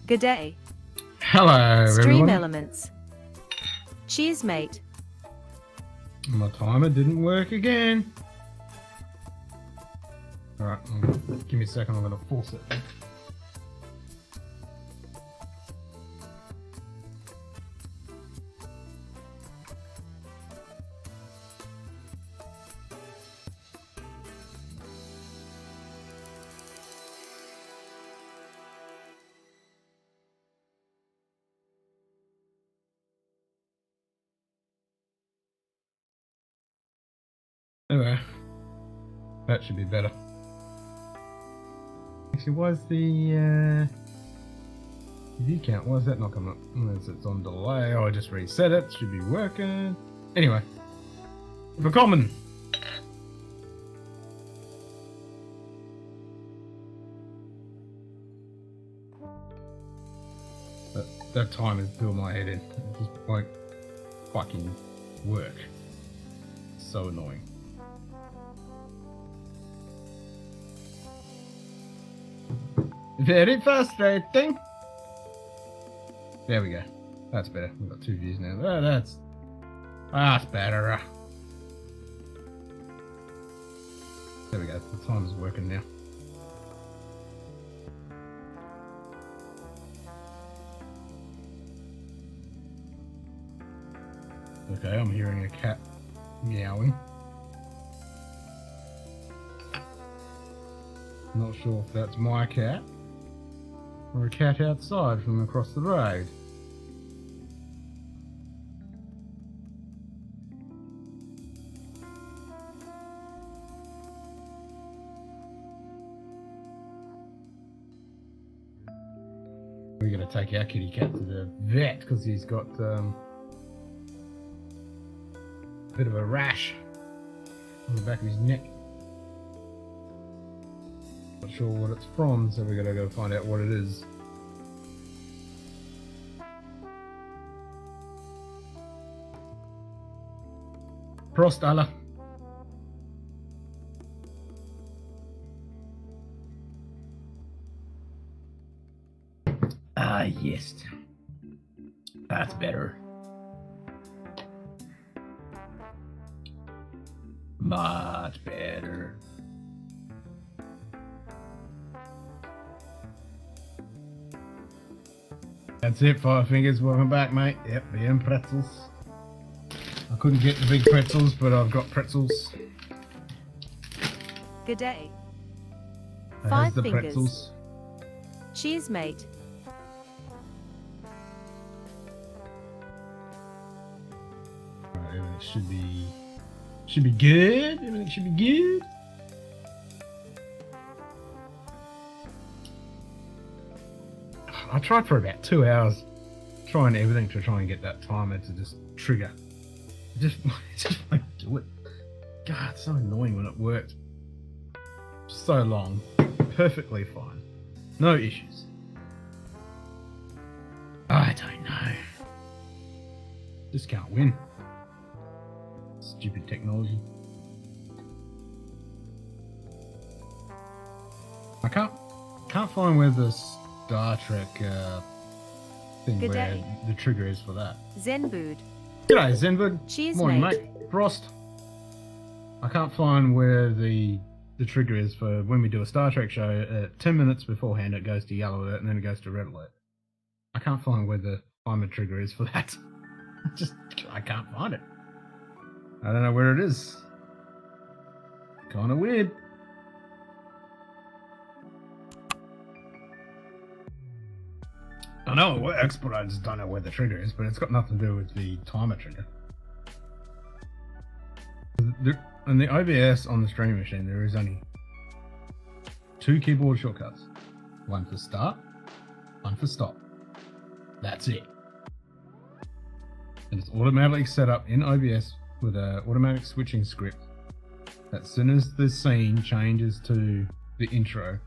Good day. Hello, Stream everyone. elements. Cheers, mate. My timer didn't work again. Alright, give me a second, I'm going to force it. Anyway, that should be better. Actually, why is the view count? Why is that not coming up? Unless it's on delay. Oh, I just reset it. Should be working. Anyway, for common. That time is doing my head in. It just won't fucking work. So annoying. Very frustrating. There we go. That's better. We've got 2 views now. Oh, that's better. There we go. The time is working now. Okay, I'm hearing a cat meowing. Not sure if that's my cat or a cat outside from across the road. We're gonna take our kitty cat to the vet because he's got a bit of a rash on the back of his neck. Not sure what it's from, so we're gonna go find out what it is. Prost, alla. Ah, yes. That's better. Much better. That's it, Five Fingers. Welcome back, mate. Yep, the M pretzels. I couldn't get the big pretzels, but I've got pretzels. Good day. There's 5 the fingers. pretzels. Cheers, mate. Right, everything should be good. Everything should be good. I tried for about 2 hours trying everything to try and get that timer to just trigger. It just won't do it. God, it's so annoying when it worked. So long. Perfectly fine. No issues. I don't know. Just can't win. Stupid technology. I can't find where the Star Trek thing Good where day. the trigger is for that. Zenbood. G'day, Zenwood. Cheers, Morning, mate. mate. Frost. I can't find where the trigger is for when we do a Star Trek show. 10 minutes beforehand, it goes to yellow alert and then it goes to red alert. I can't find where the timer trigger is for that. I can't find it. I don't know where it is. Kind of weird. I know it works, but I just don't know where the trigger is. But it's got nothing to do with the timer trigger. In the OBS on the stream machine, there is only 2 keyboard shortcuts. One for start, one for stop. That's it. And it's automatically set up in OBS with an automatic switching script. As soon as the scene changes to the intro,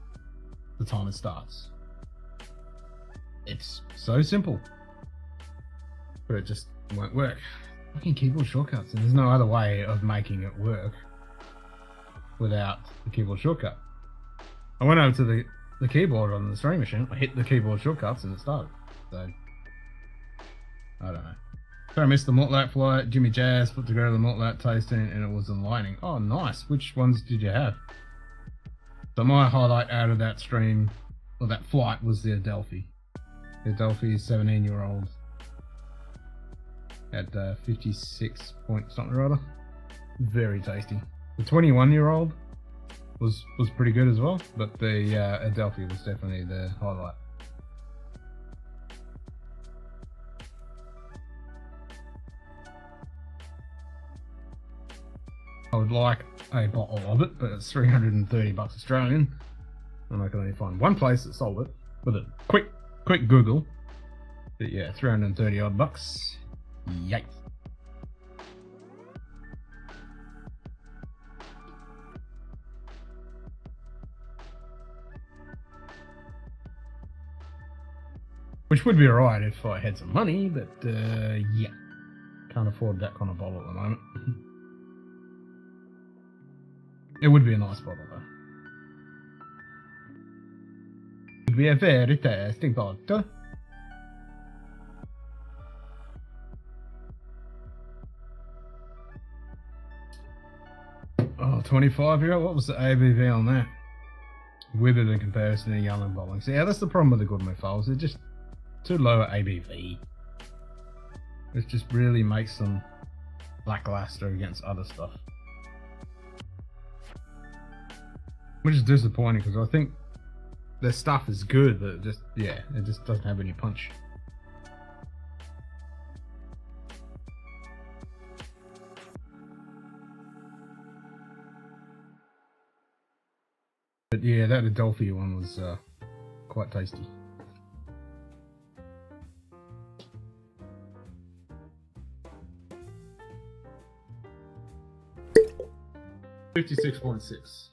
the timer starts. It's so simple, but it just won't work. Fucking keyboard shortcuts, and there's no other way of making it work without the keyboard shortcut. I went over to the keyboard on the stream machine, I hit the keyboard shortcuts and it started. So, I don't know. So I missed the malt lat flight. Jimmy Jazz put together the malt lat tasting and it was enlightening. Oh, nice. Which ones did you have? So my highlight out of that stream, or that flight, was the Adelphi. The Adelphi 17-year-old at 56 point something or other. Very tasty. The 21-year-old was pretty good as well, but the Adelphi was definitely the highlight. I would like a bottle of it, but it's $330 Australian, and I can only find one place that sold it with a quick Google. But yeah, 330 odd bucks. Yikes. Which would be alright if I had some money, but yeah, can't afford that kind of bottle at the moment. It would be a nice bottle though. It would be a very tasty bottle. Oh, 25-year-old? What was the ABV on that? Withered in comparison to young and bowling. So yeah, that's the problem with the Gourmet Files. They're just too low at ABV. It just really makes them lackluster against other stuff. Which is disappointing because I think their stuff is good, but it just doesn't have any punch. But yeah, that Adelphi one was quite tasty. 56.6.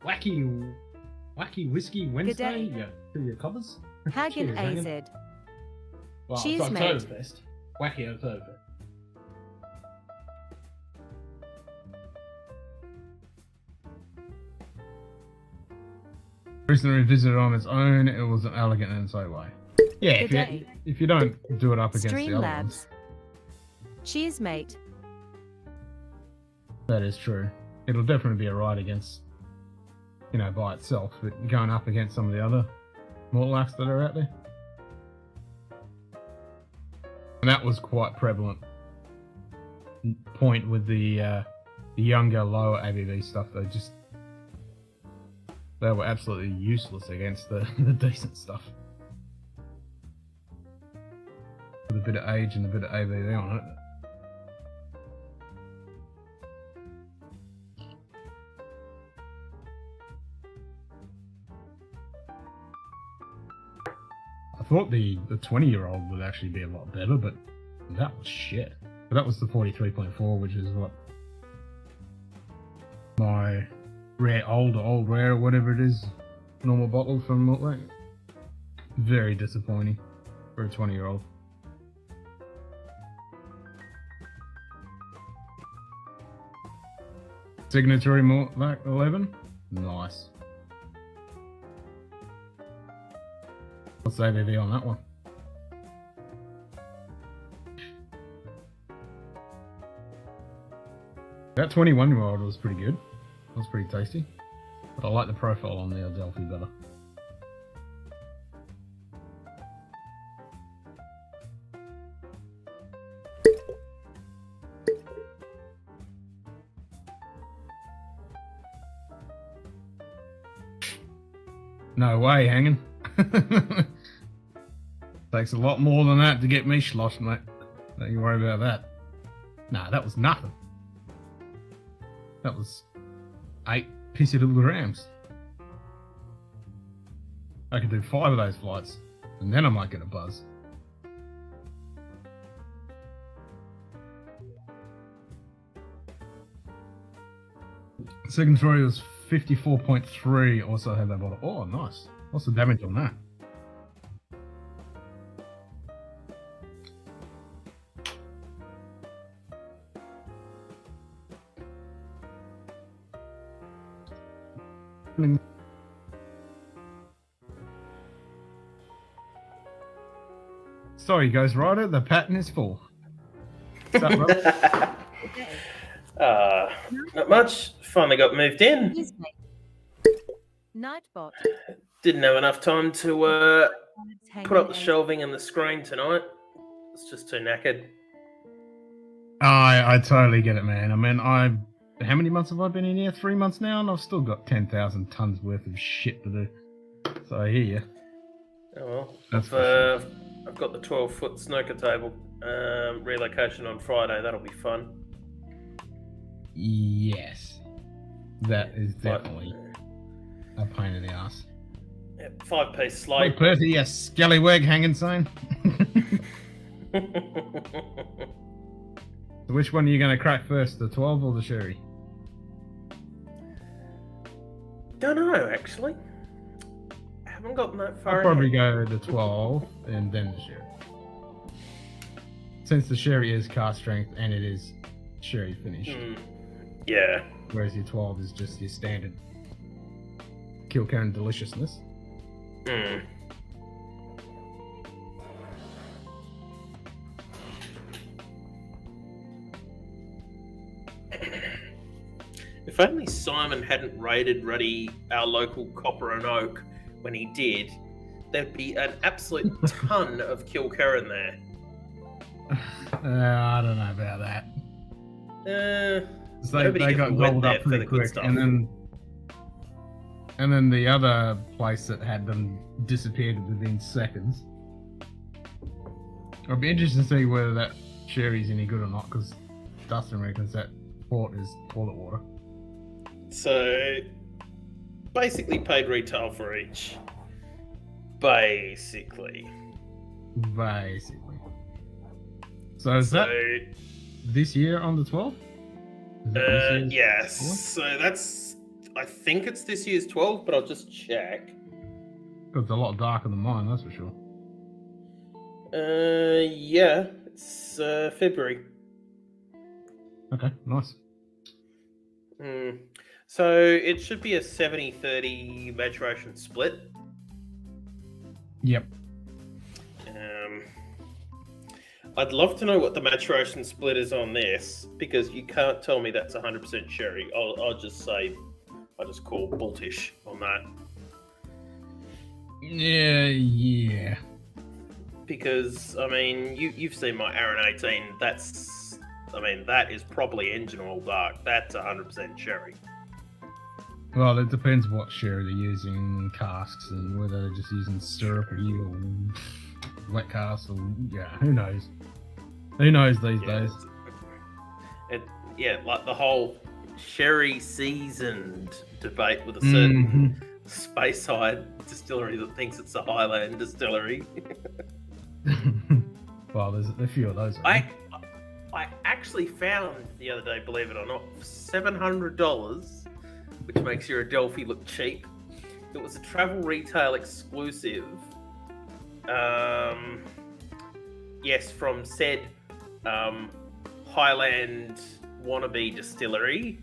Wacky Whiskey Wednesday? G'day. Yeah, to your covers. Hagen Cheers, Hagen. AZ. Well, Cheers, it's mate. Oktoberfest. Wacky Oktoberfest. Recently visited on its own, it was an elegant in its own way. Yeah, G'day. if you don't do it up against the other ones, Streamlabs. Cheers, mate. that is true. It'll definitely be a ride against, by itself, but going up against some of the other Mortlachs that are out there. And that was quite prevalent point with the younger, lower ABV stuff. They were absolutely useless against the decent stuff. With a bit of age and a bit of ABV on it. I thought the 20-year-old would actually be a lot better, but that was shit. But that was the 43.4, which is what my old rare, whatever it is, normal bottle from Mortlach. Very disappointing for a 20-year-old. Signatory Mortlach 11, nice. What's the ABV on that one? That 21-year-old was pretty good. It was pretty tasty. But I like the profile on the Adelphi better. No way, hanging. Takes a lot more than that to get me sloshed, mate. Don't you worry about that. Nah, that was nothing. That was 8 pissy little grams. I could do 5 of those flights, and then I might get a buzz. Signatory was 54.3, also had that bottle. Oh, nice. What's the damage on that? Sorry, Ghost Rider, the pattern is full. What's up, brother? Not much. Finally got moved in. Cheers, mate. Nightbot. Didn't have enough time to put up the Hagen shelving and the screen tonight. It's just too knackered. I totally get it, man. I mean, how many months have I been in here? 3 months now, and I've still got 10,000 tons worth of shit to do. So I hear you. Oh well. That's I've got the 12-foot snooker table relocation on Friday. That'll be fun. Yes. That is definitely a pain in the ass. Yeah, 5-piece Hey, slate. Percy, you scallywag hanging sign. So which one are you going to crack first, the 12 or the sherry? Don't know, actually. I haven't gotten that far. I'll probably go the 12 and then the sherry. Since the sherry is cask strength and it is sherry finish. Yeah. Whereas your 12 is just your standard Kilkerran deliciousness. If only Simon hadn't raided Ruddy, our local copper and oak, when he did, there'd be an absolute ton of Kilkerran there. I don't know about that. So Nobody they ever got went gobbled there up for the pretty good quick, stuff. and then the other place that had them disappeared within seconds. I'll be interested to see whether that sherry's any good or not, because Dustin reckons that port is toilet water. So, basically paid retail for each. Basically. So is that this year on the 12th? Is that this year's Yes. 12? So that's. I think it's this year's 12, but I'll just check. It's a lot darker than mine, that's for sure. Yeah, it's February. Okay, nice. So it should be a 70-30 maturation split. Yep. I'd love to know what the maturation split is on this, because you can't tell me that's 100% sherry. I'll just say, I just call bultish on that. Yeah. Because, I mean, you've seen my Aaron 18. That is probably engine oil dark. That's 100% sherry. Well, it depends what sherry they're using in casks and whether they're just using syrupy or wet casks or who knows? Who knows these days? Like the whole sherry seasoned debate with a certain Speyside distillery that thinks it's a Highland distillery. Well, there's a few of those. I actually found the other day, believe it or not, $700, which makes your Adelphi look cheap. It was a travel retail exclusive. Yes, from said Highland wannabe distillery.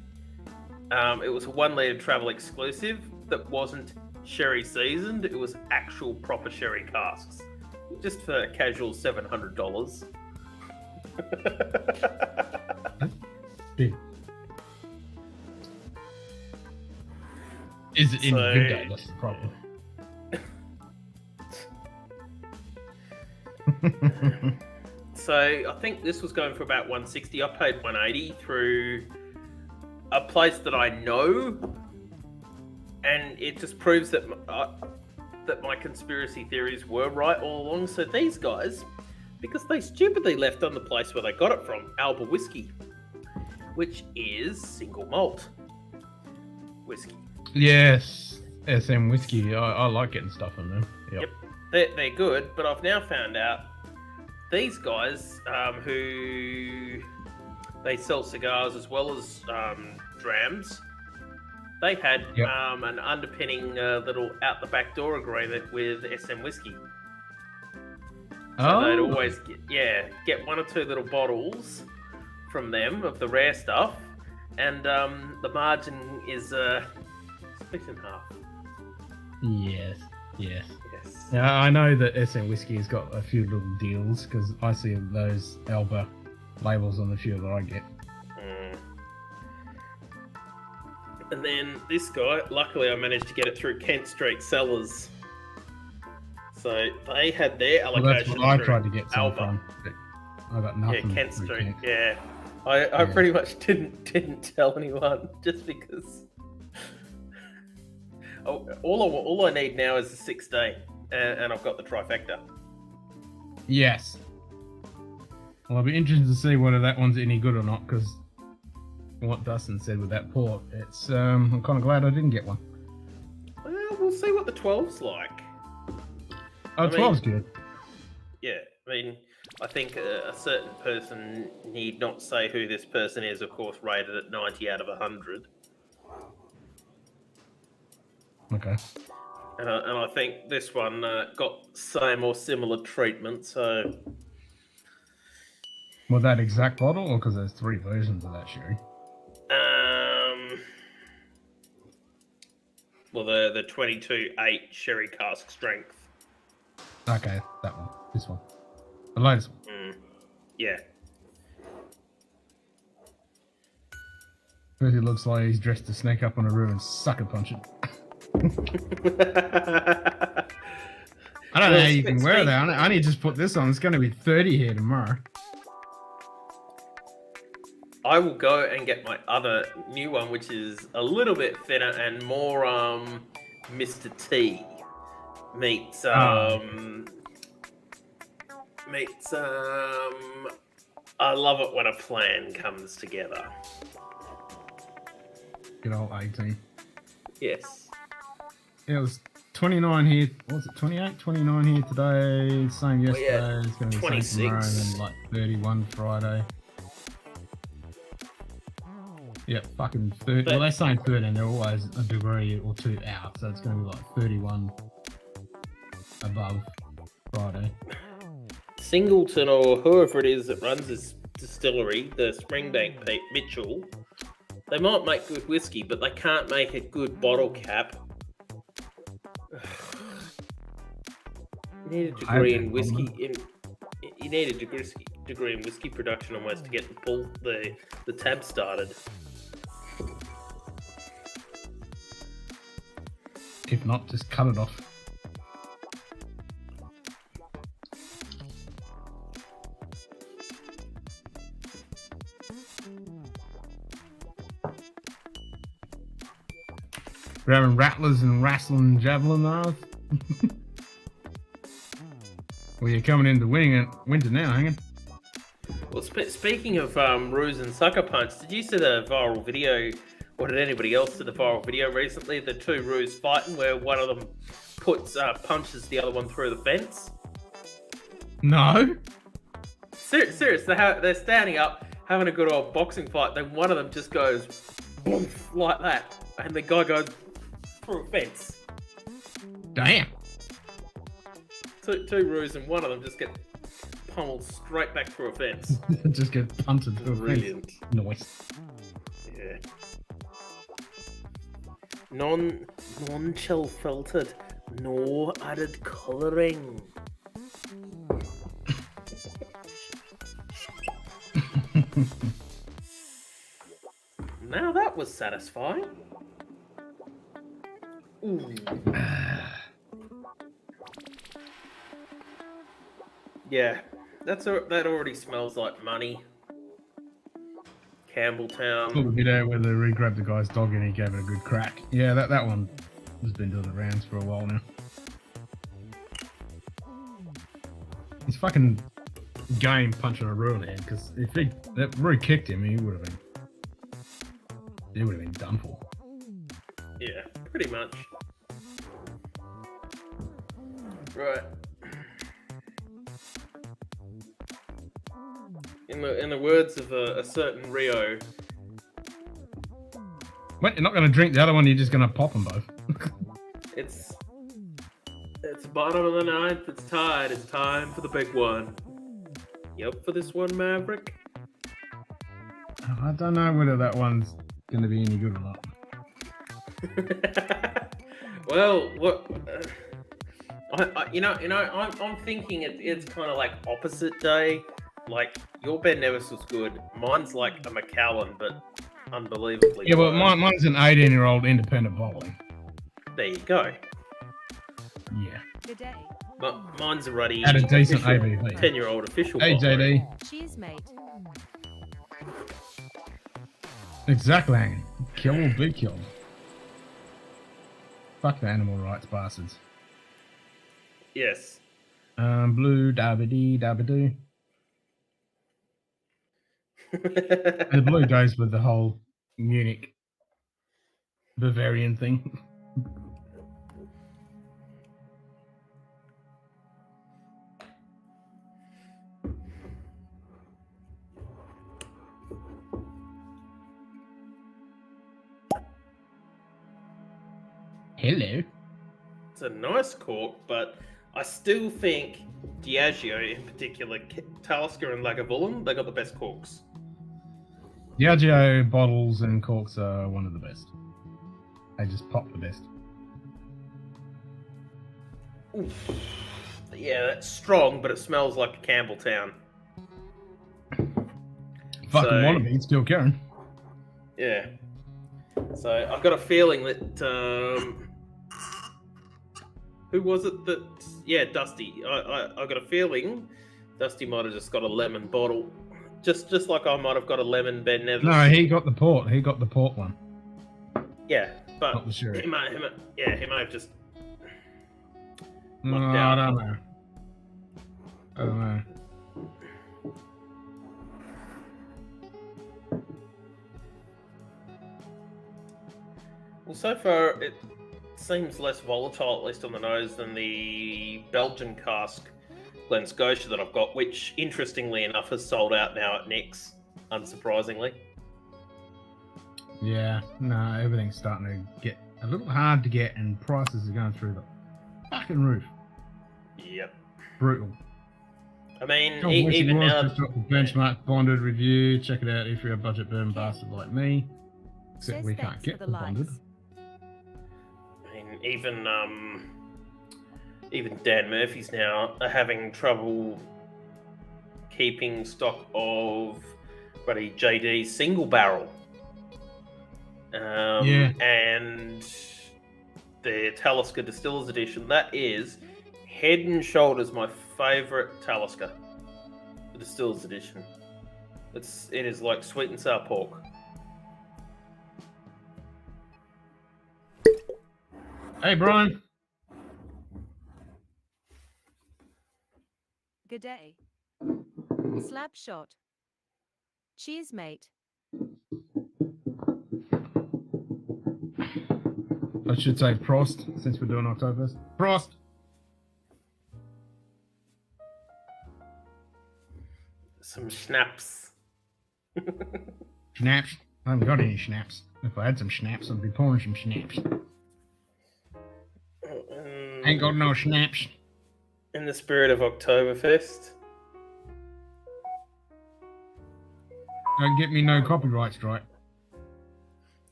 It was a 1 litre travel exclusive that wasn't sherry seasoned. It was actual proper sherry casks. Just for a casual $700. Big. Is it in a good day? That's the problem. So I think this was going for about 160. I paid 180 through a place that I know, and it just proves that my conspiracy theories were right all along. So these guys, because they stupidly left on the place where they got it from, Alba Whisky, which is single malt whiskey. Yes, SM Whisky. I like getting stuff on them. Yep. They're good, but I've now found out these guys who they sell cigars as well as drams. They had an underpinning little out the back door agreement with SM Whisky. So they'd always get 1 or 2 little bottles from them of the rare stuff, and the margin is split in half. Yes. Yeah, I know that SM Whisky has got a few little deals because I see those Alba labels on the few that I get. And then this guy, luckily I managed to get it through Kent Street Cellars. So they had their allocation. Well, that's what I tried to get some Alba. from. But I got nothing. Yeah, Kent Street. Kent. Yeah. I pretty much didn't tell anyone just because. All I need now is a 16, and I've got the trifecta. Yes. Well, I'll be interested to see whether that one's any good or not, because what Dustin said with that port, it's I'm kind of glad I didn't get one. Well, we'll see what the 12's like. Oh, 12's good. Yeah, I mean, I think a certain person need not say who this person is, of course, rated at 90 out of 100. Okay. And I think this one got same or similar treatment, so... Well, that exact bottle, or because there's 3 versions of that sherry? Well, the 22.8 sherry cask strength. Okay, that one. This one. The latest one. Yeah. First, it looks like he's dressed to sneak up on a room and sucker punch it. I don't know how you can wear that. I need to just put this on. It's going to be 30 here tomorrow. I will go and get my other new one, which is a little bit thinner and more Mr. T meets I love it when a plan comes together. Good old 18. Yes. It was 29 here. What was it? 28, 29 here today. Same yesterday. It's going to be 26. same tomorrow, and then like 31 Friday. Yeah, fucking 30. Well, they're saying 13. They're always a degree or two out, so it's going to be like 31 above Friday. Singleton or whoever it is that runs this distillery, the Springbank Mitchell, they might make good whiskey, but they can't make a good bottle cap. You need a degree in whiskey. You need a degree in whiskey production almost to get the tab started. If not, just cut it off. We're having rattlers and wrestling javelin knives. Well, you're coming into winter now, hanging. Well, speaking of ruse and sucker punch, did you see the viral video, or did anybody else see the viral video recently? The two ruse fighting where one of them punches the other one through the fence. No. Serious, they're standing up, having a good old boxing fight. Then one of them just goes boom, like that, and the guy goes through a fence. Damn. Two ruse, and one of them just get pummeled straight back through a fence. Just get punted through Brilliant. a fence. Nice. Yeah. Non-chill filtered, no added colouring. Now that was satisfying. Ooh. Yeah, that already smells like money. Campbelltown. Saw the video where they re-grabbed the guy's dog and he gave it a good crack. Yeah, that one has been doing the rounds for a while now. He's fucking game punching a Rue in the head, because if that Rue kicked him, he would have been done for. Yeah, pretty much. Right. In the words of a certain Rio. What? You're not going to drink the other one? You're just going to pop them both? It's bottom of the ninth. It's tied. It's time for the big one. You up for this one, Maverick? I don't know whether that one's going to be any good or not. Well, what? I'm thinking it's kind of like opposite day. Like your Ben Nevis was good. Mine's like a Macallan, but unbelievably. Yeah, well, low. mine's an 18-year-old independent bottling. There you go. Yeah. Good day. Mine's a ruddy. At a decent ABV. 10-year-old official. Hey, bottling. JD. Cheers, mate. Exactly. Kill or be killed. Fuck the animal rights bastards. Yes. Blue dabba-dee dabba-doo. The blue goes with the whole Munich Bavarian thing. Hello. It's a nice cork, but I still think Diageo, in particular, Talisker and Lagavulin, they got the best corks. Diageo bottles and corks are one of the best. They just pop the best. Oof. Yeah, that's strong, but it smells like a Campbelltown. Fucking wannabe, it's still Karen. Yeah. So I've got a feeling that who was it that? Yeah, Dusty. I got a feeling Dusty might have just got a lemon bottle, just like I might have got a lemon Ben Nevis. No, he got the port. He got the port one. Yeah, but Not the sherry. he may have just. No, lucked I out. don't know. I don't know. Well, so far it seems less volatile, at least on the nose, than the Belgian cask Glen Scotia that I've got, which, interestingly enough, has sold out now at Nick's, unsurprisingly. Yeah, no, everything's starting to get a little hard to get, and prices are going through the fucking roof. Yep. Brutal. I mean, John even Wars now, just dropped the benchmark bonded review. Check it out if you're a budget burn bastard like me. Except Says we can't thanks get for the the bonded. likes. I mean, even Dan Murphy's now are having trouble keeping stock of bloody JD single barrel. Yeah. And the Talisker Distillers Edition, that is head and shoulders my favourite Talisker. The Distillers Edition. It is like sweet and sour pork. Hey, Brian. Good day. Slap shot. Cheers, mate. I should say Prost, since we're doing Oktoberfest. Prost! Some schnapps. Schnapps? I haven't got any schnapps. If I had some schnapps, I'd be pouring some schnapps. Ain't got no schnapps. In the spirit of Oktoberfest. Don't get me no copyright strike.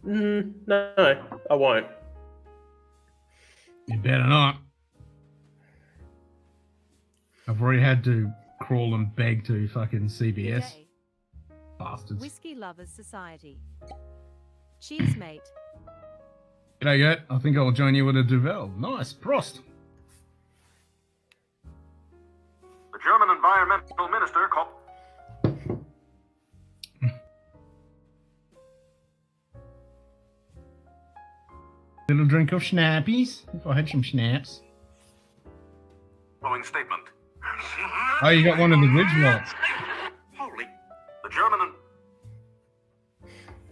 No, I won't. You better not. I've already had to crawl and beg to fucking Good CBS. day. Bastards. Whisky Lovers Society. Cheers, mate. G'day, Gert. I think I'll join you with a Duvel. Nice. Prost. The German environmental minister called. Little drink of schnappies. If I had some schnapps. Following statement. Oh, you got one of the Ridge wallets. Holy. The German and.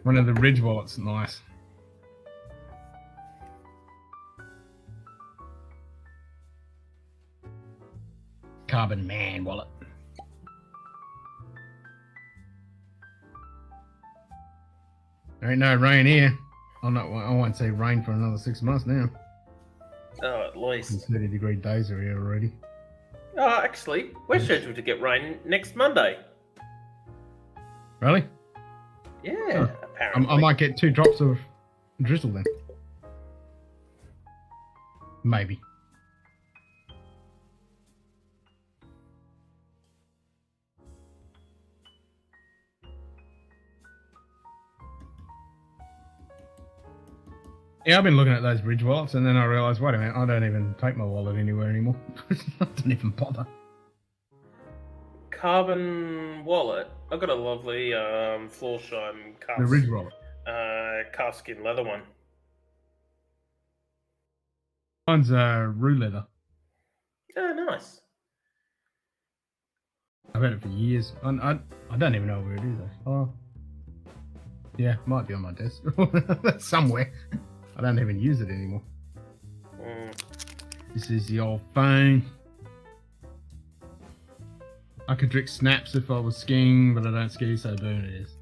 One of the Ridge wallets. Nice. Carbon Man wallet. There ain't no rain here. I won't say rain for another 6 months now. Oh, at least. 30-degree days are here already. Oh, actually, we're scheduled to get rain next Monday. Really? Yeah, apparently. I might get 2 drops of drizzle then. Maybe. Yeah, I've been looking at those Ridge wallets, and then I realised, wait a minute, I don't even take my wallet anywhere anymore. I don't even bother. Carbon wallet. I've got a lovely Florsheim The Ridge wallet. calfskin leather one. Mine's Rue leather. Oh, nice. I've had it for years. I don't even know where it is. Oh, yeah, might be on my desk. Somewhere. I don't even use it anymore. This is the old phone. I could drink snaps if I was skiing, but I don't ski, so boom it is.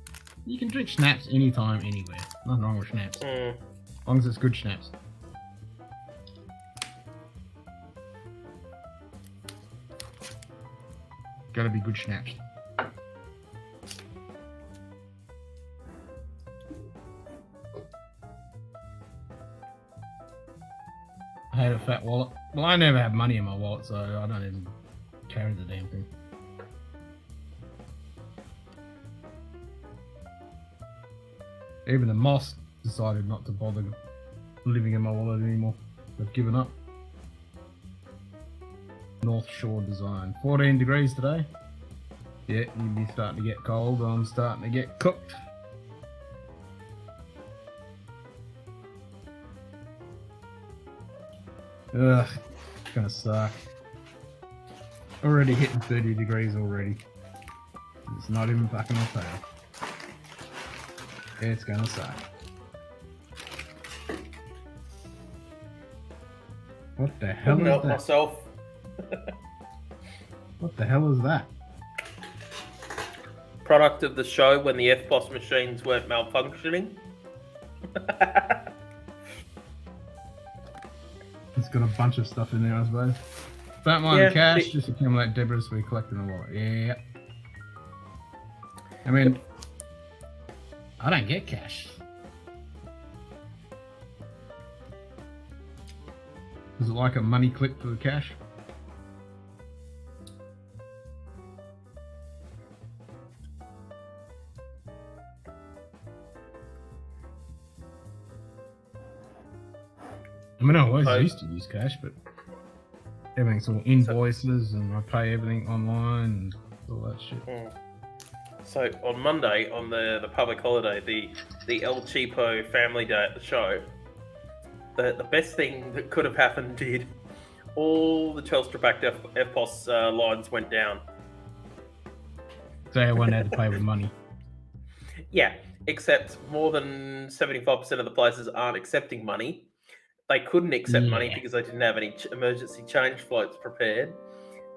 You can drink schnapps anytime, anywhere. Nothing wrong with schnapps. As long as it's good schnapps. Gotta be good schnapps. I had a fat wallet. Well, I never have money in my wallet, so I don't even carry the damn thing. Even the moss decided not to bother living in my wallet anymore. They've given up. North Shore design. 14 degrees today. Yeah, you'd be starting to get cold. I'm starting to get cooked. Ugh, it's gonna suck. Already hitting 30 degrees already. It's not even fucking October. It's gonna suck. What the hell Couldn't is help that? myself. What the hell is that? Product of the show when the FBOS machines weren't malfunctioning. It's got a bunch of stuff in there, I suppose. Don't mind Yeah, cash, just accumulate debris we collect in the wallet. Yeah. I mean, I don't get cash. Is it like a money clip for the cash? I mean, I always used to use cash, but everything's all invoices and I pay everything online and all that shit. So on Monday, on the public holiday, the El Cheapo family day at the show, the best thing that could have happened did. All the Telstra-backed EFTPOS lines went down. So everyone had to pay with money. Yeah, except more than 75% of the places aren't accepting money. They couldn't accept money because they didn't have any emergency change floats prepared.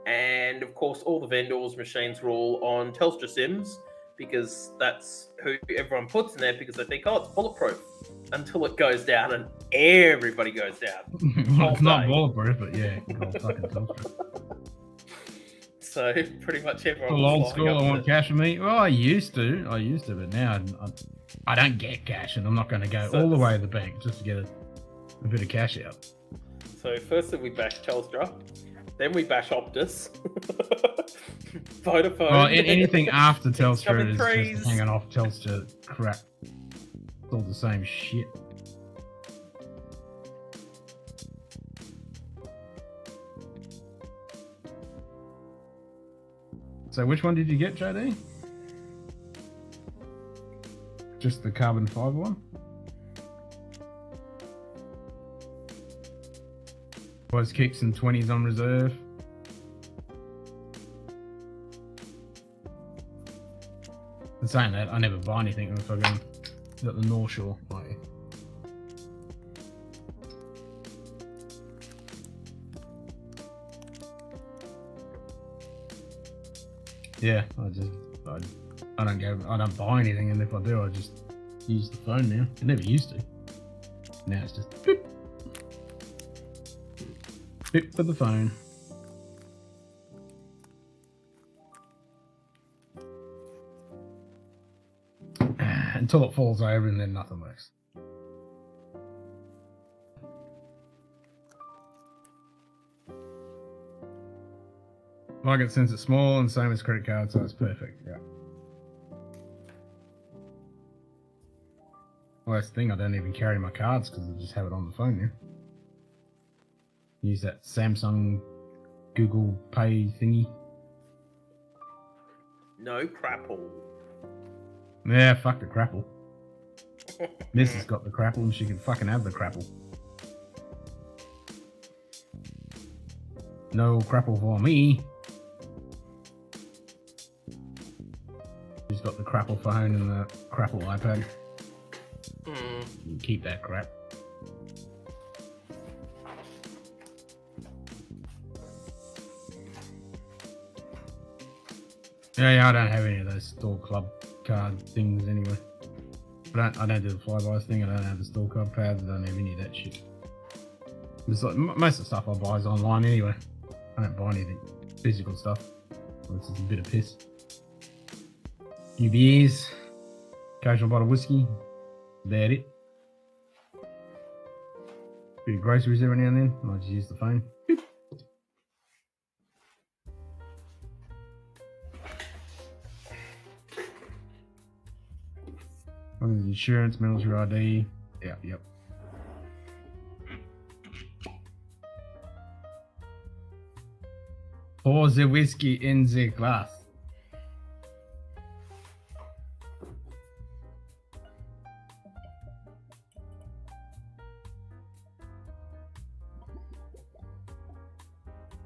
And of course, all the vendors' machines were all on Telstra SIMs because that's who everyone puts in there because they think, oh, it's bulletproof until it goes down and everybody goes down. Well, it's not bulletproof, but yeah, all fucking Telstra. So pretty much everyone. Well, was old flying school, up I want to- cash from me. Well, I used to, but now I don't get cash, and I'm not going to go all the way to the bank just to get a bit of cash out. So firstly we bash Telstra, then we bash Optus, Vodafone. Well, anything after coming Telstra is threes. just hanging off Telstra crap. It's all the same shit. So which one did you get, JD? Just the carbon fiber one? Was kicks and 20s on reserve. And saying that, I never buy anything if I go to the North Shore. Like, yeah, I don't buy anything, and if I do, I just use the phone now. I never used to. Now it's just beep. Beep for the phone. Until it falls over and then nothing works. Like it since it's small and same as credit card, so it's perfect. Yeah. Well, that's the thing, I don't even carry my cards because I just have it on the phone now. Use that Samsung Google Pay thingy. No crapple. Yeah, fuck the crapple. Mrs. got the crapple and she can fucking have the crapple. No crapple for me. She's got the crapple phone and the crapple iPad. You can keep that crap. Yeah, I don't have any of those store club card things anyway. I don't do the flybys thing. I don't have the store club pads. I don't have any of that shit. It's like, most of the stuff I buy is online anyway. I don't buy anything physical stuff. This is a bit of piss. Few beers, occasional bottle of whiskey. About it. Bit of groceries every now and then. I just use the phone. Beep. Insurance, mails your ID. Yep. Pour the whiskey in the glass.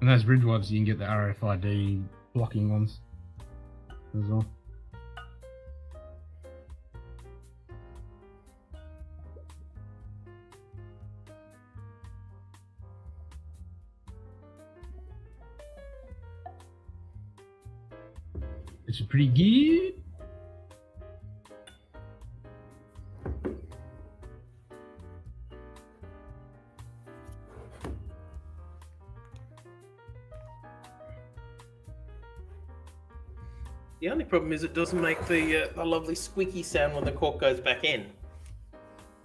And those bridge wipes, you can get the RFID blocking ones as well. It's pretty good. The only problem is it doesn't make the lovely squeaky sound when the cork goes back in.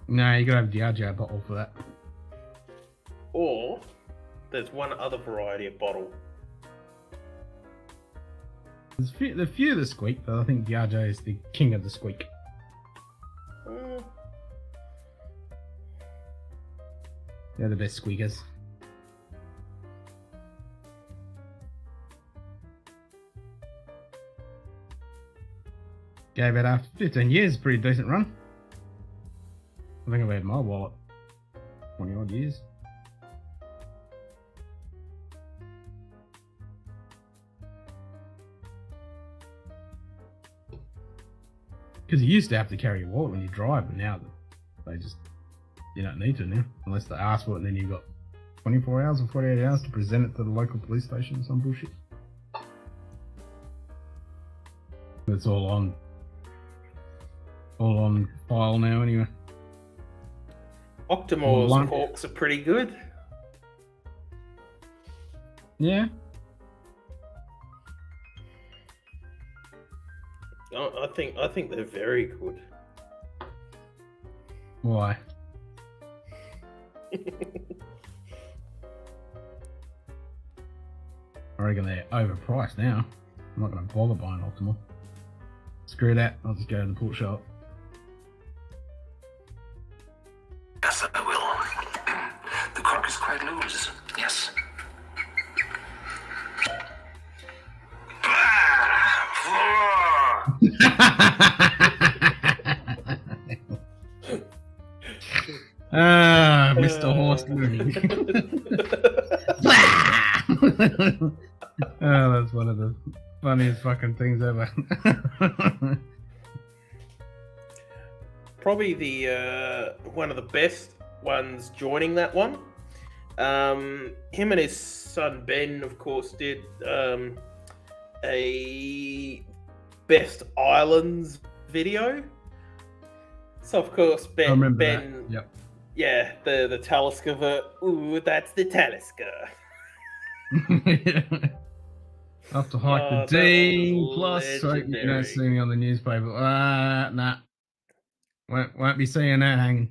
No, you gotta have Diageo bottle for that. Or there's one other variety of bottle. There's a few that squeak, but I think Diageo is the king of the squeak. They're the best squeakers. Gave it after 15 years, pretty decent run. I think I've had my wallet 20 odd years. Because you used to have to carry your wallet when you drive, but now they just, you don't need to now. Unless they ask for it, and then you've got 24 hours or 48 hours to present it to the local police station or some bullshit. It's all on file now anyway. Octomores corks are pretty good. Yeah. I think they're very good. Why? I reckon they're overpriced now. I'm not going to bother buying Octomore. Screw that, I'll just go to the port shop. Yes, I will. The cork is quite loose. Yes. Mr. Horse moving. Oh, that's one of the funniest fucking things ever. Probably the one of the best ones joining that one. Him and his son Ben, of course, did a Best Islands video. So of course Ben, I remember that. Yep. Yeah, the Talisker. Ooh, that's the Talisker. Have to hike the D plus, so you don't see me on the newspaper. Nah, won't be seeing that hanging.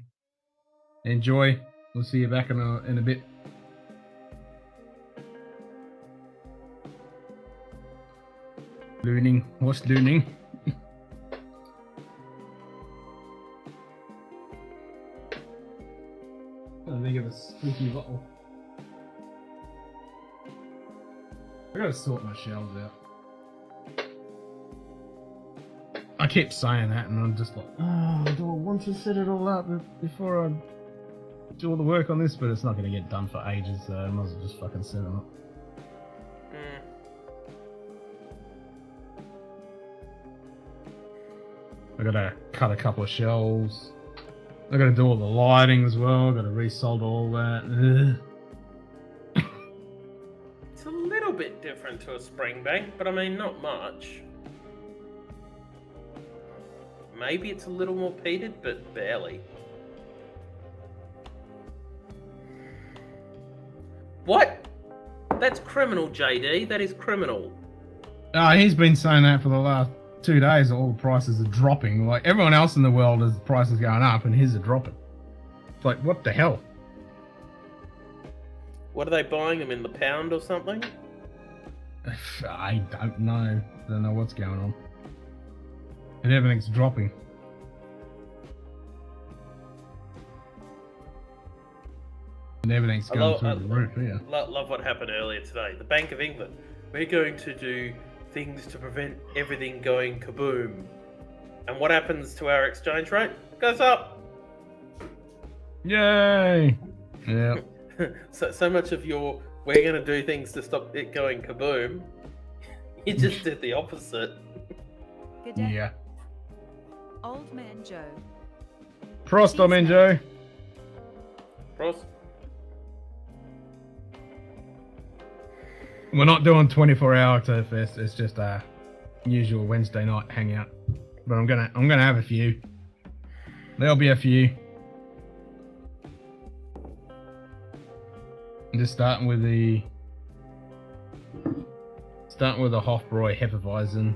Enjoy. We'll see you back in a bit. Looning. What's looning? I think of a spooky bottle. I gotta sort my shelves out. I keep saying that, and I'm just like, do I want to set it all up before I do all the work on this? But it's not gonna get done for ages, so I might as well just fucking set it up. I gotta cut a couple of shelves. I gotta do all the lighting as well. I gotta resolder all that. It's a little bit different to a spring bank, but I mean, not much. Maybe it's a little more peated, but barely. What? That's criminal, JD. That is criminal. He's been saying that for the last 2 days. All the prices are dropping. Like everyone else in the world, is prices going up, and his are dropping. It's like, what the hell? What are they buying them in the pound or something? I don't know. I don't know what's going on. And everything's dropping. And everything's going through the roof, yeah. Love what happened earlier today. The Bank of England. We're going to do things to prevent everything going kaboom. And what happens to our exchange rate? It goes up. Yay! Yeah. so much of your, we're going to do things to stop it going kaboom. You just did the opposite. Good day. Yeah. Old Man Joe. Prost, old man Joe. Prost. We're not doing 24-hour Oktoberfest. It's just a usual Wednesday night hangout. But I'm gonna have a few. There'll be a few. I'm just starting with the Hofbräu Hefeweizen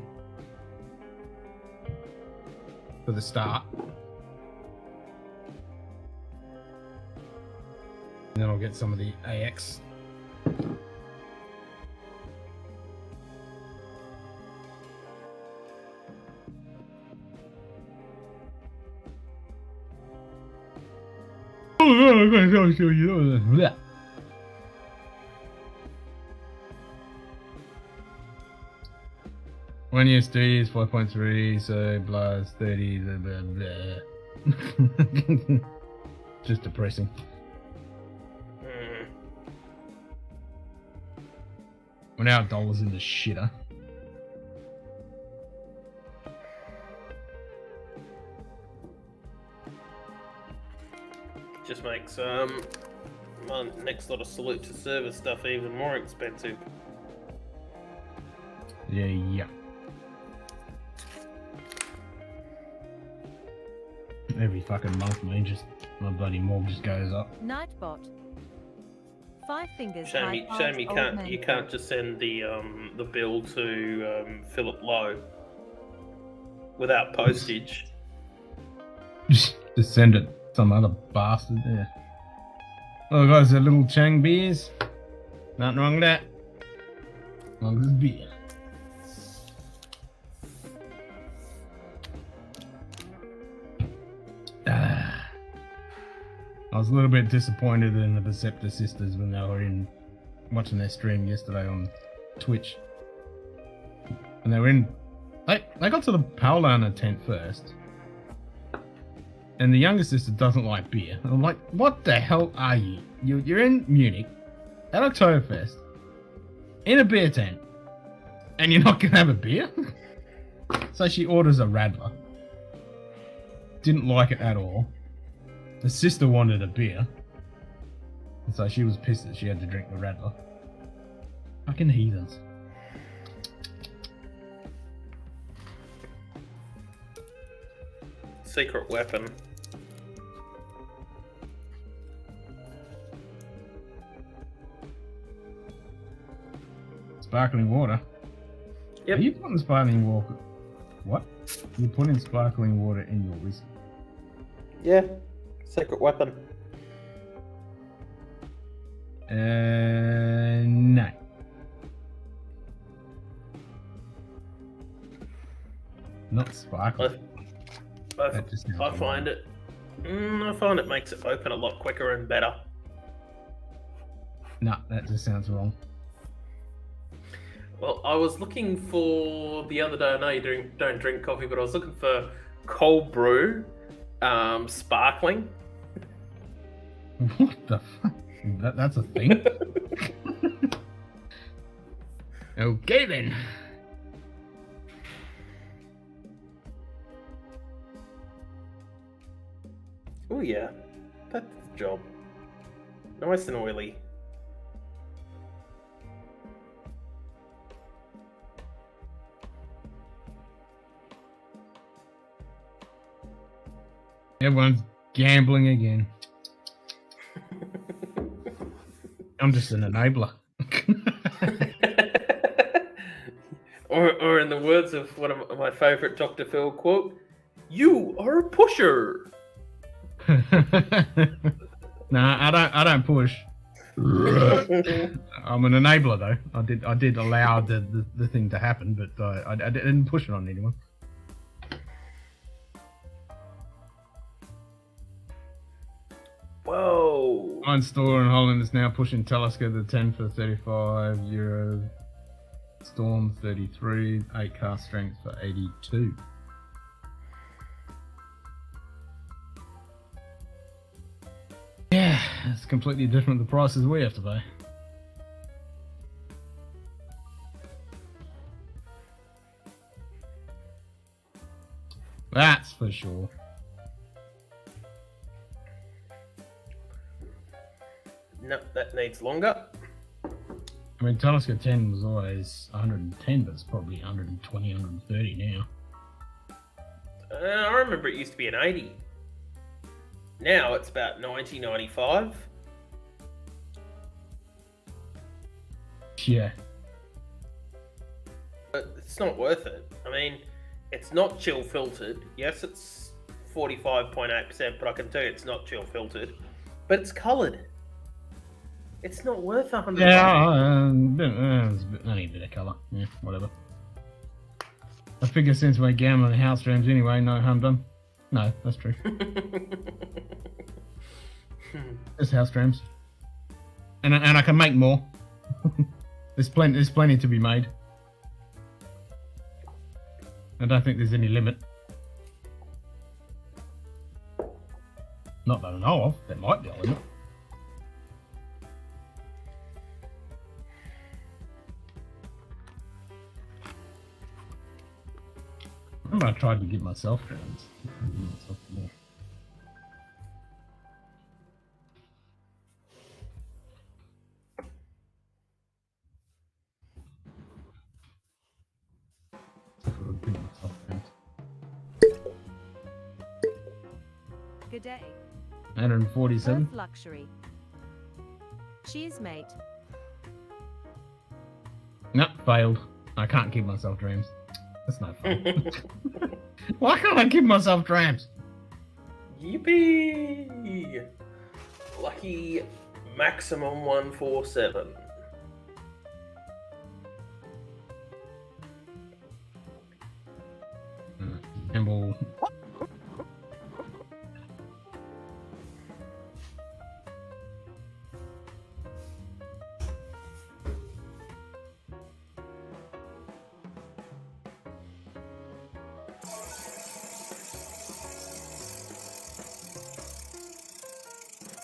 for the start. And then I'll get some of the AX. Yeah. One year ST is 5.3, so plus 30, blah, blah, blah. Just depressing. We're now dollars in the shitter. Just makes my next lot of salute to service stuff even more expensive. Yeah. Every fucking month, man, just my bloody mortgage goes up. Nightbot. 5 fingers. Shame you can't just send the bill to Philip Lowe without postage. Just send it some other bastard. Yeah. Oh, guys, the little Chang beers. Nothing wrong with that. As long as it's beer. I was a little bit disappointed in the Perceptor sisters when they were in watching their stream yesterday on Twitch. And they were in. They got to the Paulaner tent first. And the younger sister doesn't like beer. And I'm like, what the hell are you? You're in Munich at Oktoberfest in a beer tent, and you're not gonna have a beer? So she orders a Radler. Didn't like it at all. The sister wanted a beer, and so she was pissed that she had to drink the Radler. Fucking heathens. Secret weapon. Sparkling water. Yep. Are you putting sparkling water? What? You're putting sparkling water in your whiskey? Yeah. Secret weapon. No. Not sparkling. I find it. I find it makes it open a lot quicker and better. No, that just sounds wrong. Well, I was looking for the other day. I know you don't drink coffee, but I was looking for cold brew, sparkling. What the fuck? That's a thing? Okay then. Oh yeah, that's the job. Nice and oily. Everyone's gambling again. I'm just an enabler. or in the words of one of my favourite Dr. Phil quote, "You are a pusher." Nah, I don't push. I'm an enabler though. I did allow the thing to happen, but I didn't push it on anyone. Whoa! One store in Holland is now pushing Talisker the 10 for €35, Storm 33, 8 cast strength for 82. Yeah, it's completely different the prices we have to pay. That's for sure. No, that needs longer. I mean, Talisker 10 was always 110, but it's probably 120, 130 now. I remember it used to be an 80. Now it's about 90, 95. Yeah. But it's not worth it. I mean, It's not chill filtered. Yes, it's 45.8%, but I can tell you it's not chill filtered. But it's coloured. It's not worth 100. Yeah, only a bit of colour. Yeah, whatever. I figure since we're gambling house dreams anyway, no harm done. No, that's true. It's house dreams, and I can make more. There's plenty to be made. I don't think there's any limit. Not that I know of. There might be a limit. I tried to give myself dreams. Good day. 147. Earth luxury. Cheers, mate. No, failed. I can't give myself dreams. That's no fun. Why can't I give myself dreams? Yippee! Lucky maximum 147. And we'll...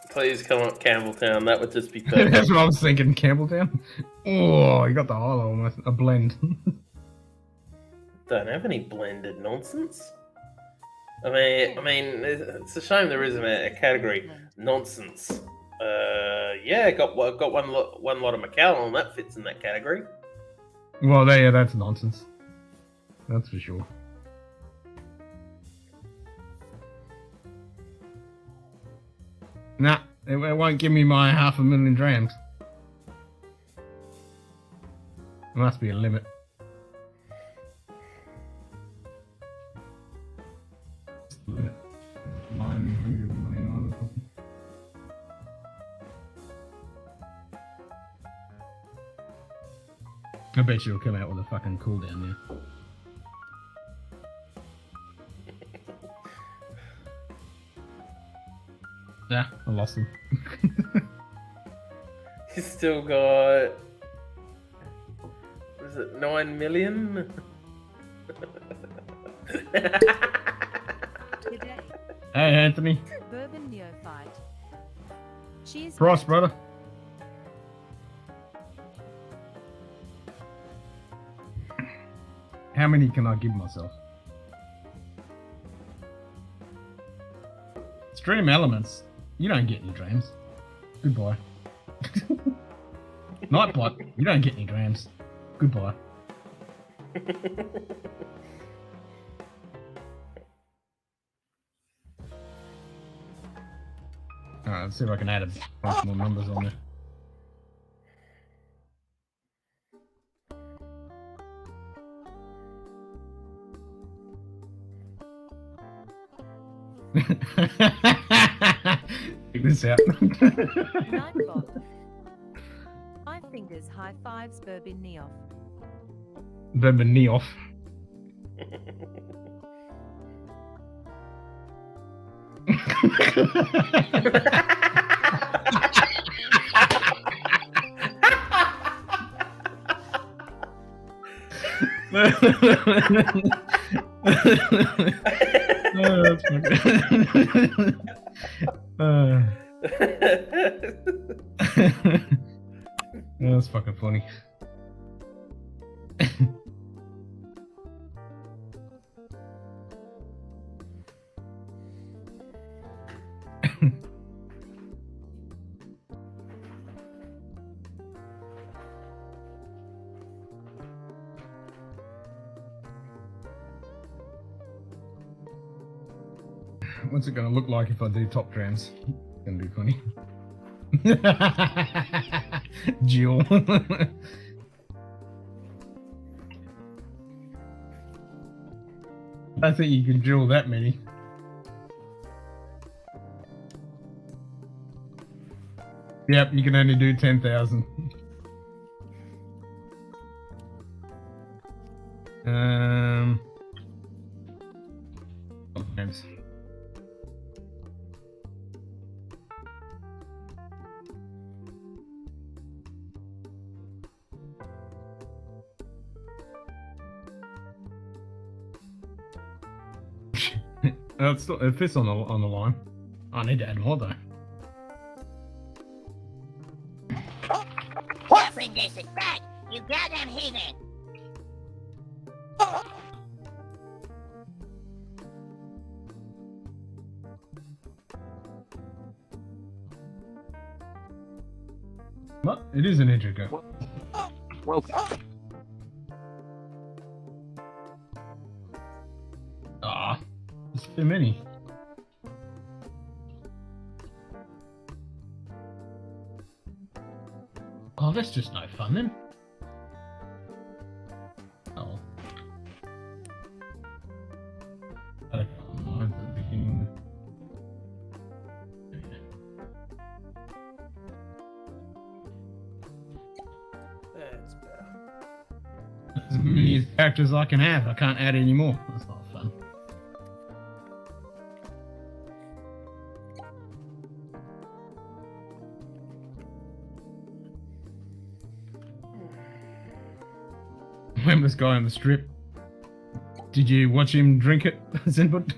Please come up Campbelltown. That would just be perfect. That's what I was thinking, Campbelltown. Oh, you got the highlight almost. A blend. Don't have any blended nonsense. I mean, it's a shame there isn't a category nonsense. Yeah, got one lot of Macallan, and that fits in that category. Well, yeah, that's nonsense. That's for sure. Nah, it won't give me my 500,000 drams. There must be a limit. I bet you'll come out with a fucking cooldown now. Yeah, I lost them. You still got... What is it, 9 million? Good day. Hey, Anthony. Bourbon neophyte. Cheers, Price, mate. brother. How many can I give myself? Stream elements. You don't get any dreams. Goodbye. Nightbot. You don't get any dreams. Goodbye. Alright, let's see if I can add a bunch more numbers on there. Check this out. Nightbot. 5 fingers, high fives, bourbon neoff. Bourbon Neoff. Oh, that's fucking... That's fucking funny. What's it gonna look like if I do top trams? It's gonna be funny. Jill. I think you can drill that many. Yep, you can only do 10,000. Sometimes. It fits on the line. I need to add more though. What's in this bag? You goddamn heathen! What? It is an integral. Well, Ah, there's too many. Oh, that's just no fun then. Oh. Okay, mine's at the beginning. That's better. As many characters I can have. I can't add any more. That's not fun. When this guy on the strip. Did you watch him drink it, Zenbot?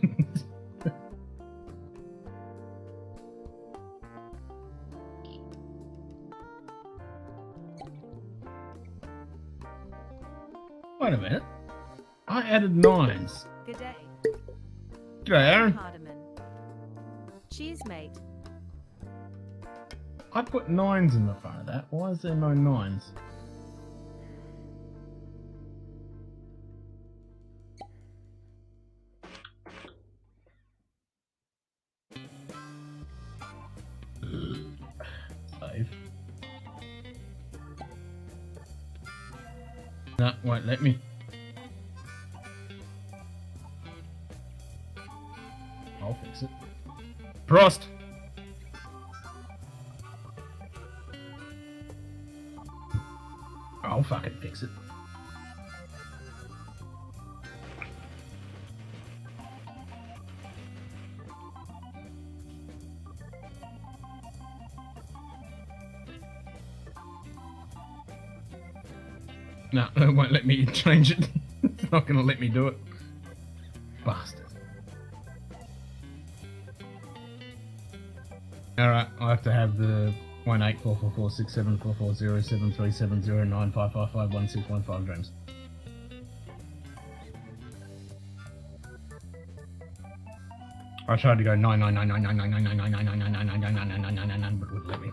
Wait a minute. I added 9s. Good day. G'day, Aaron. Cardamom. Cheers, mate. I put 9s in the front of that. Why is there no 9s? Save. No, won't let me. I'll fix it. Prost! I'll fucking fix it. No, it won't let me change it. It's not going to let me do it. Bastard. Alright, I have to have the 184446744073709555161 grams. I tried to go 9999999999999999999, but it wouldn't let me.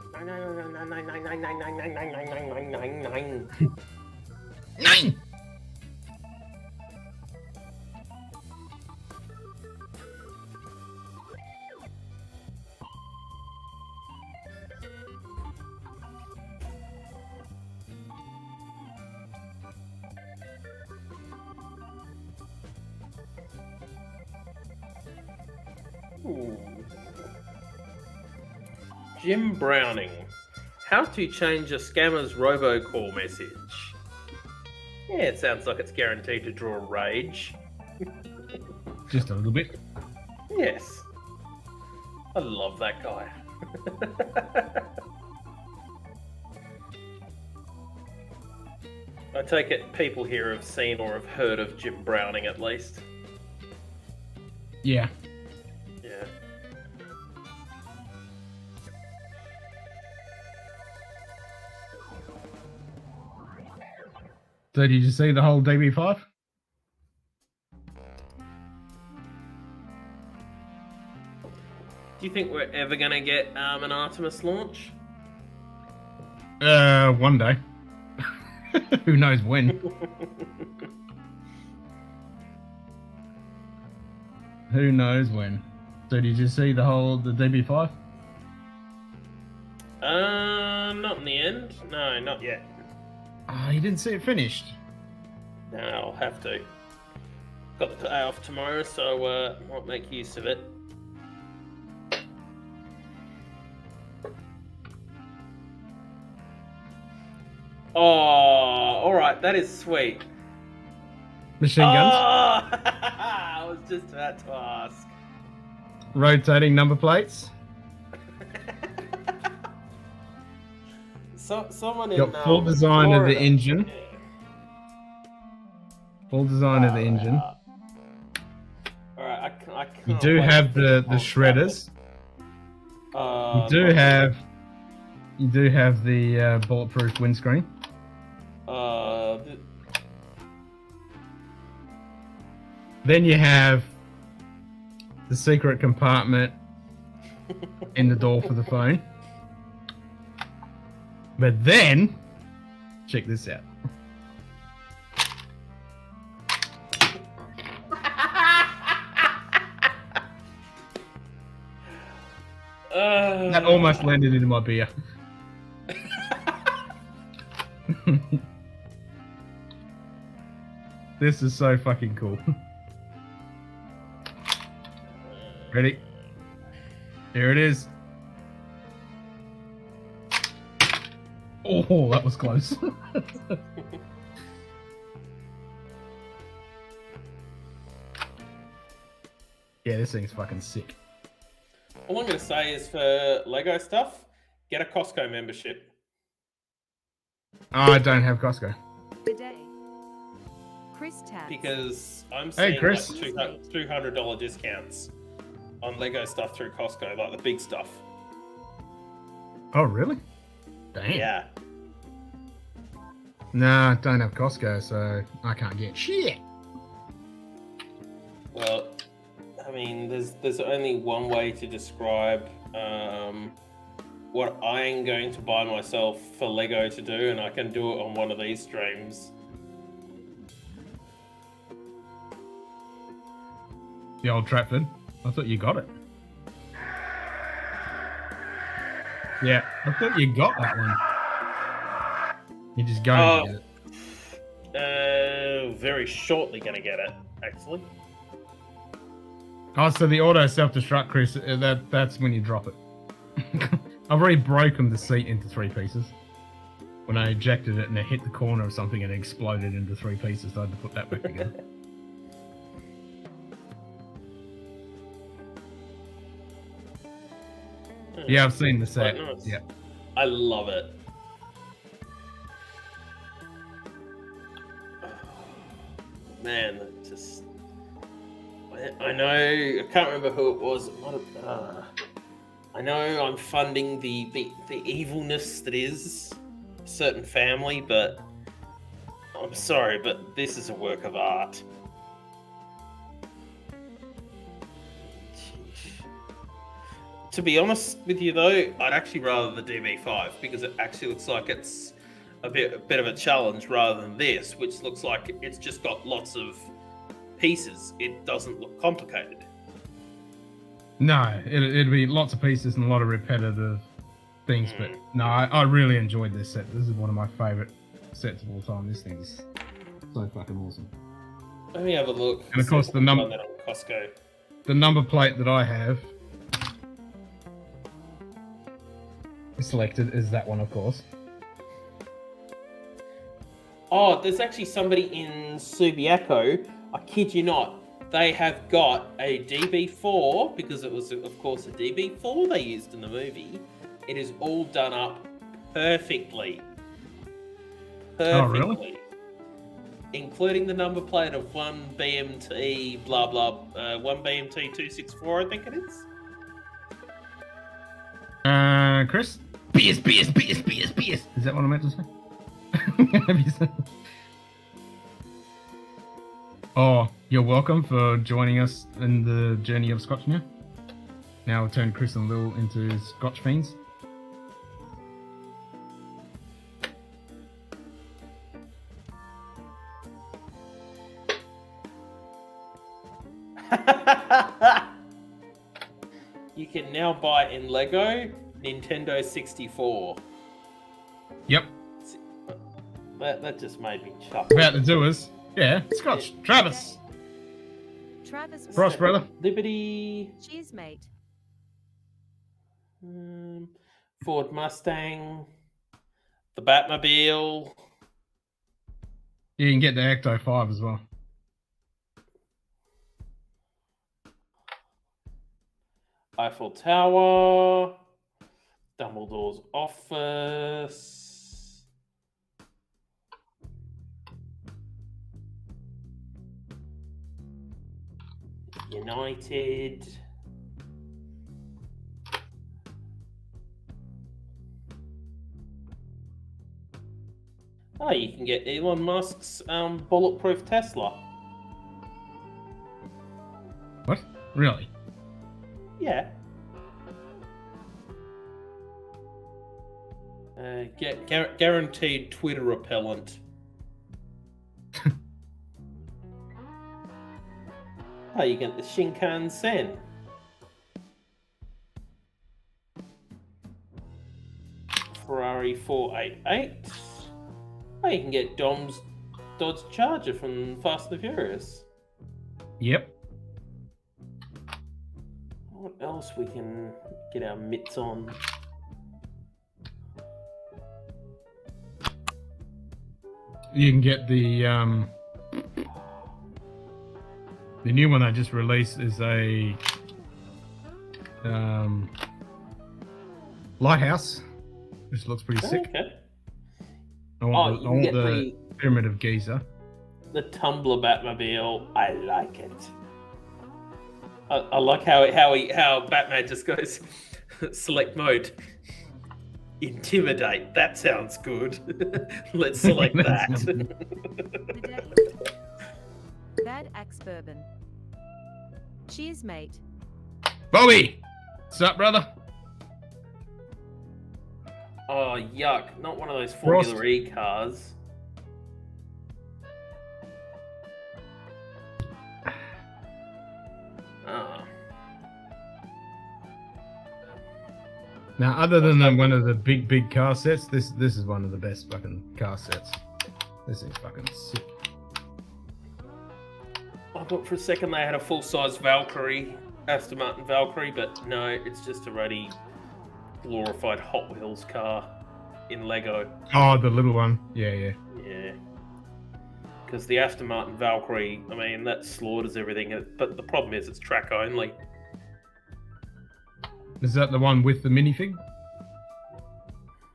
9! Ooh. Jim Browning. How to change a scammer's robocall message. Yeah, it sounds like it's guaranteed to draw rage. Just a little bit. Yes. I love that guy. I take it people here have seen or have heard of Jim Browning at least. Yeah. Yeah. So did you see the whole DB5? Do you think we're ever going to get an Artemis launch? One day. Who knows when? Who knows when? So did you see the DB5? Not in the end. No, not yet. Oh, you didn't see it finished. No, I'll have to. Got the day off tomorrow, so might make use of it. Oh, all right, that is sweet. Machine guns, I was just about to ask. rotating number plates. Someone in Got full design of the Florida. engine. Full design of the engine. All right, I You can't do wait have to the get on shredders. travel. You do have the bulletproof windscreen. Then you have the secret compartment in the door for the phone. But then, check this out. That almost landed into my beer. This is so fucking cool. Ready? Here it is. Oh, that was close. Yeah, this thing's fucking sick. All I'm going to say is for Lego stuff, get a Costco membership. Oh, I don't have Costco. Bidet. Chris Tabs. Because I'm Hey, seeing Chris. like $200 discounts on Lego stuff through Costco, like the big stuff. Oh, really? Damn. Yeah. Nah, I don't have Costco, so I can't get shit. Well, I mean, there's only one way to describe what I am going to buy myself for Lego to do, and I can do it on one of these streams. The old Stratford. I thought you got it. Yeah, I thought you got that one. You're just going to get it. Very shortly gonna get it, actually. Oh, so the auto self-destruct, Chris, that's when you drop it. I've already broken the seat into 3 pieces. When I ejected it and it hit the corner of something and it exploded into 3 pieces, so I had to put that back together. Yeah, I've seen the set. Quite nice. Yeah. I love it. Man, that just... I know, I can't remember who it was. I know I'm funding the evilness that is a certain family, but I'm sorry, but this is a work of art. To be honest with you though, I'd actually rather the DB5 because it actually looks like it's a bit of a challenge rather than this, which looks like it's just got lots of pieces. It doesn't look complicated. No, it'd be lots of pieces and a lot of repetitive things, but no, I really enjoyed this set. This is one of my favourite sets of all time. This thing is so fucking awesome. Let me have a look. And of course, the number on Costco. the number plate that I have selected is that one, of course. Oh, there's actually somebody in Subiaco. I kid you not. They have got a DB4 because it was, of course, a DB4 they used in the movie. It is all done up perfectly. Oh, really? Including the number plate of 1 BMT, blah, blah, 1 BMT 264, I think it is. Chris? BS. Is that what I meant to say? Have you said? Oh, you're welcome for joining us in the journey of Scotch now. Now we'll turn Chris and Lil into Scotch fiends. You can now buy in Lego Nintendo 64. Yep. That just made me chuckle. About to do us. Yeah, Scotch. Travis. Travis Frost, White. brother. Liberty, Cheers, mate. Ford Mustang, the Batmobile, You can get the Ecto 5 as well. Eiffel Tower, Dumbledore's office, United. Oh, you can get Elon Musk's bulletproof Tesla. What? Really? Yeah. Guaranteed Twitter repellent. Oh, you get the Shinkansen. Ferrari 488. Oh, you can get Dom's Dodge Charger from Fast and the Furious. Yep. What else we can get our mitts on? You can get the new one I just released is a lighthouse, which looks pretty sick. Okay. I want the Pyramid of Giza. The Tumbler Batmobile. I like it. I like how Batman just goes select mode. Intimidate. That sounds good. Let's select that. The day. Bad Axe Bourbon. Cheers, mate. Bobby! What's up, brother? Oh, yuck. Not one of those Frost. Formula E cars. Oh. Now, other than one of the big car sets, this is one of the best fucking car sets. This is fucking sick. I thought for a second they had a full-size Valkyrie, Aston Martin Valkyrie, but no, it's just a ruddy, glorified Hot Wheels car in Lego. Oh, the little one. Yeah. Yeah. Because the Aston Martin Valkyrie, I mean, that slaughters everything, but the problem is it's track only. Is that the one with the minifig?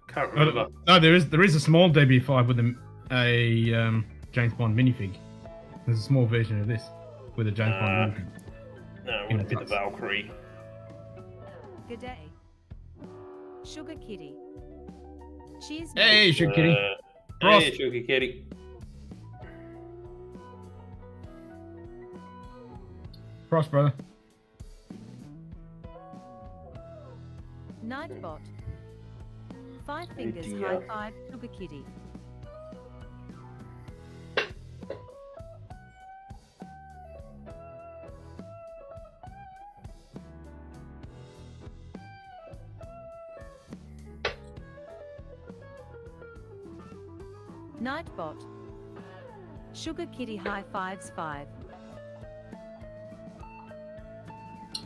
Can't remember. No, there is a small DB5 with a James Bond minifig. There's a small version of this with a James Bond minifig. No, it wouldn't be the Valkyrie. Good day. Sugar Kitty. Cheers, Hey, mate. Sugar Kitty. Hey, Sugar Kitty. Frost, brother. Nightbot. Five fingers, dear. high five, Sugar Kitty. Nightbot. Sugar Kitty high fives 5.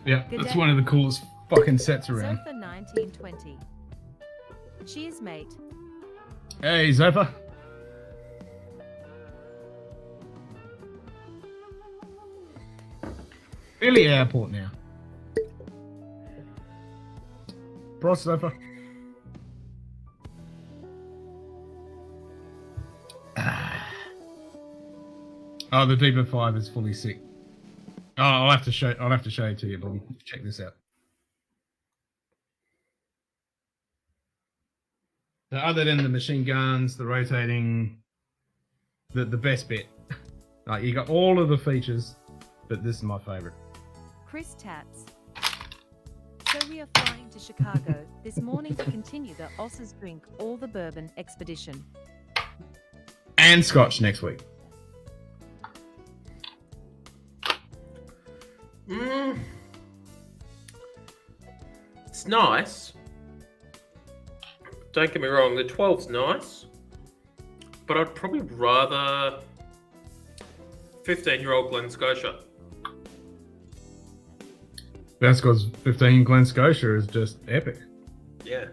Yeah, Good that's day. one of the coolest fucking sets around. Sofa 1920. Cheers, mate. Hey, Zopa. Philly Airport now. Frost, Zopa. Oh, the Deeper 5 is fully sick. Oh, I'll have to show it to you, Bobby. Check this out. So other than the machine guns, the rotating, the best bit. Like, you got all of the features, but this is my favorite. Chris Tats. So we are flying to Chicago this morning to continue the Osses Drink All the Bourbon expedition. And Scotch next week. It's nice. Don't get me wrong, the 12's nice. But I'd probably rather 15-year-old Glen Scotia. That's because 15 Glen Scotia is just epic. Yeah.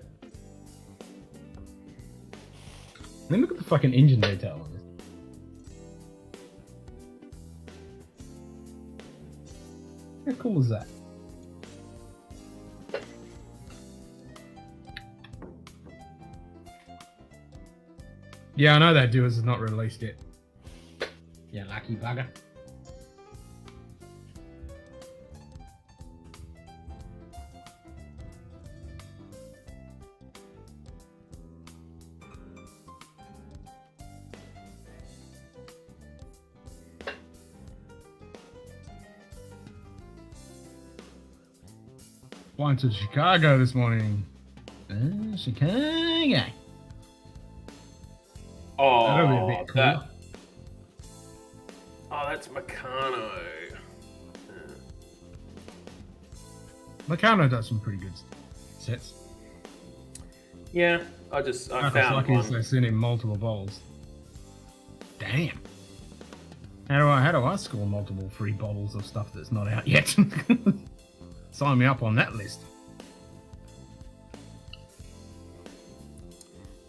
I mean, look at the fucking engine detail on this. How cool is that? Yeah, I know that Dealers has not released it. Yeah, lucky bugger. Flying to Chicago this morning. Chicago. That'll be a Oh, bit cool. that. Oh, that's Meccano. Meccano does some pretty good sets. Yeah, I found Lucky one. they sent him multiple bottles. Damn. How do I score multiple free bottles of stuff that's not out yet? Sign me up on that list.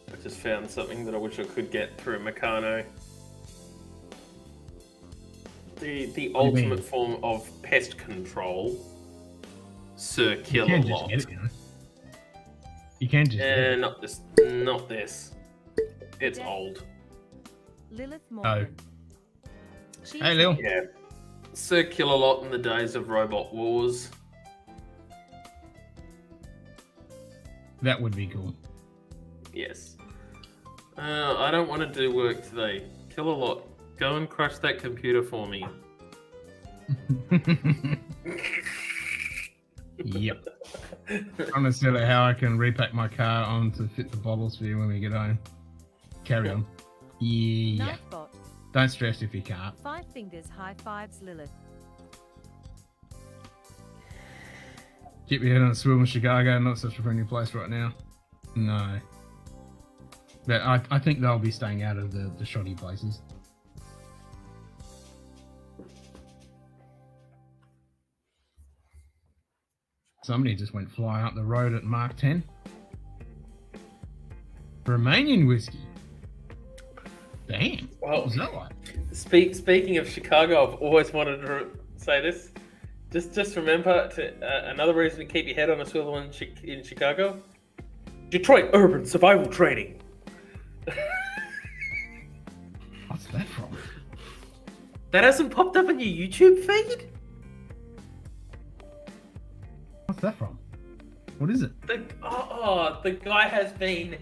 I just found something that I wish I could get through Meccano. The ultimate form of pest control. Circular You can't just lot. get it, you know. You can't just get it. Not this. Not this. It's old. Lilith Morgan. Hey, Lil. Yeah. Circular lot in the days of Robot Wars. That would be cool. Yes. I don't want to do work today. Kill a lot. Go and crush that computer for me. Yep. I'm gonna tell you how I can repack my car on to fit the bottles for you when we get home. Carry on. Yeah. Nightbot. Don't stress if you can't. 5 fingers high fives, Lilith. Keep your head on a swivel in Chicago, not such a friendly place right now. No. But I think they'll be staying out of the shoddy places. Somebody just went flying up the road at Mark 10. Romanian whiskey. Damn. What was that like? Speaking of Chicago, I've always wanted to say this. Just remember another reason to keep your head on a swivel in Chicago. Detroit urban survival training. What's that from? That hasn't popped up on your YouTube feed? What's that from? What is it? The guy has been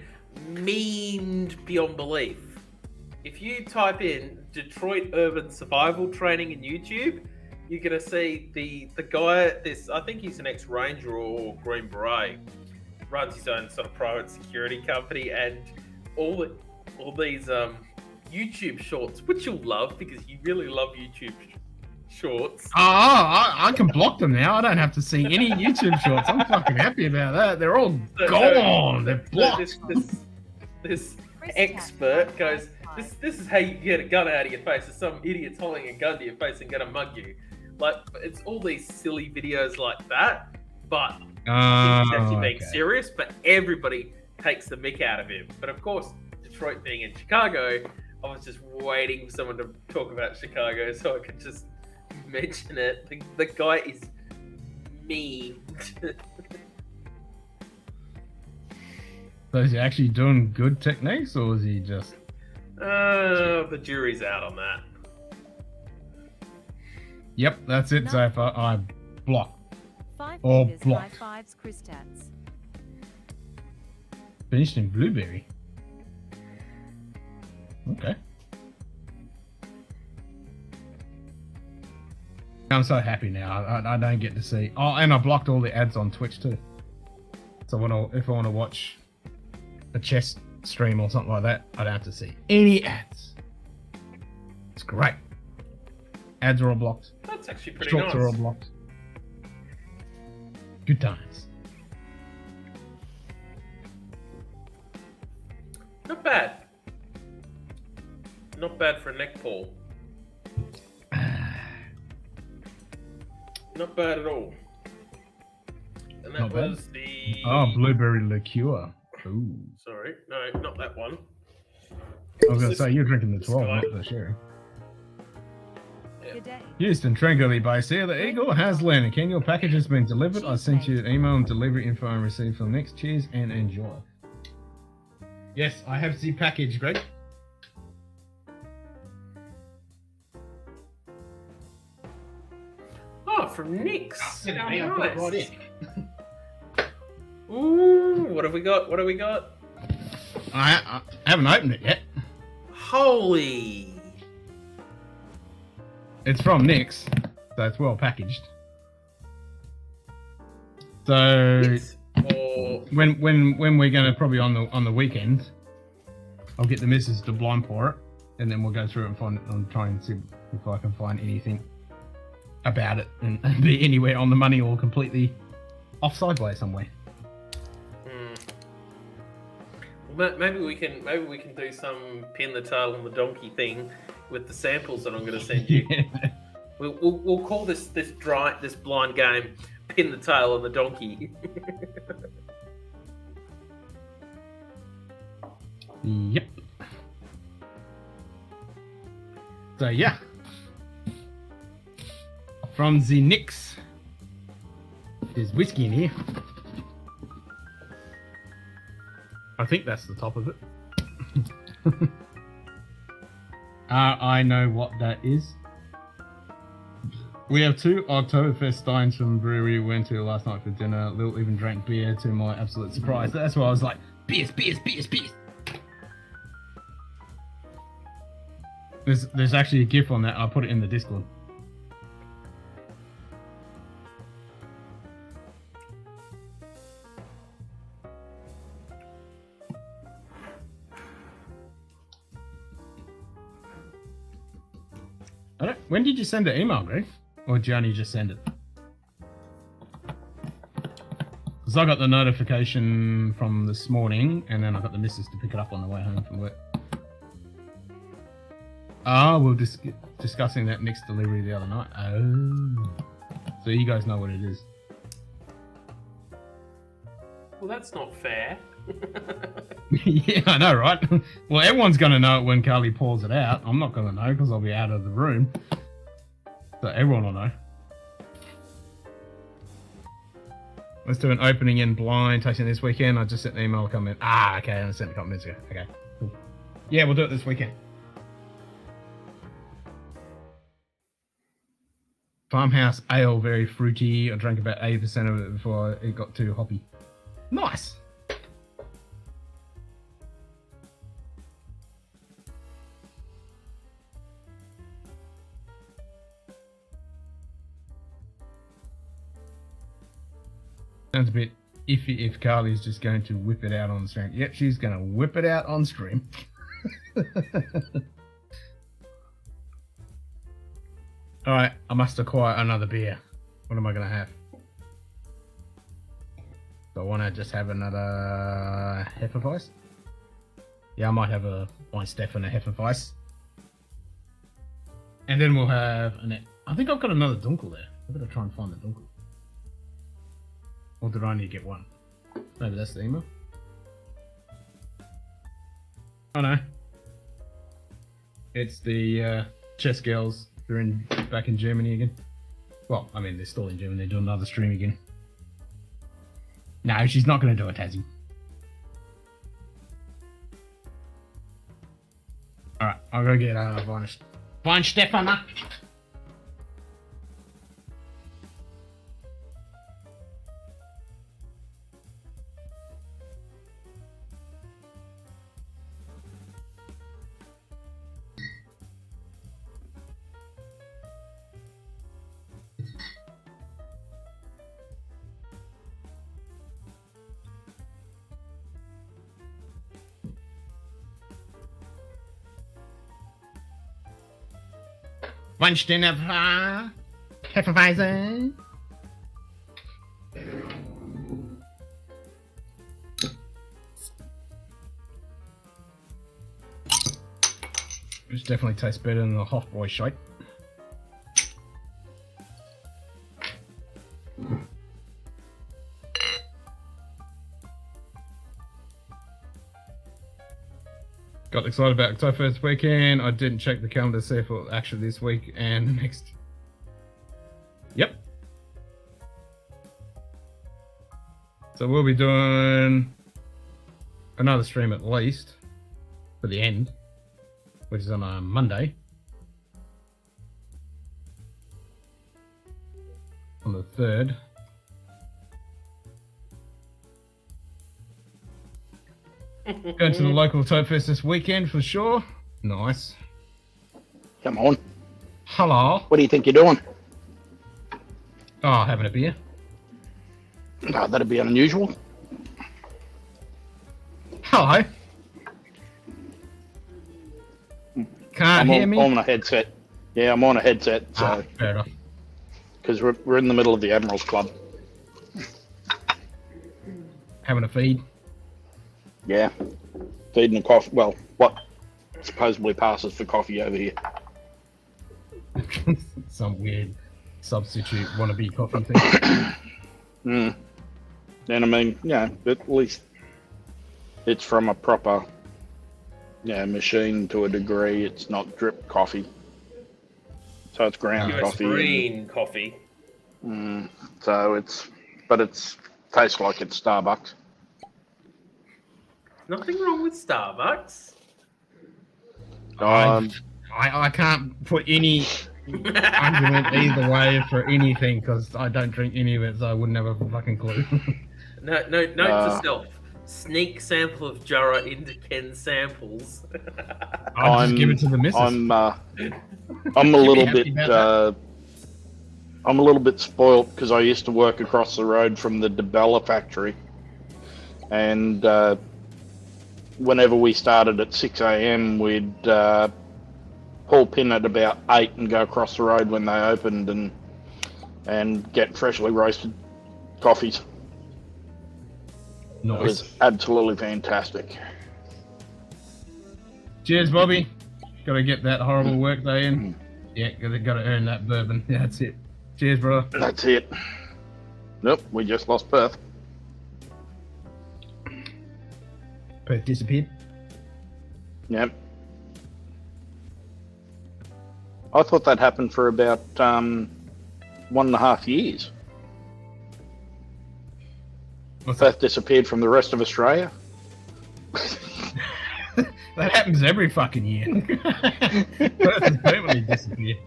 memed beyond belief. If you type in Detroit urban survival training in YouTube, you're gonna see the guy. I think he's an ex-Ranger or Green Beret. Runs his own sort of private security company, and all these YouTube shorts, which you'll love because you really love YouTube shorts. I can block them now. I don't have to see any YouTube shorts. I'm fucking happy about that. They're all gone. They're blocked. This expert goes, this is how you get a gun out of your face. There's some idiot's holding a gun to your face and gonna mug you. Like, it's all these silly videos like that, but he's actually being serious, but everybody takes the mick out of him. But of course, Detroit being in Chicago, I was just waiting for someone to talk about Chicago so I could just mention it. The guy is memed. So is he actually doing good techniques, or is he just... The jury's out on that. Yep, that's it, No. so far. I blocked. 5 Or fingers blocked. high fives, Christats. Finished in blueberry. Okay. I'm so happy now. I don't get to see... Oh, and I blocked all the ads on Twitch too. So if I want to watch a chess stream or something like that, I don't have to see any ads. It's great. Ads are all blocked. That's actually pretty Shorts nice. are all blocked. Good times. Not bad. Not bad for a neck pull. Not bad at all. and that Not bad. was the. Oh, blueberry liqueur. Ooh. Sorry, no, not that one. I was going to say, you're drinking the 12, Sky. not the sherry. Good day. Houston, tranquilly based here. The Eagle has landed. Ken, your package has been delivered. I sent you an email and delivery info and received for the next. Cheers and enjoy. Yes, I have the package, Greg. Oh, from Nick's. Oh, How I put it nice. right in. Ooh, what have we got? What have we got? I haven't opened it yet. Holy. It's from Nick's, so it's well packaged. So It's or when we're gonna probably on the weekend, I'll get the missus to blind pour it, and then we'll go through it and find it and try and see if I can find anything about it and be anywhere on the money or completely off sideways somewhere. Well, maybe we can do some pin the tail on the donkey thing with the samples that I'm going to send you. We'll call this blind game pin the tail on the donkey. Yep. So yeah, from the Nix, there's whiskey in here. I think that's the top of it. I know what that is. We have 2 Oktoberfest steins from the brewery we went to last night for dinner. Lil even drank beer to my absolute surprise. That's why I was like, beers. There's actually a GIF on that. I'll put it in the Discord. When did you send the email, Greg? Or did you only just send it? Because I got the notification from this morning, and then I got the missus to pick it up on the way home from work. We're discussing that next delivery the other night. Oh. So you guys know what it is. Well, that's not fair. Yeah, I know, right? Well, everyone's going to know it when Carly pours it out. I'm not going to know because I'll be out of the room. So everyone will know. Let's do an opening in blind tasting this weekend. I just sent an email comment. Okay, I sent a couple minutes ago. Okay, cool. Yeah, we'll do it this weekend. Farmhouse ale, very fruity. I drank about 80% of it before it got too hoppy. Nice. Sounds a bit iffy if Carly's just going to whip it out on stream. Yep, she's going to whip it out on stream. Alright, I must acquire another beer. What am I going to have? Do I want to just have another Hefeweiss? Yeah, I might have a Weinsteff and a Hefeweiss. And then we'll have I think I've got another Dunkel there. I better try and find the Dunkel. Or did I only get one? Maybe that's the email. Oh no. It's the chess girls. They're back in Germany again. Well, I mean, they're still in Germany. They're doing another stream again. No, she's not going to do a Tassie. Alright, I'll go get Weinstefana. Weinstefana. Hefeweizen. This definitely tastes better than the Hofbräu shite. got excited about Oktoberfest weekend. I didn't check the calendar to see if it was actually this week and next. Yep. So we'll be doing another stream at least for the end, which is on a Monday. On the 3rd. Going to the local Oktoberfest this weekend for sure. Nice. Come on. Hello. What do you think you're doing? Oh, having a beer. No, that'd be unusual. Hello. Can't hear me? I'm on a headset. Yeah, I'm on a headset. So, fair enough. because we're in the middle of the Admirals Club. Having a feed. Yeah, feeding the coffee. Well, what supposedly passes for coffee over here. Some weird substitute wannabe coffee thing. And I mean, yeah, at least it's from a proper, machine to a degree. It's not drip coffee, so it's ground It's coffee. green coffee. So it's tastes like it's Starbucks. Nothing wrong with Starbucks. I can't put any argument either way for anything because I don't drink any of it, so I wouldn't have a fucking clue. Note to self: sneak sample of Jura into Ken's samples. I'll just give it to the missus. I'm a little bit spoilt because I used to work across the road from the DeBella factory, and whenever we started at 6 a.m, we'd pull pin at about 8 and go across the road when they opened and get freshly roasted coffees. Nice. It was absolutely fantastic. Cheers, Bobby. Got to get that horrible work day in. Yeah, got to earn that bourbon. Yeah, that's it. Cheers, bro. That's it. Nope, we just lost Perth. Perth disappeared. Yep. I thought that happened for about 1.5 years. What's Perth disappeared from the rest of Australia. That happens every fucking year. Perth has permanently disappeared.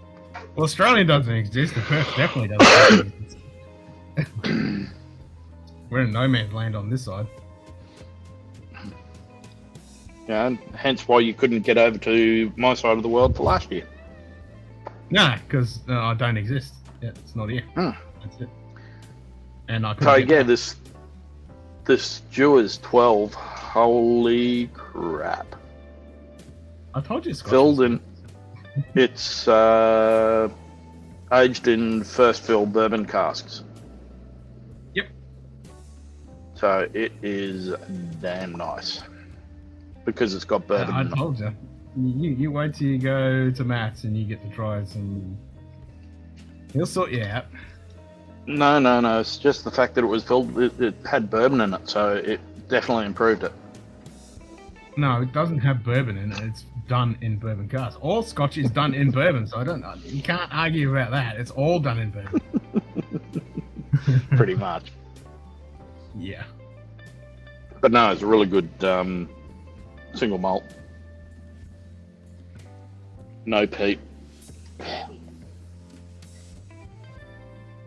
Well, Australia doesn't exist, and Perth definitely doesn't exist. We're in no man's land on this side. Yeah, and hence why you couldn't get over to my side of the world for last year. No, because I don't exist. Yeah, it's not here. That's it. And I So couldn't yeah, this Dewar's 12. Holy crap! I told you, Scotch. Filled in. It's aged in first fill bourbon casks. Yep. So it is damn nice because it's got bourbon. I in it. told you. You wait till you go to Matt's and you get to try some. He'll sort you out. No. It's just the fact that it was filled. It had bourbon in it, so it definitely improved it. No, it doesn't have bourbon in it. It's done in bourbon casks. All Scotch is done in bourbon, so you can't argue about that. It's all done in bourbon. Pretty much. Yeah. But no, it's a really good single malt. No peat.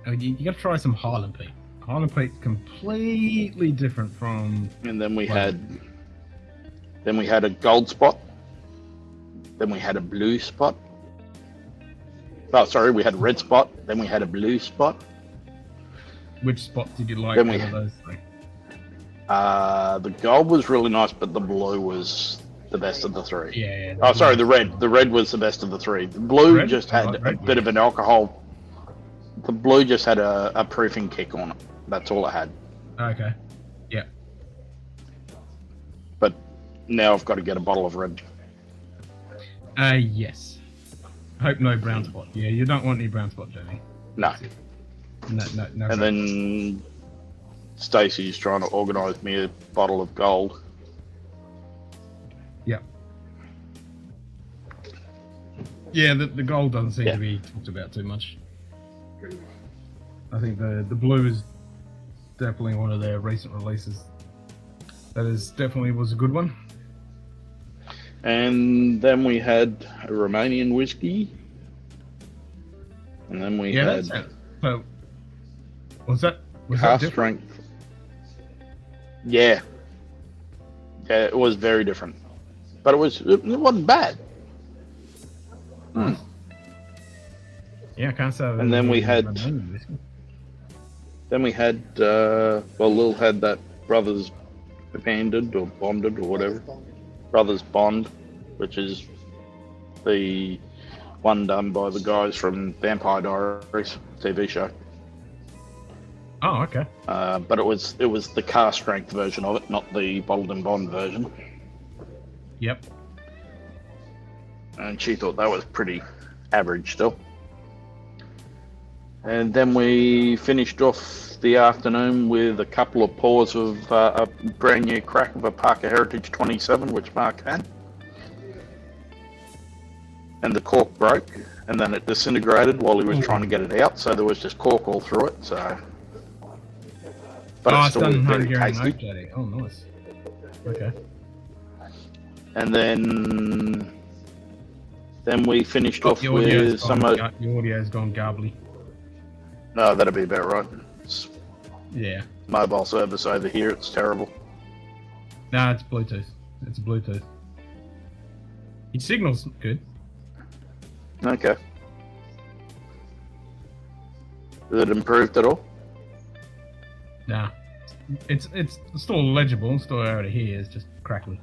Oh, you got to try some Highland Peat. Highland Peat's completely different from. And then we Right. had a gold spot. Then we had a blue spot. Oh, sorry, we had a red spot. Then we had a blue spot. Which spot did you like Then out we- of those three? The gold was really nice, but the blue was the best of the three. Yeah. Oh, sorry, the red. The red was the best of the three. The blue Red? just I had like a red, bit yeah. of an alcohol. The blue just had a proofing kick on it. That's all it had. Okay. Yeah. But now I've got to get a bottle of red. Yes. Hope no brown spot. Yeah, you don't want any brown spot, Jamie. No. No. And then Stacey's trying to organise me a bottle of gold. Yeah. Yeah, the gold doesn't seem Yeah. to be talked about too much. I think the blue is definitely one of their recent releases. That is definitely was a good one. And then we had a Romanian whiskey. And then we had So, was that cask different? strength. Yeah. Yeah, it was very different. But it wasn't bad. Yeah, I can't say. And then we had Lil had that Brothers Banded or Bonded or whatever. Brothers Bond, which is the one done by the guys from Vampire Diaries TV show. Oh, okay. But it was the cask strength version of it, not the bottled and bond version. Yep. And she thought that was pretty average still. And then we finished off the afternoon with a couple of pours of a brand new crack of a Parker Heritage 27, which Mark had. And the cork broke, and then it disintegrated while he was trying to get it out, so there was just cork all through it. So, but it's it still was done very Hungarian oak tasty. jetting. Oh, nice. Okay. And then we finished off with some of... Your audio's gone garbly. No, that'd be about right. It's Yeah. mobile service over here, it's terrible. No, it's Bluetooth. It's Bluetooth. Your signal's good. Okay. Has it improved at all? Nah. It's still legible and still out of here. It's just crackly.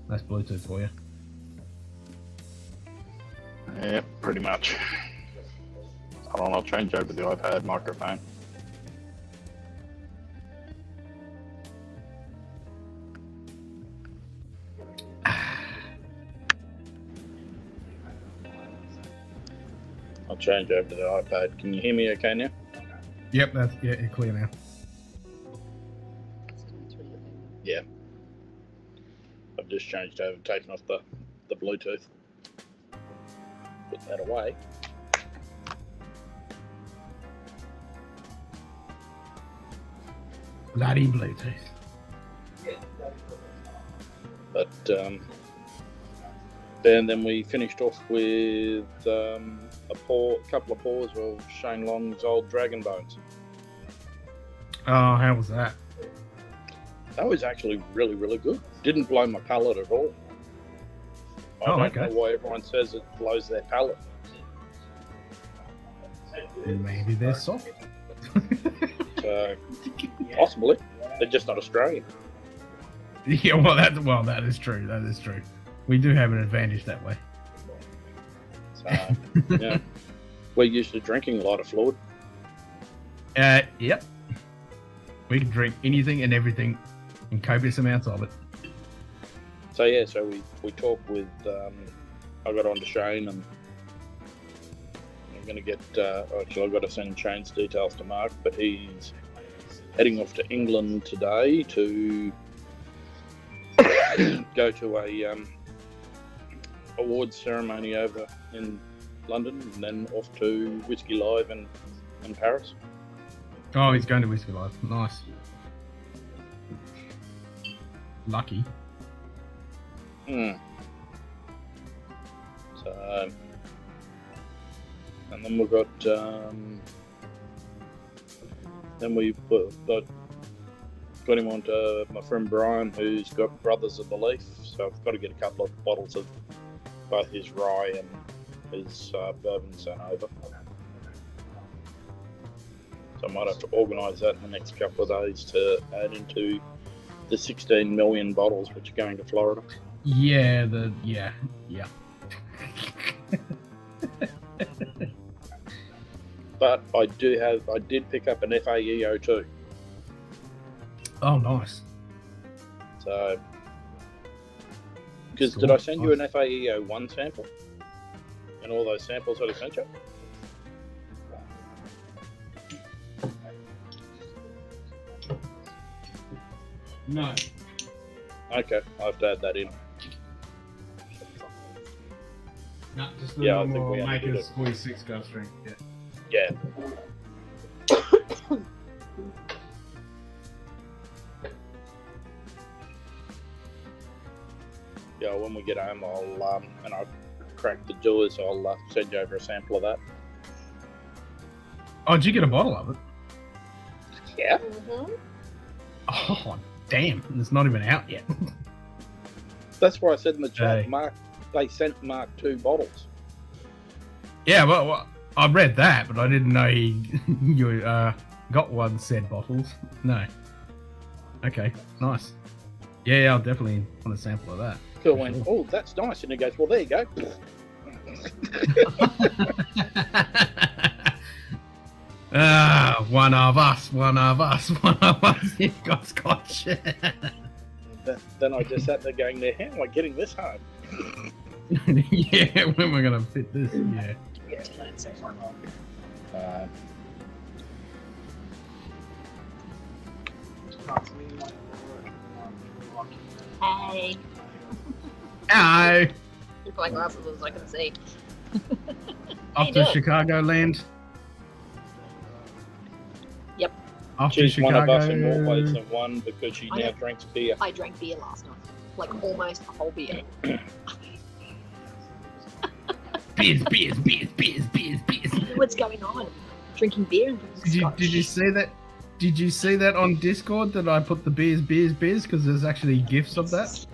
That's Bluetooth for you. Yeah, pretty much. Hold on, I'll change over the iPad microphone. I'll change over to the iPad. Can you hear me okay now? Yep, you're clear now. Yeah. I've just changed over, taken off the Bluetooth. Put that away. Bloody Bluetooth. But then we finished off with a couple of pours of Shane Long's old Dragon Bones. Oh, how was that? That was actually really, really good. Didn't blow my palate at all. I don't know why everyone says it blows their palate. Maybe they're soft. So, possibly. They're just not Australian. Yeah, that is true. That is true. We do have an advantage that way. So, yeah. We're used to drinking a lot of fluid. Yep. We can drink anything and everything in copious amounts of it. So yeah, we talked with, I got on to Shane and I'm going to get, actually I've got to send Shane's details to Mark, but he's heading off to England today to go to a awards ceremony over in London and then off to Whisky Live in Paris. Oh, he's going to Whisky Live. Nice. Lucky. So, and then we've got, then we got him on to my friend Brian, who's got Brothers of the Leaf. So I've got to get a couple of bottles of both his rye and his bourbon sent over. So I might have to organise that in the next couple of days to add into the 16 million bottles which are going to Florida. Yeah, yeah. But I did pick up an FAEO too. Oh, nice. So, because did I send you an FAEO 1 sample? And all those samples that I sent you? No. Okay, I'll have to add that in. No, just the Yeah, I think normal we only did Maker's it. 46 gut strength. Yeah. Yeah. Yeah, when we get home, I'll and I crack the doors, I'll send you over a sample of that. Oh, did you get a bottle of it? Yeah. Oh, damn. It's not even out yet. That's why I said in the chat, Hey. Mark, they sent Mark 2 bottles. Yeah, well, I read that, but I didn't know you got one said bottles. No. Okay, nice. Yeah, I'll definitely want a sample of that. Phil For went, sure. oh, that's nice. And he goes, well, there you go. One of us. You've got Scotch. Then I just sat there going, how am I getting this home? Yeah, when we're gonna fit this? Yeah. Hey. Hi. Look like glasses as I can see. Off to Chicagoland. Yep. Off to She's one of us in more Chicago. ways than one because she I now know. drinks beer. I drank beer last night. Like almost a whole beer. Beers. What's going on? Drinking beer and drinking Scotch. Did you see that? Did you see that on Discord that I put the beers because there's actually gifs of that?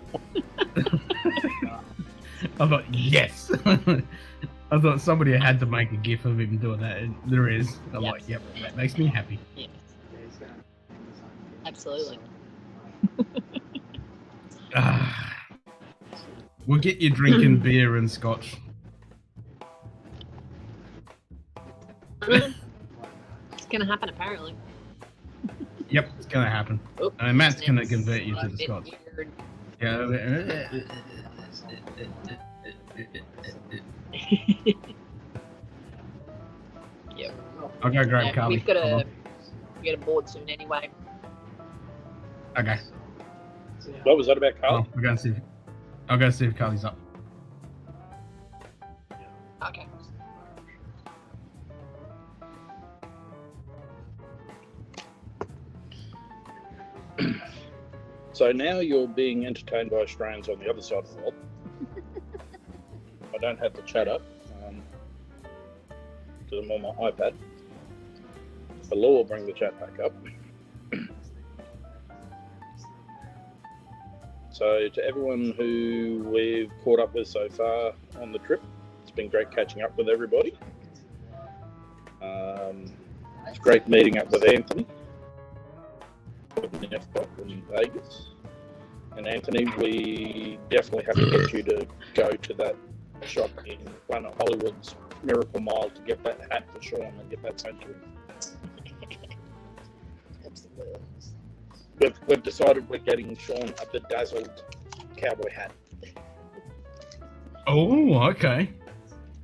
I thought yes. I thought somebody had to make a gif of him doing that, and there is. I'm Yep. like, yep, that makes me happy. Yeah. Absolutely. We'll get you drinking beer and Scotch. It's gonna happen apparently. Yep, it's gonna happen. Oop, And Matt's gonna it's convert you a to the bit Scotch. weird. Yeah. Yep. I'll go grab Yeah, Carly. we've got Hold to get a board soon anyway. on. Okay. What was that about, Carl? I'll go see if Carly's up. Okay. So now you're being entertained by Australians on the other side of the world. I don't have the chat up because I'm on my iPad. The law will bring the chat back up. So to everyone who we've caught up with so far on the trip, it's been great catching up with everybody. It's great meeting up with Anthony in Vegas. And Anthony, we definitely have to get you to go to that shop in one of Hollywood's Miracle Mile to get that hat for Sean and get that sent to him. We've decided we're getting Sean a bedazzled cowboy hat. Oh, okay.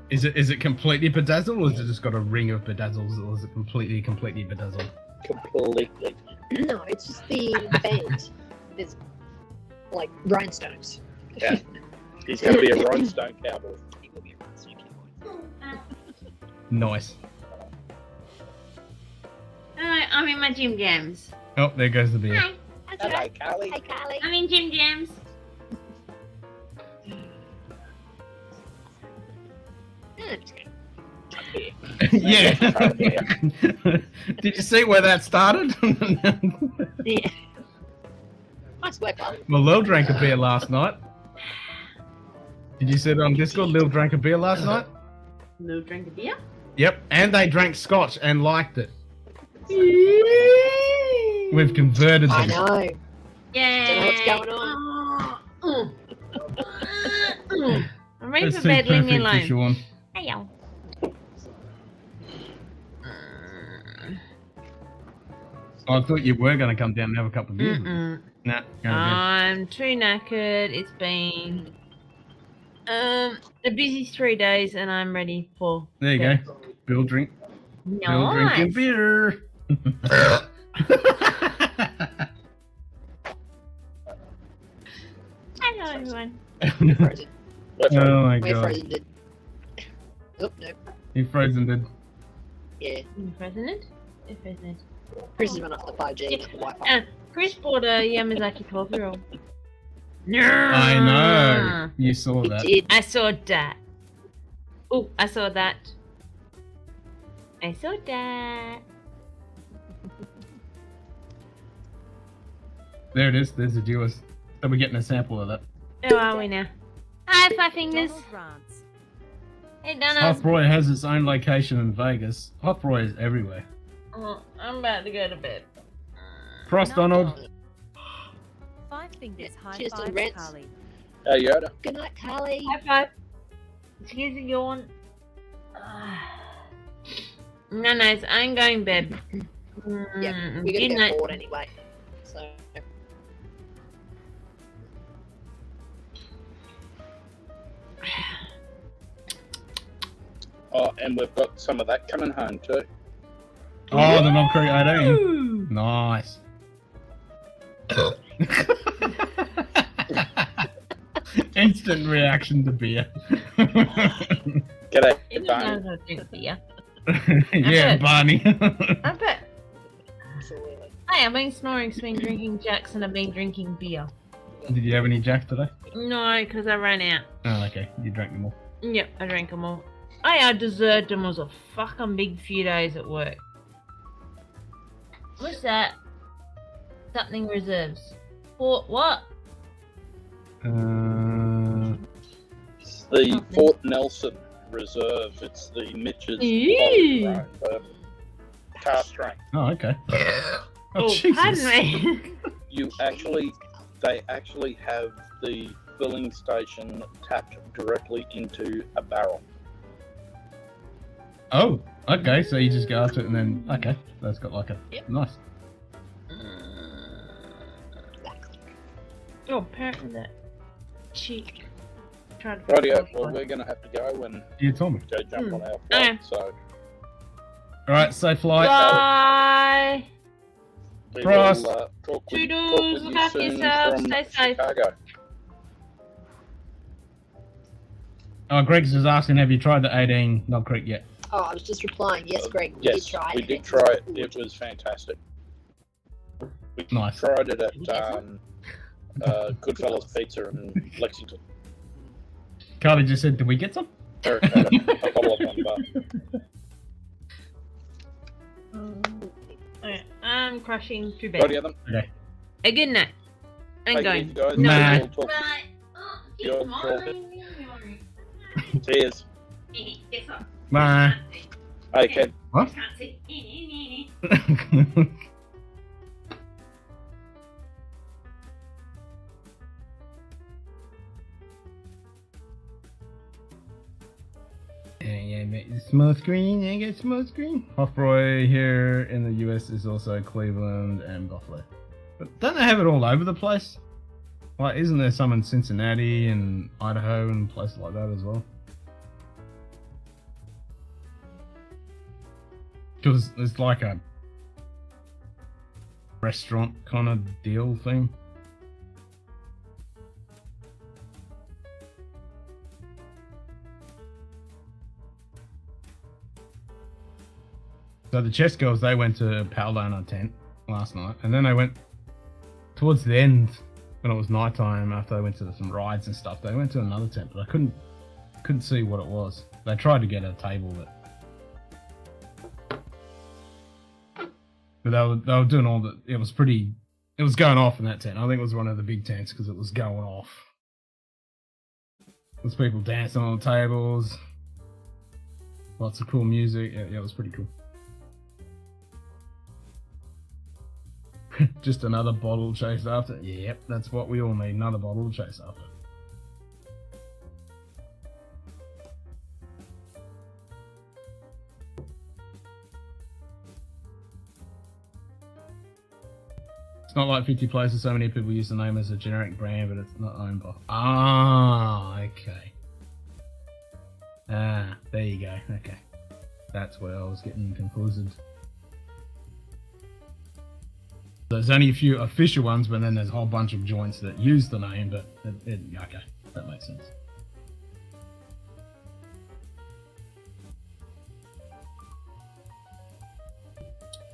Is it completely bedazzled, or has it just got a ring of bedazzles, or is it completely bedazzled? Completely. No, it's just the band. There's like rhinestones. Yeah. He's going to be a rhinestone cowboy. He will be a rhinestone cowboy. Nice. Alright, I'm in my gym jams. Oh, there goes the beer. Hi. That's Hello, right. Carly. Hey, Carly. I'm in gym jams. I'm just gonna Yeah. Did you see where that started? Yeah. Nice work, Carly. Well, Lil drank a beer last night. Did you see it on Discord? Lil drank a beer last night? Lil drank a beer? Yep, and they drank Scotch and liked it. We've converted them. I know. Yeah. Don't know what's going on. I'm ready That's for too bed, leave me perfect for alone. Sean. Hey, yo. I thought you were going to come down and have a couple of beers. Mm-mm. Nah, go to I'm too knackered. It's been a busy 3 days and I'm ready for bed. There you bed. go. Bill drinking Nice. beer. Hello, everyone. Frozen. Oh my We're god. frozen. Oh, no. He frozen did. Yeah. President? President. Chris has run off the 5G and the Wi-Fi. Chris bought a Yamazaki 12-year-old. No. I know. You saw He that. did. I saw that. Oh, I saw that. I saw that. There it is. There's the viewers. So we're getting a sample of that. Where are we now? Hi, Five Fingers. Donald rants. Hey, Donna. Hofbräu has its own location in Vegas. Hofbräu is everywhere. Oh, I'm about to go to bed. Cross Donald. 5 fingers Yeah, high cheers to the five, rents. Carly. Hey, Yoda. Good night, Carly. High five. Excuse me, yawn. No, nice. I'm going to bed. Yeah, we're Good gonna night. get bored anyway. So Oh, and we've got some of that coming home too. Oh, the Knob Creek 18. Nice. Instant reaction to beer. G'day, Even Barney. though I drink beer. Yeah, bet. Barney. I bet. absolutely. Hey, I've been snoring, been drinking Jacks, and I've been drinking beer. Did you have any Jack today? No, because I ran out. Oh, okay. You drank them all. Yep, I drank them all. I deserted them. Was a fucking big few days at work. What's that? Something reserves. For what? It's the Fort Nelson Reserve. It's the Mitch's Ew. car train. Oh, okay. Oh, Jesus. pardon me. They actually have the filling station tapped directly into a barrel. Oh, okay. So you just go up to it and then, okay. That's got like a, nice. Oh, apparently that cheek tried to. Rightio, well, we're going to have to go and You told me. go jump on our Okay. flight. So All right, safe flight. Bye. we Frost. will talk with Toodles, you look after soon yourself, from stay safe. Chicago. Oh, Greg's just asking, have you tried the 18 Knob Creek yet? Oh, I was just replying. Yes, Greg. We Yes, did try it. we and did it try it. good. It was fantastic. We Nice. tried it at Did you get some? Goodfellas Pizza in Lexington. Carly just said, did we get some? Eric had a bottle of one, but Okay, I'm crashing to bed. rightio then. Okay. A good night. I'm Take it going. easy, guys. Nah. We'll talk. Bye. Oh, You're good welcome. morning. Cheers. Guess what? Bye. Okay. What? Can't see. Yeah, small screen. You get small screen. Hofbräu here in the US is also Cleveland and Buffalo. But don't they have it all over the place? Like, isn't there some in Cincinnati and Idaho and places like that as well? Because it's like a restaurant kind of deal thing. So the chess girls, they went to Paladina tent last night, and then they went towards the end when it was nighttime. After they went to some rides and stuff, they went to another tent, but I couldn't see what it was. They tried to get a table, but they were doing all the. It was going off in that tent. I think it was one of the big tents because it was going off. There's people dancing on the tables, lots of cool music. Yeah, it was pretty cool. Just another bottle to chase after. Yep, that's what we all need. Another bottle to chase after. It's not like 50 Places. So many people use the name as a generic brand, but it's not owned by. Ah, okay. Ah, there you go. Okay, that's where I was getting confused. There's only a few official ones, but then there's a whole bunch of joints that use the name, but okay, that makes sense.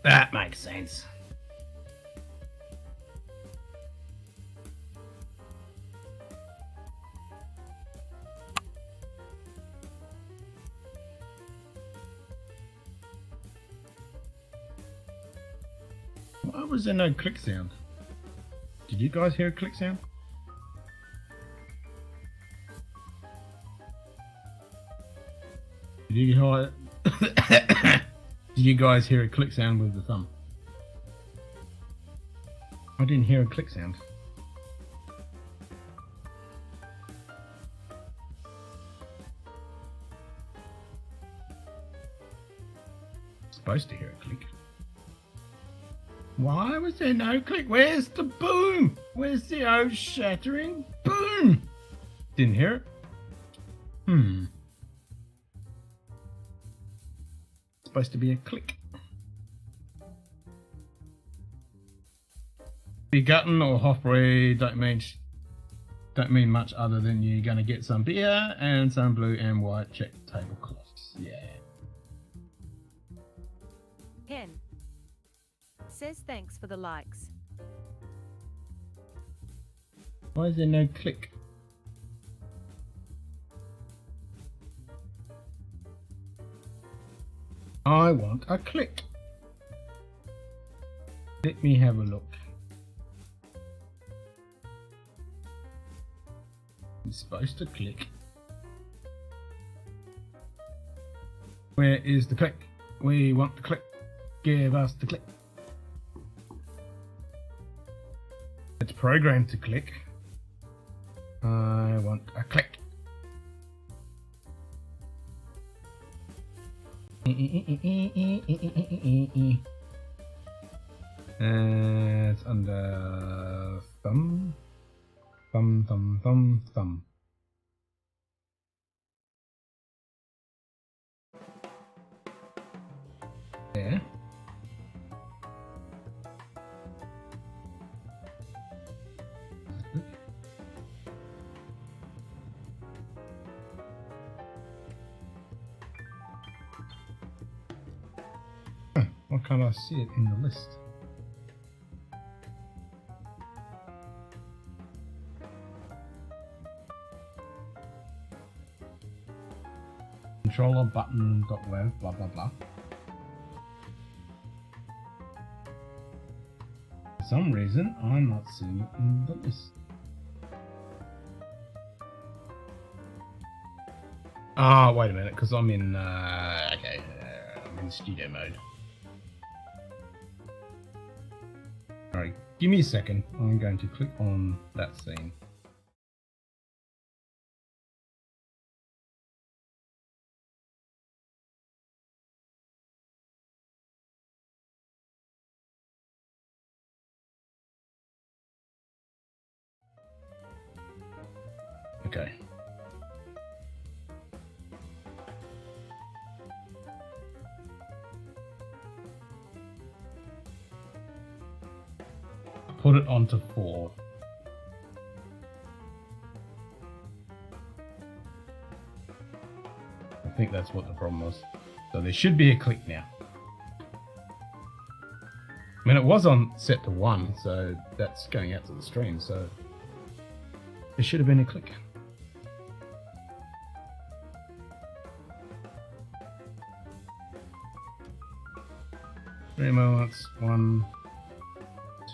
That makes sense. Why was there no click sound? Did you guys hear a click sound? Did you hear Did you guys hear a click sound with the thumb? I didn't hear a click sound. Supposed to hear a click. Why was there no click? Where's the boom? Where's the old shattering boom? Didn't hear it. Supposed to be a click. Be gutting or halfway don't mean much other than you're gonna get some beer and some blue and white check tablecloths. Yeah. Ken says thanks for the likes. Why is there no click? I want a click. Let me have a look. It's supposed to click. Where is the click? We want the click. Give us the click. It's programmed to click. I want a click. It's under thumb. Thumb. There. Why can't I see it in the list? Controller button .web blah blah blah. For some reason, I'm not seeing it in the list. Ah, wait a minute, because I'm in. Okay, I'm in studio mode. Alright, give me a second. I'm going to click on that scene. Okay. Put it onto 4. I think that's what the problem was. So there should be a click now. I mean, it was on set to 1, so that's going out to the stream, so there should have been a click. 3 moments, 1,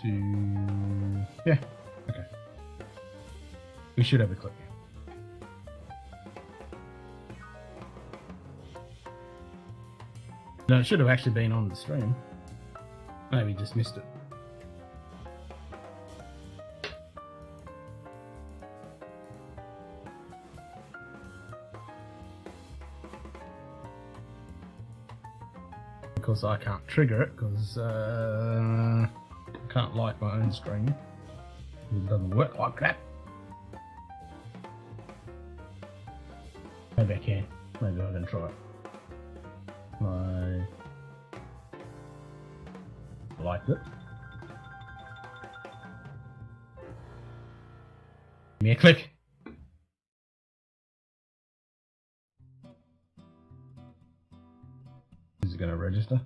2, yeah, okay. We should have a click. No, it should have actually been on the stream. Maybe just missed it. Because I can't trigger it, because I can't like my own stream. It doesn't work like that. Maybe I can. Maybe I can try it. I liked it. Give me a click. Is it going to register?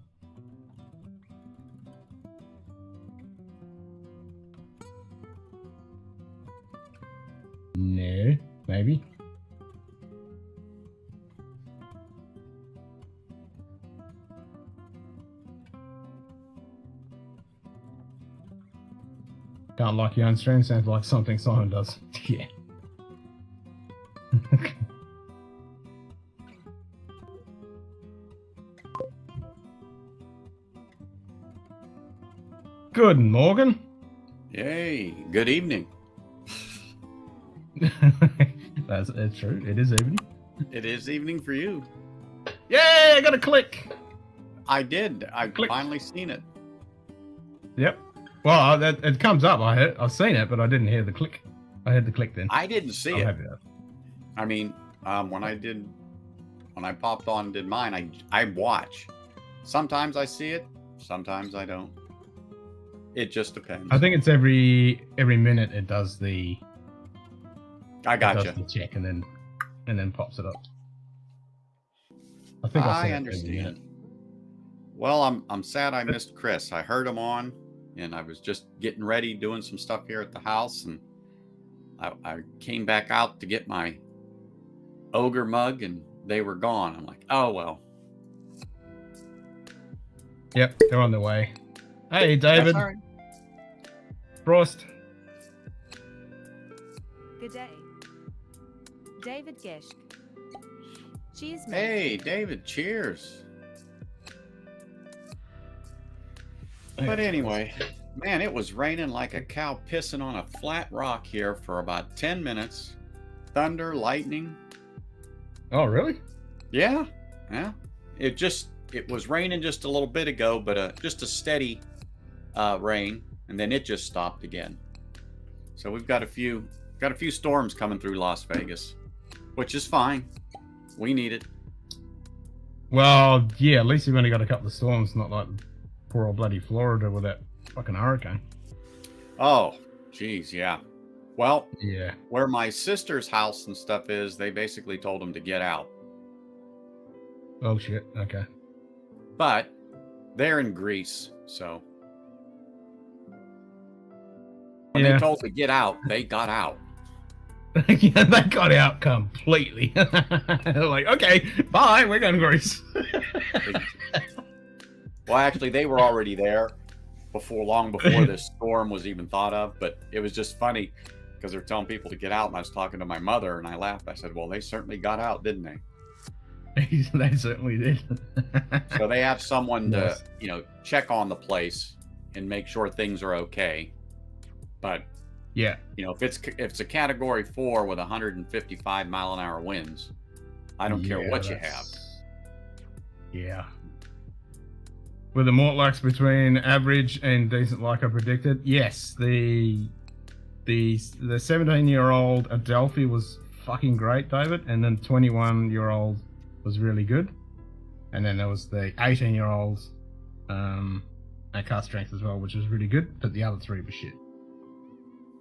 No, maybe. Can't like your own stream. Sounds like something Simon does. Yeah. Good, Morgan. Yay, good evening. It's true. It is evening. It is evening for you. Yay! I got a click. I did. I've finally seen it. Yep. Well, it comes up. I've seen it, but I didn't hear the click. I heard the click then. I didn't see it. Happy with that. I mean, when I popped on and did mine, I watch. Sometimes I see it. Sometimes I don't. It just depends. I think it's every minute it does the. I gotcha. Does the check and then pops it up. I think I understand. Well, I'm sad I missed Chris. I heard him on, and I was just getting ready, doing some stuff here at the house, and I came back out to get my ogre mug, and they were gone. I'm like, oh well. Yep, they're on their way. Hey, David. That's all right. Frost. Good day. David Geschk. Cheers, mate. Hey, David, cheers. But anyway, man, it was raining like a cow pissing on a flat rock here for about 10 minutes. Thunder, lightning. Oh, really? Yeah. It was raining just a little bit ago, but just a steady rain, and then it just stopped again. So we've got a few storms coming through Las Vegas, which is fine. We need it. Well, yeah, at least you've only got a couple of storms, not like poor old bloody Florida with that fucking hurricane. Oh, geez, yeah. Well, yeah. Where my sister's house and stuff is, they basically told them to get out. Oh, shit. Okay. But they're in Greece, so when they told to get out, they got out. Yeah, they got out completely. They're like, okay, bye, we're going to Greece. Well, actually, they were already there long before this storm was even thought of. But it was just funny because they're telling people to get out, and I was talking to my mother, and I laughed. I said, "Well, they certainly got out, didn't they?" They certainly did. So they have someone to, check on the place and make sure things are okay. But yeah, if it's a category 4 with 155 mile an hour winds, I don't care what you have. Yeah. With the mortlocks between average and decent, like I predicted, yes, the 17-year-old Adelphi was fucking great, David, and then 21-year-old was really good, and then there was the 18-year-old at cast strength as well, which was really good, but the other 3 were shit.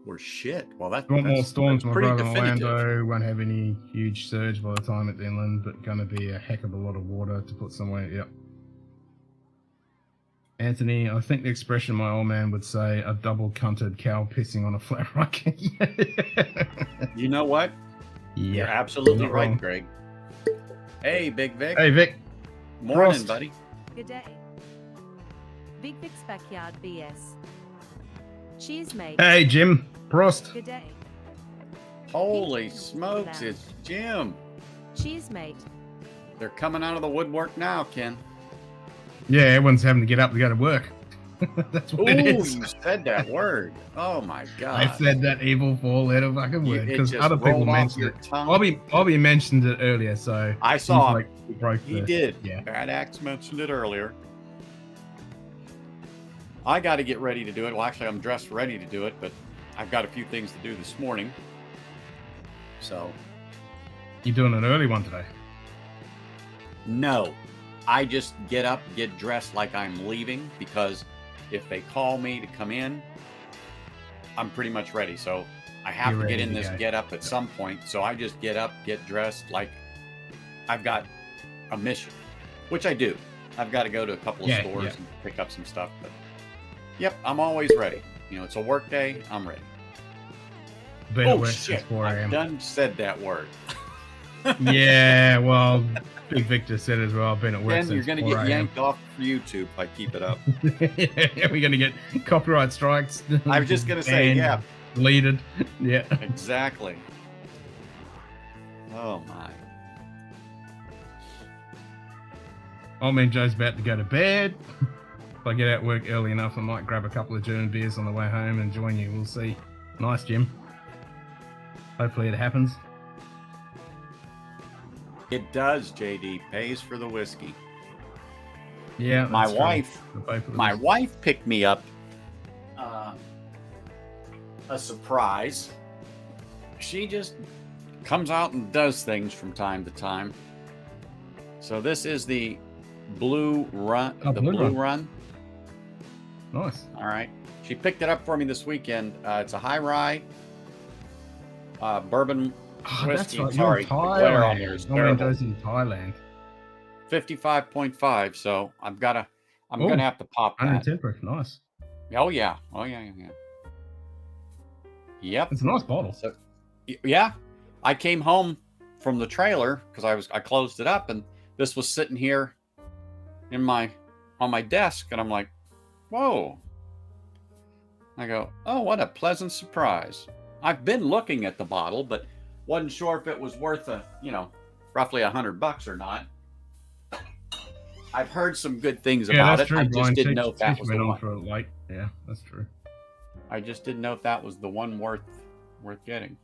Were shit. Well, that's more storms. My pretty brother definitive. Orlando won't have any huge surge by the time it's inland, but going to be a heck of a lot of water to put somewhere. Yep. Anthony, I think the expression my old man would say, a double-cunted cow pissing on a flat rock. You know what? Yeah. You're absolutely Not right, wrong. Greg. Hey, Big Vic. Hey, Vic. Morning, Frost. buddy. Good day. Big Vic's Backyard BS. Cheers, mate. Hey, Jim. Prost. Good day. Holy smokes, it's Jim. Cheers, mate. They're coming out of the woodwork now, Ken. Yeah, everyone's having to get up to go to work. That's what it is. You said that word. Oh my god. I said that evil 4-letter fucking word It because just other people rolled off mentioned your it. tongue. Bobby mentioned it earlier, so I saw he's he broke He the- did. Yeah. Bad Axe mentioned it earlier. I got to get ready to do it. Well, actually, I'm dressed ready to do it, but I've got a few things to do this morning. So. You're doing an early one today. No. I just get up, get dressed like I'm leaving, because if they call me to come in, I'm pretty much ready. So I have You're to get ready in to this go. get up at some point. So I just get up, get dressed like I've got a mission, which I do. I've got to go to a couple of stores and pick up some stuff. But yep, I'm always ready. It's a work day. I'm ready. Been at Oh work shit! since 4 I a.m. done said that word. Yeah, well, Big Victor said as well. I've been at work Then since you're gonna 4 get a.m. yanked off YouTube if I keep it up. Yeah, we're gonna get copyright strikes. I was just gonna say, banned, yeah, deleted. Yeah. exactly. Oh my. Old man Joe's about to go to bed. If I get out work early enough, I might grab a couple of German beers on the way home and join you. We'll see. Nice, Jim. Hopefully it happens. It does, JD. Pays for the whiskey. Yeah. My that's wife, true. my wife picked me up a surprise. She just comes out and does things from time to time. So this is the Blue Run. Oh, the Blue Blue Run. Run. Nice. All right. She picked it up for me this weekend. It's a high rye bourbon Oh, whiskey. that's right. Sorry, You're the in glare on there is Thailand. Old man terrible. Joe's in Thailand. 55.5. So I'm gonna Oh, have to pop that. 110 proof. Nice. Oh yeah. Oh yeah. Yep. It's a nice bottle. So, yeah, I came home from the trailer because I closed it up and this was sitting here on my desk and I'm like, whoa. I go, oh, what a pleasant surprise. I've been looking at the bottle, but wasn't sure if it was worth roughly $100 or not. I've heard some good things about it. True, I just Brian. didn't know if that Chief was went the on one. for like, yeah, that's true. I just didn't know if that was the one worth getting.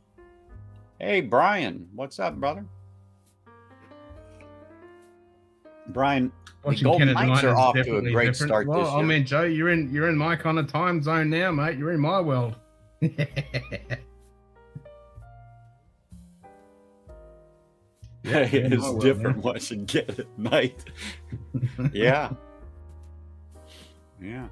Hey, Brian, what's up, brother? Brian, the Watching Golden Ken at Knights night are is off to a definitely great different. start Well, this year. I mean, Joe, you're in my kind of time zone now, mate. You're in my world. It's different once you get at night. Yeah. Yeah.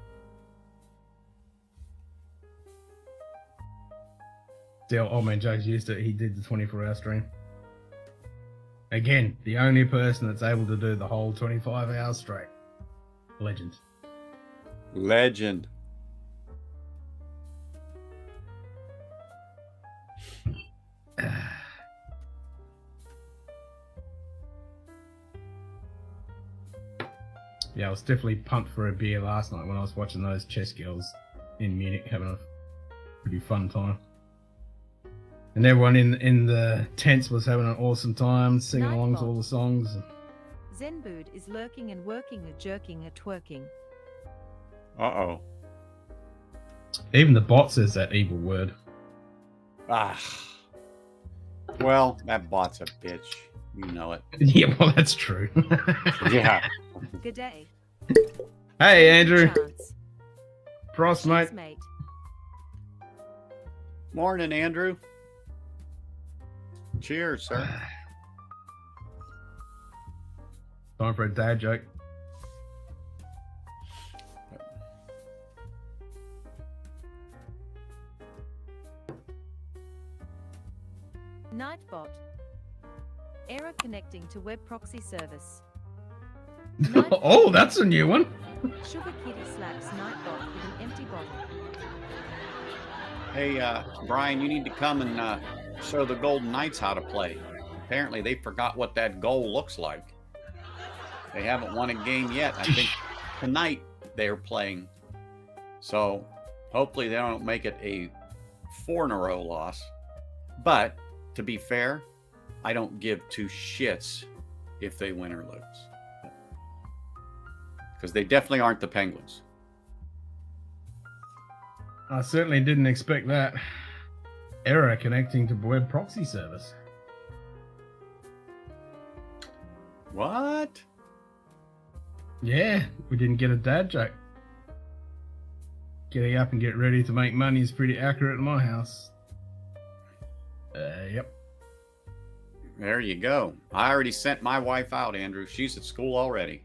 Still, old man Joe's used it. He did the 24-hour stream. Again, the only person that's able to do the whole 25 hours straight. Legend. Legend. Yeah, I was definitely pumped for a beer last night when I was watching those chess girls in Munich having a pretty fun time. And everyone in the tents was having an awesome time, singing along to all the songs. Zenbood is lurking and working a jerking a twerking. Uh-oh. Even the bot says that evil word. Ah. Well, that bot's a bitch. You know it. Yeah, well, that's true. Yeah. Good day. Hey, Andrew. Chance. Frost, mate. Cheers, mate. Morning, Andrew. Cheers, sir. Time for a dad joke. Nightbot. Error connecting to web proxy service. Oh, that's a new one. Sugar Kitty slaps Nightbot with an empty bottle. Hey, Brian, you need to come and show the Golden Knights how to play. Apparently, they forgot what that goal looks like. They haven't won a game yet. I think tonight they're playing. So hopefully they don't make it a 4-in-a-row loss. But to be fair, I don't give two shits if they win or lose. Because they definitely aren't the Penguins. I certainly didn't expect that. Error connecting to web proxy service. What? Yeah, we didn't get a dad joke. Getting up and get ready to make money is pretty accurate in my house. Yep. There you go. I already sent my wife out, Andrew. She's at school already.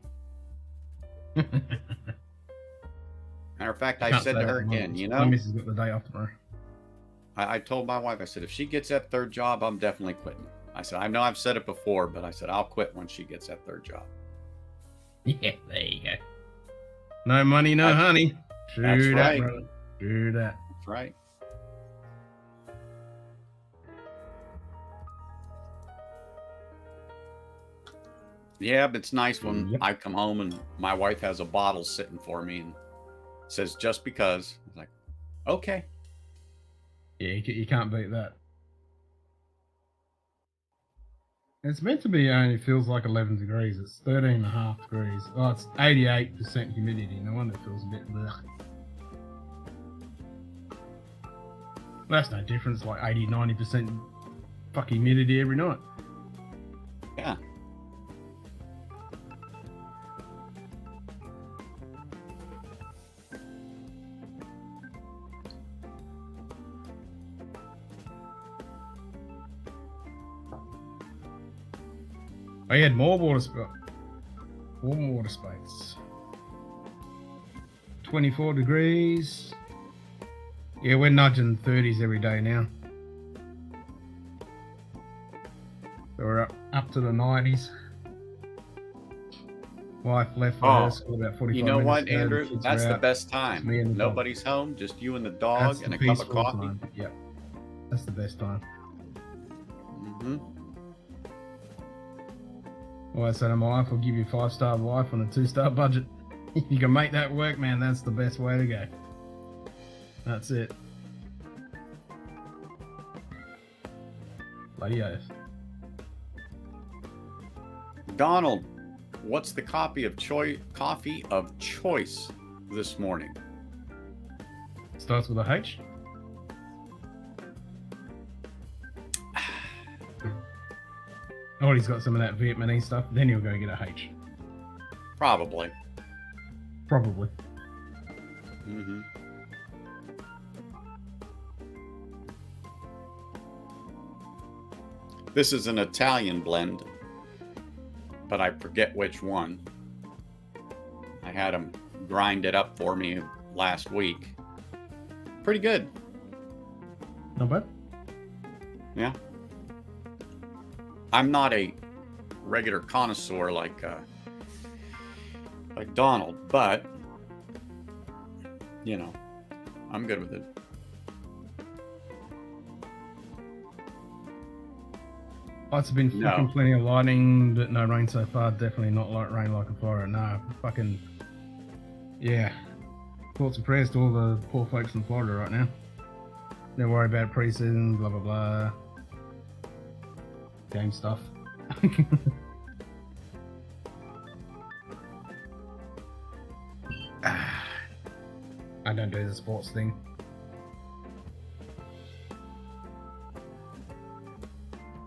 Matter of fact, I said to her again, you know, my missus got the day off tomorrow. I told my wife, I said, if she gets that third job, I'm definitely quitting. I said, I know I've said it before, but I said, I'll quit when she gets that third job. Yeah, there you go. No money, no honey. True That's that, right. brother. True that. That's right. Yeah, but it's nice when Yep. I come home and my wife has a bottle sitting for me and says, just because. I'm like, okay. Yeah, you can't beat that. It's meant to be only feels like 11 degrees. It's 13.5 degrees. Oh, it's 88% humidity. No wonder it feels a bit blech. That's no difference, like 80, 90% fucking humidity every night. Yeah. I had more water space. 24 degrees. Yeah, we're nudging 30s every day now. So we're up to the 90s. Wife left for her school about 45 you know minutes what, ago. The Andrew? kids That's are the out. best It's time. me and the dog. Nobody's home, just you and the dog That's and the a cup of peaceful coffee. time. Yep. That's the best time. Hmm. Well, I said to my wife, I'll give you a 5-star life on a 2-star budget. If you can make that work, man, that's the best way to go. That's it. Bloody oath. Donald, what's the coffee of choice this morning? Starts with a H. Oh, he's got some of that Vietnamese stuff. Then he'll go get a H. Probably. Probably. Mm-hmm. This is an Italian blend, but I forget which one. I had him grind it up for me last week. Pretty good. Not bad. Yeah. I'm not a regular connoisseur like Donald, but you know, I'm good with it. It's been fucking plenty of lightning, but no rain so far. Definitely not like rain like in Florida. No, fucking yeah. Thoughts and prayers to all the poor folks in Florida right now. Don't worry about pre-season, blah blah blah. Game stuff. I don't do the sports thing.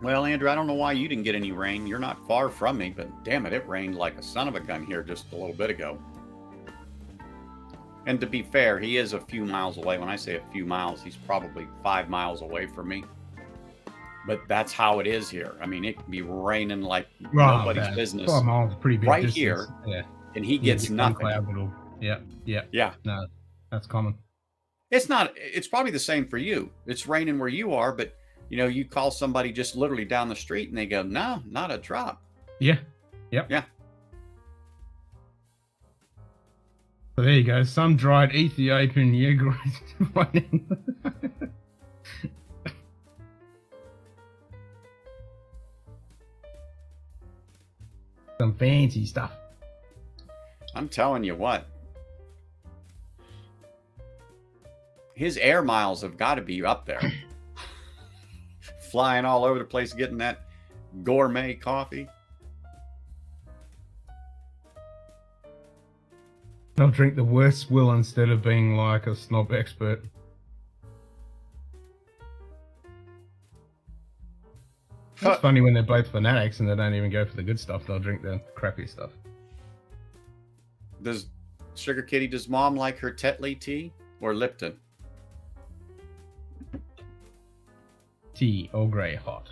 Well, Andrew, I don't know why you didn't get any rain. You're not far from me, but damn it rained like a son of a gun here just a little bit ago. And to be fair, he is a few miles away. When I say a few miles, he's probably 5 miles away from me. But that's how it is here. I mean, it can be raining like nobody's business 5 miles is pretty big right distance. here, Yeah. and he gets nothing. Yeah. No, that's common. It's not. It's probably the same for you. It's raining where you are, but you know, you call somebody just literally down the street, and they go, "No, not a drop." Yeah. Yep. Yeah. So there you go. Some dried Ethiopian yogurt. Some fancy stuff. I'm telling you what. His air miles have got to be up there. Flying all over the place, getting that gourmet coffee. I'll drink the worst will instead of being like a snob expert. It's funny when they're both fanatics and they don't even go for the good stuff. They'll drink the crappy stuff. Does Sugar Kitty, does Mom like her Tetley tea or Lipton? Tea, Earl Grey hot.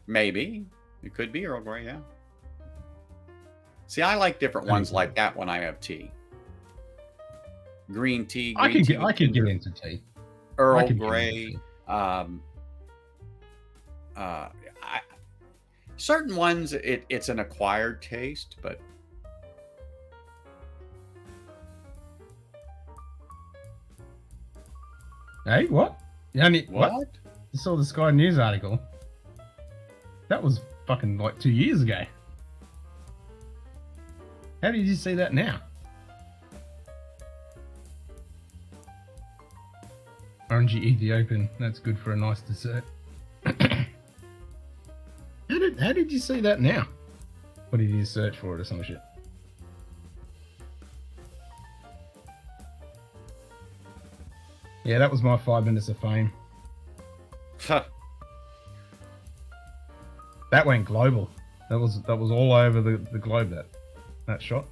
Maybe. It could be Earl Grey, yeah. See, I like different ones like that when I have tea. Green tea, I could get into tea. Earl Grey. Certain ones, it's an acquired taste, but hey, what? What? What? You saw the Sky News article? That was fucking like 2 years ago. How did you see that now? Orangey Ethiopian. That's good for a nice dessert. How did you see that now? What did you search for it or some shit? Yeah, that was my 5 minutes of fame. Huh. That went global. That was all over the globe, that shot.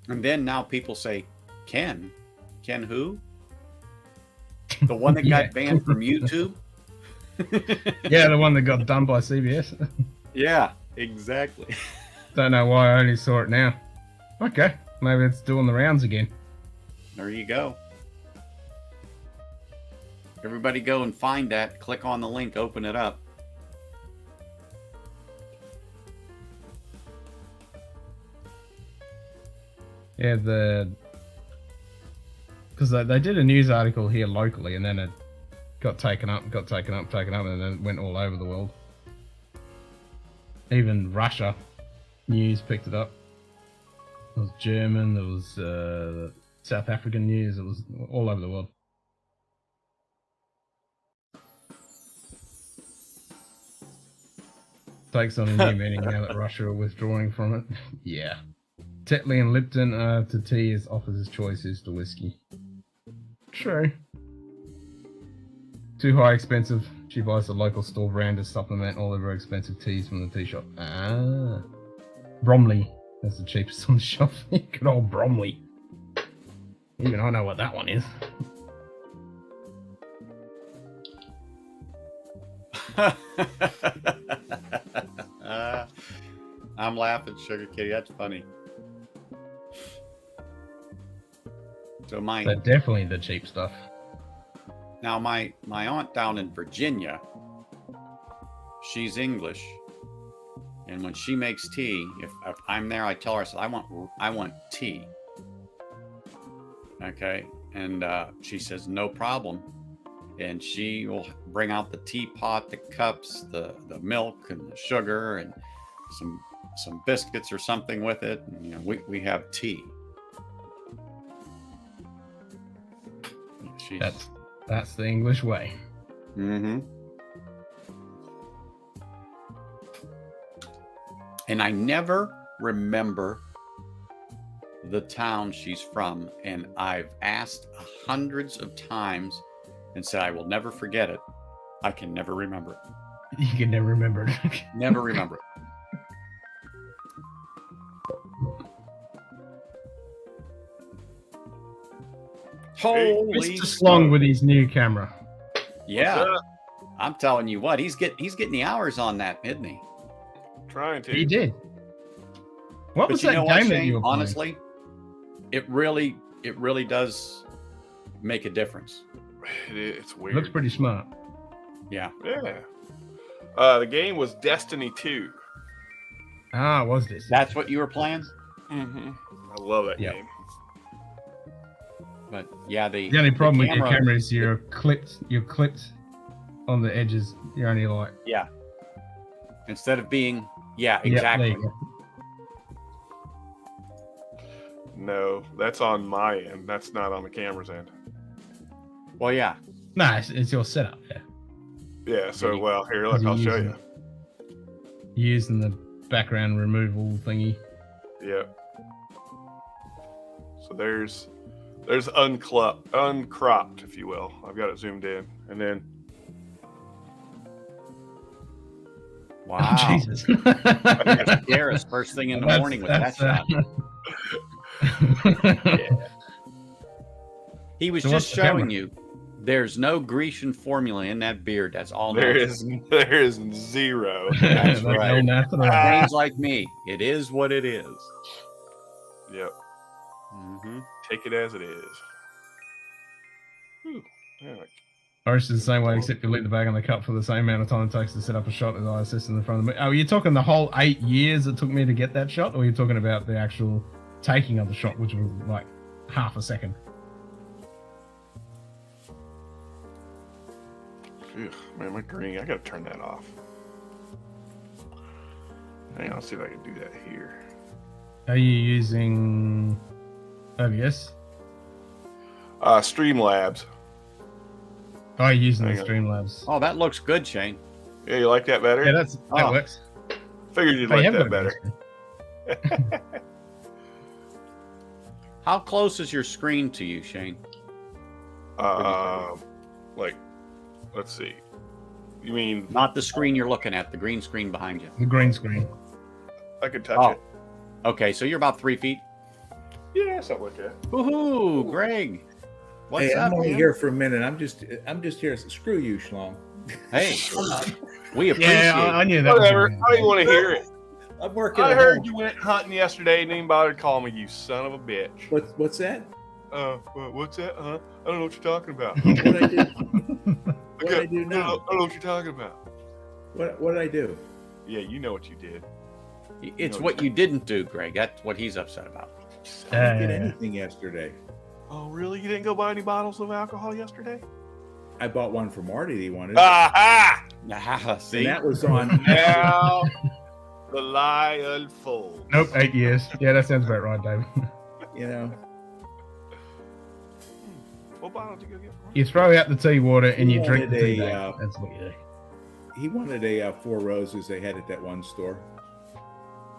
And then now people say, Ken who? The one that got banned from YouTube? Yeah, the one that got done by CBS. Yeah, exactly. Don't know why I only saw it now. Okay, maybe it's doing the rounds again. There you go. Everybody go and find that. Click on the link, open it up. Yeah, because they did a news article here locally, and then it got taken up, and then it went all over the world. Even Russia news picked it up. It was German, there was South African news, it was all over the world. Takes on a new meaning now that Russia are withdrawing from it. Yeah. Tetley and Lipton to tea as offers his choices to whiskey. True. Too high expensive. She buys the local store brand to supplement all of her expensive teas from the tea shop. Ah. Bromley. That's the cheapest on the shelf. Good old Bromley. Even I know what that one is. I'm laughing, Sugar Kitty. That's funny. So They're definitely the cheap stuff. Now my aunt down in Virginia, she's English, and when she makes tea, if I'm there, I tell her, I want tea. Okay, and she says no problem, and she will bring out the teapot, the cups, the milk and the sugar, and some biscuits or something with it. And, you know, we have tea. That's the English way. Mm-hmm. And I never remember the town she's from, and I've asked hundreds of times and said I will never forget it. I can never remember it. You can never remember it. Never remember it. Holy Mr. Slong with his new camera. Yeah. I'm telling you what, he's getting the hours on that, isn't he? Trying to. He did. What was that game that you were playing? Honestly, it really does make a difference. It's weird. Looks pretty smart. Yeah. Yeah. The game was Destiny 2. Ah, was this? That's what you were playing? Mm-hmm. I love that game. But yeah, the only problem with your camera is you're clipped on the edges. You're only like instead of being exactly. Yep, no, that's on my end. That's not on the camera's end. Well, yeah. No, it's your setup. Yeah. Yeah. So here, look, I'll show you. Using the background removal thingy. Yep. So there's uncropped, if you will. I've got it zoomed in, and then. Wow. Oh, Jesus. You're scare us first thing in the morning with that shot. Yeah. He was just showing you there's no Grecian formula in that beard. That's all there is zero. That's right. Things like me. It is what it is. Yep. Mm-hmm. Take it as it is. Irish is the same way, except you leave the bag on the cup for the same amount of time it takes to set up a shot as I assist in the front of me. Oh, are you talking the whole 8 years it took me to get that shot, or are you talking about the actual taking of the shot, which was like half a second? Ugh, man, my green, I gotta turn that off. Hang on, let's see if I can do that here. Are you using OBS? Streamlabs. Oh, you're using Hang the on. Streamlabs. Oh, that looks good, Shane. Yeah, you like that better? Yeah, that Oh. works. Figured you'd Oh, you like have that got a better. green How close is your screen to you, Shane? Like, let's see. You mean Not the screen you're looking at, the green screen behind you. The green screen. I could touch Oh. it? Okay, so you're about 3 feet. Yeah, something like that. Woohoo, Greg. What's Hey, up, I'm only man? here for a minute. I'm just here. Screw you, Schlong. Hey, we appreciate Yeah, I knew that. Whatever. Was I don't even want to hear it. I'm working. I at heard home. you went hunting yesterday and didn't bother to call me, you son of a bitch. What's that? What's that? I don't know what you're talking about. What I do? What Okay, I do I now? don't know what you're talking about. What did I do? Yeah, you know what you did. It's what you didn't do, Greg. That's what he's upset about. I didn't get anything yesterday. Oh, really? You didn't go buy any bottles of alcohol yesterday? I bought one for Marty that he wanted. Aha! Ah, see? And that was on. Now the lie unfolds. Nope, 8 years. Yeah, that sounds about right, David. You know. What bottle did you go get for me? You throw out the tea water and you drink the tea. wanted Dave. That's what you do. He wanted a Four Roses they had at that one store.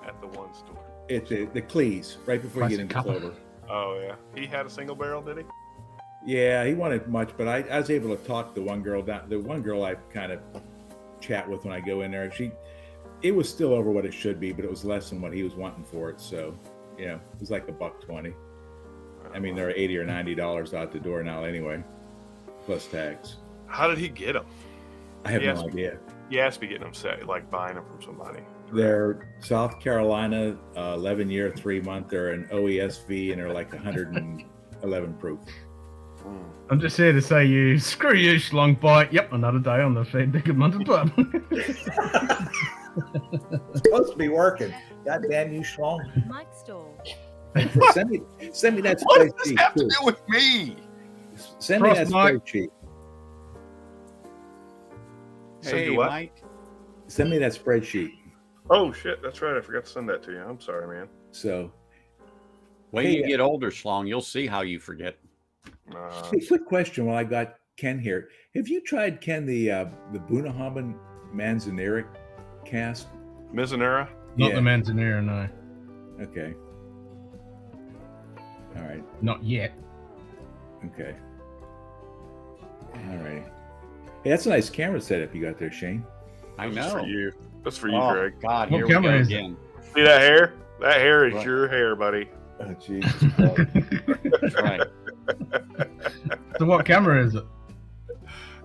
At the one store. At the Cleese, right before you get into Classic Clover. Oh, yeah. He had a single barrel, did he? Yeah, he wanted much, but I was able to talk the one girl down. The one girl I kind of chat with when I go in there. It was still over what it should be, but it was less than what he was wanting for it. So, you know, it was like $120. I mean, they're $80 or $90 out the door now anyway, plus tax. How did he get them? I have Yes. no idea. He has to be getting them set, like buying them from somebody. They're South Carolina, 11-year, 3-month. They're an OESV, and they're like 111 proof. I'm just here to say screw you, Schlong bite. Yep, another day on the Feed Big Monte Pub. It's supposed to be working. God damn you, Schlong. Mike Stall. Send me that What does spreadsheet. this have to too. do with me? Send me that Cross Mike. spreadsheet. Send Hey, you what? Mike. Send me that spreadsheet. Oh, shit. That's right. I forgot to send that to you. I'm sorry, man. So, When Hey, you get older, Schlong, you'll see how you forget. hey, quick question while I got Ken here. Have you tried, Ken, the Bunahaben Manzaneric cask? Mizunera? Not Yeah. the Manzanera, no. Okay. All right. Not yet. Okay. All right. Hey, that's a nice camera setup you got there, Shane. I That's for know. you. That's for you, Oh, Greg. God, What here we go camera is it? again. See that hair? That hair is Right. your hair, buddy. Oh, Jesus Christ. That's right. So what camera is it?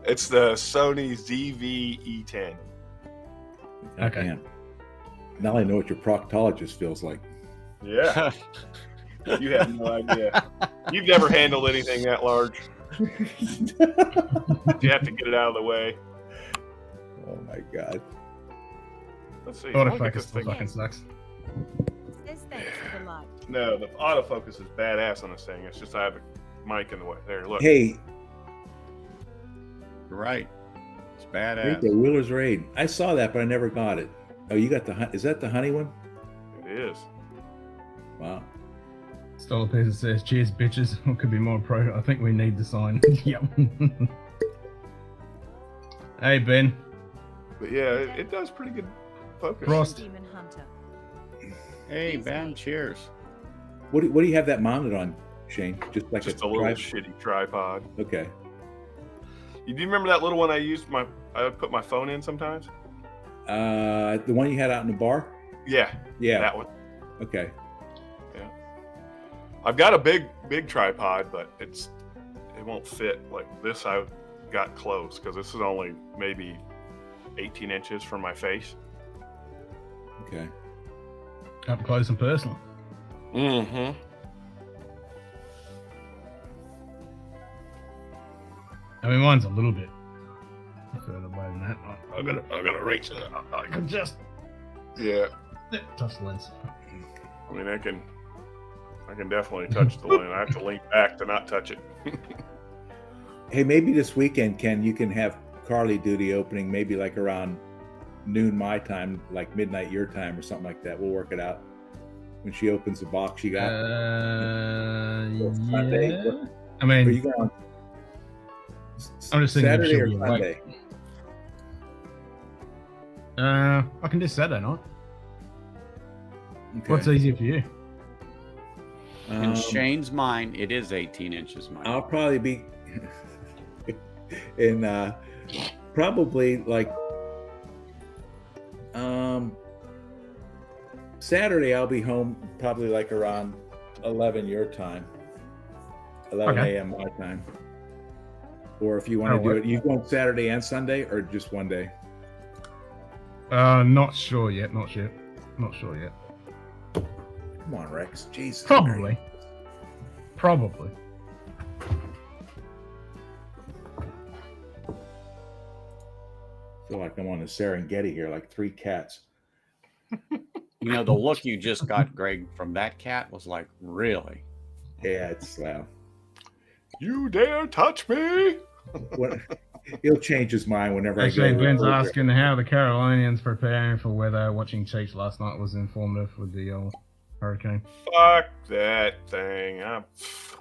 It's the Sony ZV-E10. Okay. Man. Now I know what your proctologist feels like. Yeah. You have no idea. You've never handled anything that large. You have to get it out of the way. Oh my God. Let's see. I wanna get Autofocus this still thing- fucking sucks. Says thanks for the like. No, the autofocus is badass on this thing. It's just I have a mic in the way. There, look. Hey, You're right. It's read badass. the Wheeler's Raid. I saw that, but I never got it. Oh, you got is that the honey one? It is. Wow. Stole a piece that says, cheers, bitches. What could be more pro? I think we need the sign. Yep. Hey, Ben. But yeah, it does pretty good focus. Frost. Demon Hunter. Hey, Ben, cheers. What do you have that mounted on, Shane? Just like Just a little shitty tripod. Okay. You do remember that little one I used? I would put my phone in sometimes. The one you had out in the bar? Yeah. Yeah. That one. Okay. Yeah. I've got a big tripod, but it won't fit like this. I got close because this is only maybe 18 inches from my face. Okay. Up close and personal. Mm-hmm. I mean, mine's a little bit further away than that. I'm gonna reach it. I can just Yeah. touch the lens. I mean, I can definitely touch the lens. I have to lean back to not touch it. Hey, maybe this weekend, Ken, you can have Carly do the opening, maybe like around noon my time, like midnight your time or something like that. We'll work it out. When she opens the box, you got Sunday. Yeah. I mean, are you going I'm just thinking Saturday if or she'll be awake. Sunday? I can do Saturday night. Okay. What's easier for you? In Shane's mind, it is 18 inches, Mike. I'll probably be in probably like Saturday. I'll be home probably like around 11 your time, 11 a.m. my time. Or if you want to do it, you going Saturday and Sunday or just one day? Not sure yet. Not sure yet. Come on, Rex. Jesus. Probably. I feel like I'm on the Serengeti here, like 3 cats. You know, the look you just got, Greg, from that cat was like, really? Yeah, it's You dare touch me? He'll change his mind whenever Actually, I go. Ben's asking how the Carolinians preparing for weather. Watching Chiefs last night was informative with the hurricane. Fuck that thing.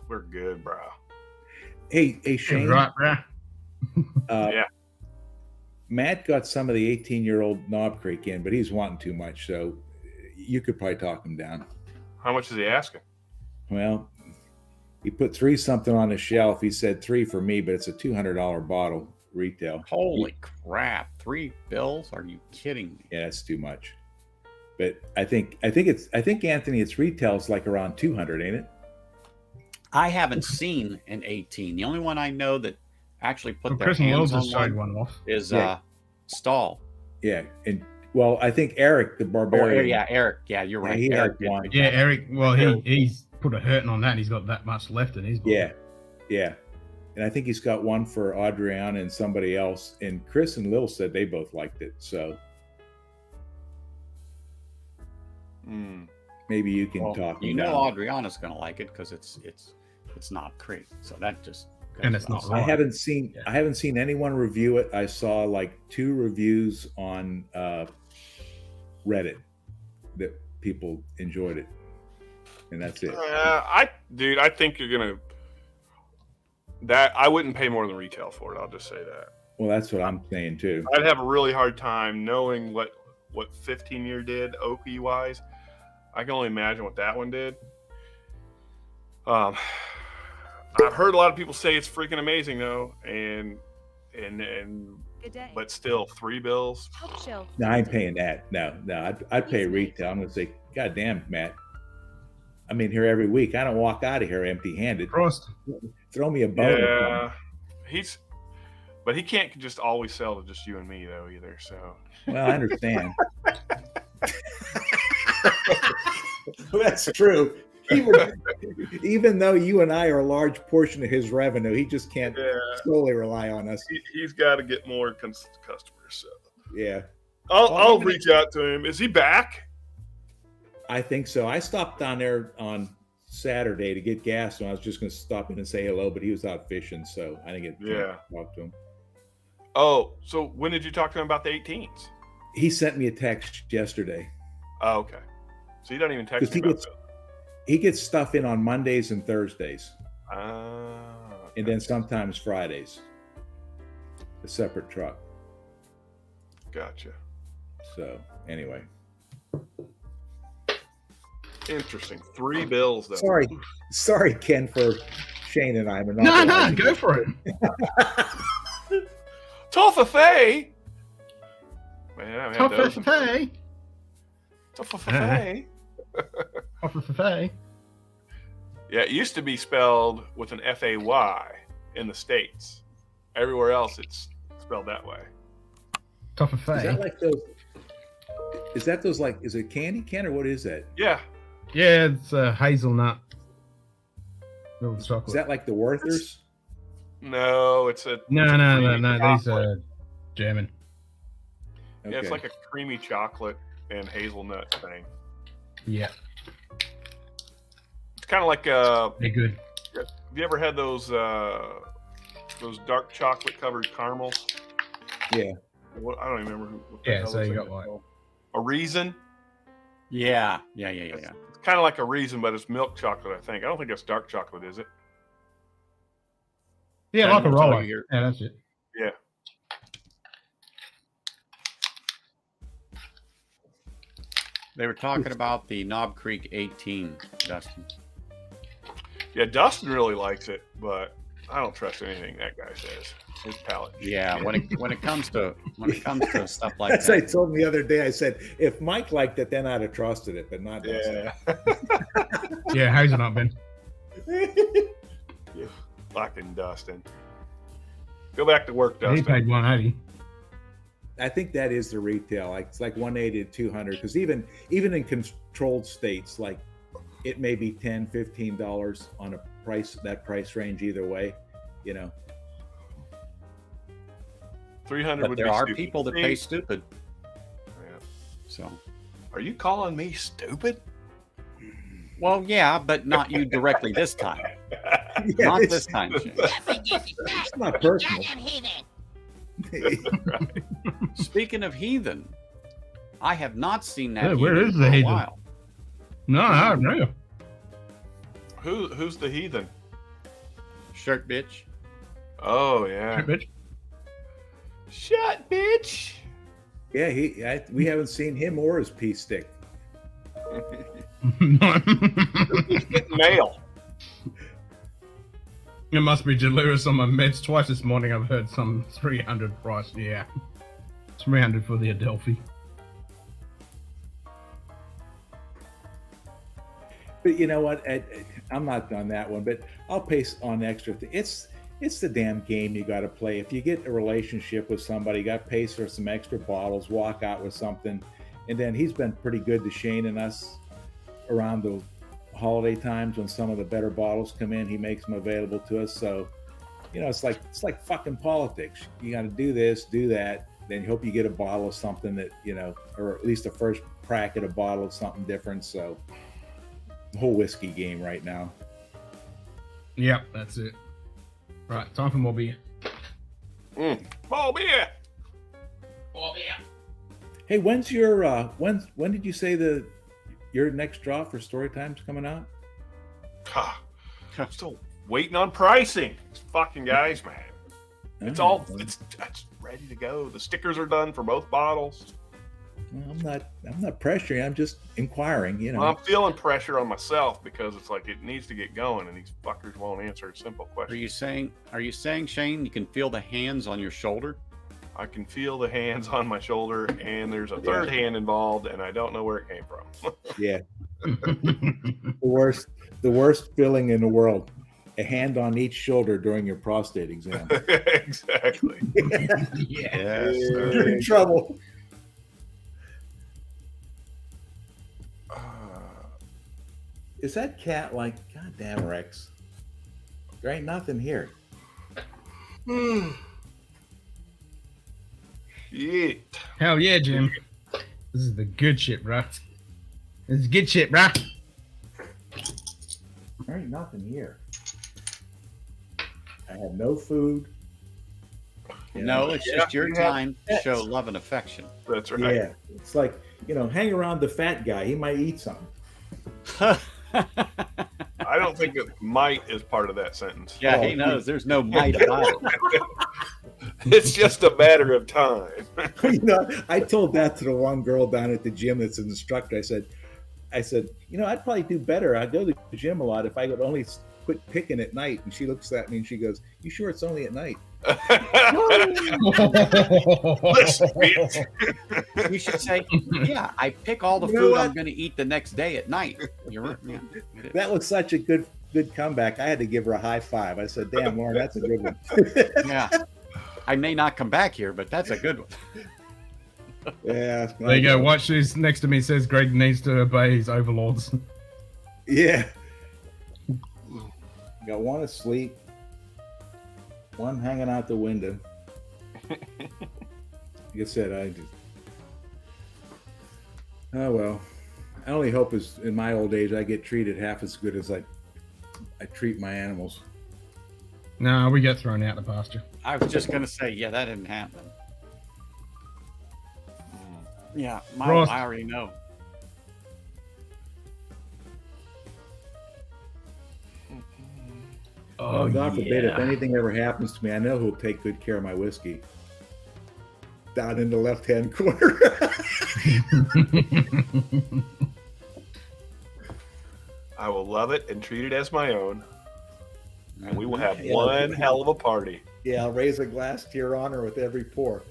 We're good, bro. Hey, Shane. Right, bro. Yeah. Matt got some of the 18-year-old Knob Creek in, but he's wanting too much, so you could probably talk him down. How much is he asking? Well, he put 3 something on the shelf. He said 3 for me, but it's a $200 bottle retail. Holy crap! $3 bills? Are you kidding me? Yeah, that's too much. But I think Anthony, its retail's like around 200, ain't it? I haven't seen an 18. The only one I know that actually put their Chris and Will hands just on showed one off. is Stall. Yeah, and well, I think Eric the Barbarian. Oh, yeah, Eric. Yeah, you're right. he Eric had one. did. Yeah, Eric. Well, he's put a hurting on that. And he's got that much left in his bottle. Yeah. And I think he's got one for Adriana and somebody else. And Chris and Lil said they both liked it. So maybe you can talk. You know, Adriana's going to like it because it's not Creek. So that just and it's not. I haven't seen anyone review it. I saw like 2 reviews on Reddit that people enjoyed it, and that's it. I think you're gonna. That I wouldn't pay more than retail for it. I'll just say that. Well, that's what I'm saying too. I'd have a really hard time knowing what 15 year did OP wise. I can only imagine what that one did. I've heard a lot of people say it's freaking amazing though, and but still $3 bills. No, I ain't paying that. No, I'd pay retail. I'm gonna say, God damn, Matt. I'm in here every week. I don't walk out of here empty-handed. Throw me a bone. Yeah, but he can't just always sell to just you and me though either. So well, I understand. That's true. Even though you and I are a large portion of his revenue, he just can't solely rely on us. He's got to get more customers. So yeah, I'll reach out to him. Is he back? I think so. I stopped down there on Saturday to get gas, and I was just going to stop in and say hello, but he was out fishing, so I didn't get to talk to him. Oh, so when did you talk to him about the 18s? He sent me a text yesterday. Oh, okay. So he doesn't even text me about that. He gets stuff in on Mondays and Thursdays. Okay. And then sometimes Fridays. A separate truck. Gotcha. So, anyway. Interesting. $3 bills, though. Sorry, Ken, for Shane and I. No, go for it. Toffee. Man, Toffee. Toffee. Toffee. Yeah, it used to be spelled with an F-A-Y in the States. Everywhere else, it's spelled that way. Toffee. Is that like those? Is that those like? Is it candy can or what is that? Yeah. Yeah, it's hazelnut. Little chocolate. Is that like the Werthers? No, it's a no. These are German. Yeah, it's like a creamy chocolate and hazelnut thing. Yeah. It's kind of like they're good. Have you ever had those dark chocolate covered caramels? Yeah. What, I don't even remember. What the Yeah, hell so those you things got are like called. A Reason. Yeah. It's kind of like a Reason, but it's milk chocolate. I think. I don't think it's dark chocolate, is it? yeah, Ken like a will tell roller. you here. Yeah, that's it. Yeah. They were talking about the Knob Creek 18, Dustin. Yeah, Dustin really likes it, but I don't trust anything that guy says. His palate. Yeah, when it comes to stuff like As I that. told him the other day, I said, if Mike liked it, then I'd have trusted it, but not Dustin. Yeah, hazelnut bin. Fucking Dustin. Go back to work, Dustin. He paid 180. I think that is the retail. Like it's like 180 to 200. Because even in controlled states, like it may be $10, $15 on a price range either way. You know. 300 But would there be are stupid. people that pay stupid. Yeah. So. Are you calling me stupid? Well, yeah, but not you directly this time. Not this time, Shane. It's not personal. Right. Speaking of heathen, I have not seen that. Yeah, where heathen is for the a heathen? while. No, I don't know. Who's the heathen? Shirt bitch. Oh yeah. Bitch. Shut, bitch. Yeah, we haven't seen him or his pea stick. Mail. It must be delirious on my meds twice this morning. I've heard some 300 price. Yeah, 300 for the Adelphi. But you know what? I'm not on that one, but I'll pay on extra. It's the damn game you got to play. If you get a relationship with somebody, you got to pay for some extra bottles, walk out with something, and then he's been pretty good to Shane and us around the holiday times when some of the better bottles come in. He makes them available to us. So, you know, it's like fucking politics. You got to do this, do that. Then you hope you get a bottle of something that, you know, or at least a first crack at a bottle of something different. So the whole whiskey game right now. Yep, that's it. Right, time for more beer. More beer. More beer. Hey, when's your when did you say your next draw for story time's coming out? I'm still waiting on pricing. These fucking guys, man. It's all it's ready to go. The stickers are done for both bottles. Well, I'm not pressuring. I'm just inquiring. You know. Well, I'm feeling pressure on myself because it's like it needs to get going, and these fuckers won't answer a simple question. Are you saying, Shane, you can feel the hands on your shoulder? I can feel the hands on my shoulder, and there's a third hand involved, and I don't know where it came from. Yeah. The worst feeling in the world. A hand on each shoulder during your prostate exam. Exactly. Yes. You're in trouble. Is that cat like, goddamn Rex? There ain't nothing here. Shit. Hell yeah, Jim. This is the good shit, bro. This is good shit, bro. There ain't nothing here. I have no food. No, it's just your time to show love and affection. That's right. Yeah. It's like, you know, hang around the fat guy. He might eat something. I don't think that might is part of that sentence. Yeah, he knows. There's no might about it. It's just a matter of time. You know, I told that to the one girl down at the gym that's an instructor. I said, you know, I'd probably do better. I go to the gym a lot if I would only quit picking at night. And she looks at me and she goes, "You sure it's only at night?" You should say, "Yeah, I pick all the You know food what? I'm going to eat the next day at night." You're, yeah, That was such a good comeback. I had to give her a high five. I said, "Damn, Lauren, that's a good one." yeah. I may not come back here, but that's a good one. Yeah. There you go. Watch this. Next to me says Greg needs to obey his overlords. Yeah. Got one asleep, one hanging out the window. Like I said, oh well. I only hope is in my old age I get treated half as good as I treat my animals. No, we get thrown out the pasture. I was just going to say, yeah, that didn't happen. Yeah, Ross. I already know. Oh, God forbid, if anything ever happens to me, I know who'll take good care of my whiskey. Down in the left-hand corner. I will love it and treat it as my own. And we will have Yeah. one hell of a party. Yeah, I'll raise a glass to your honor with every pour.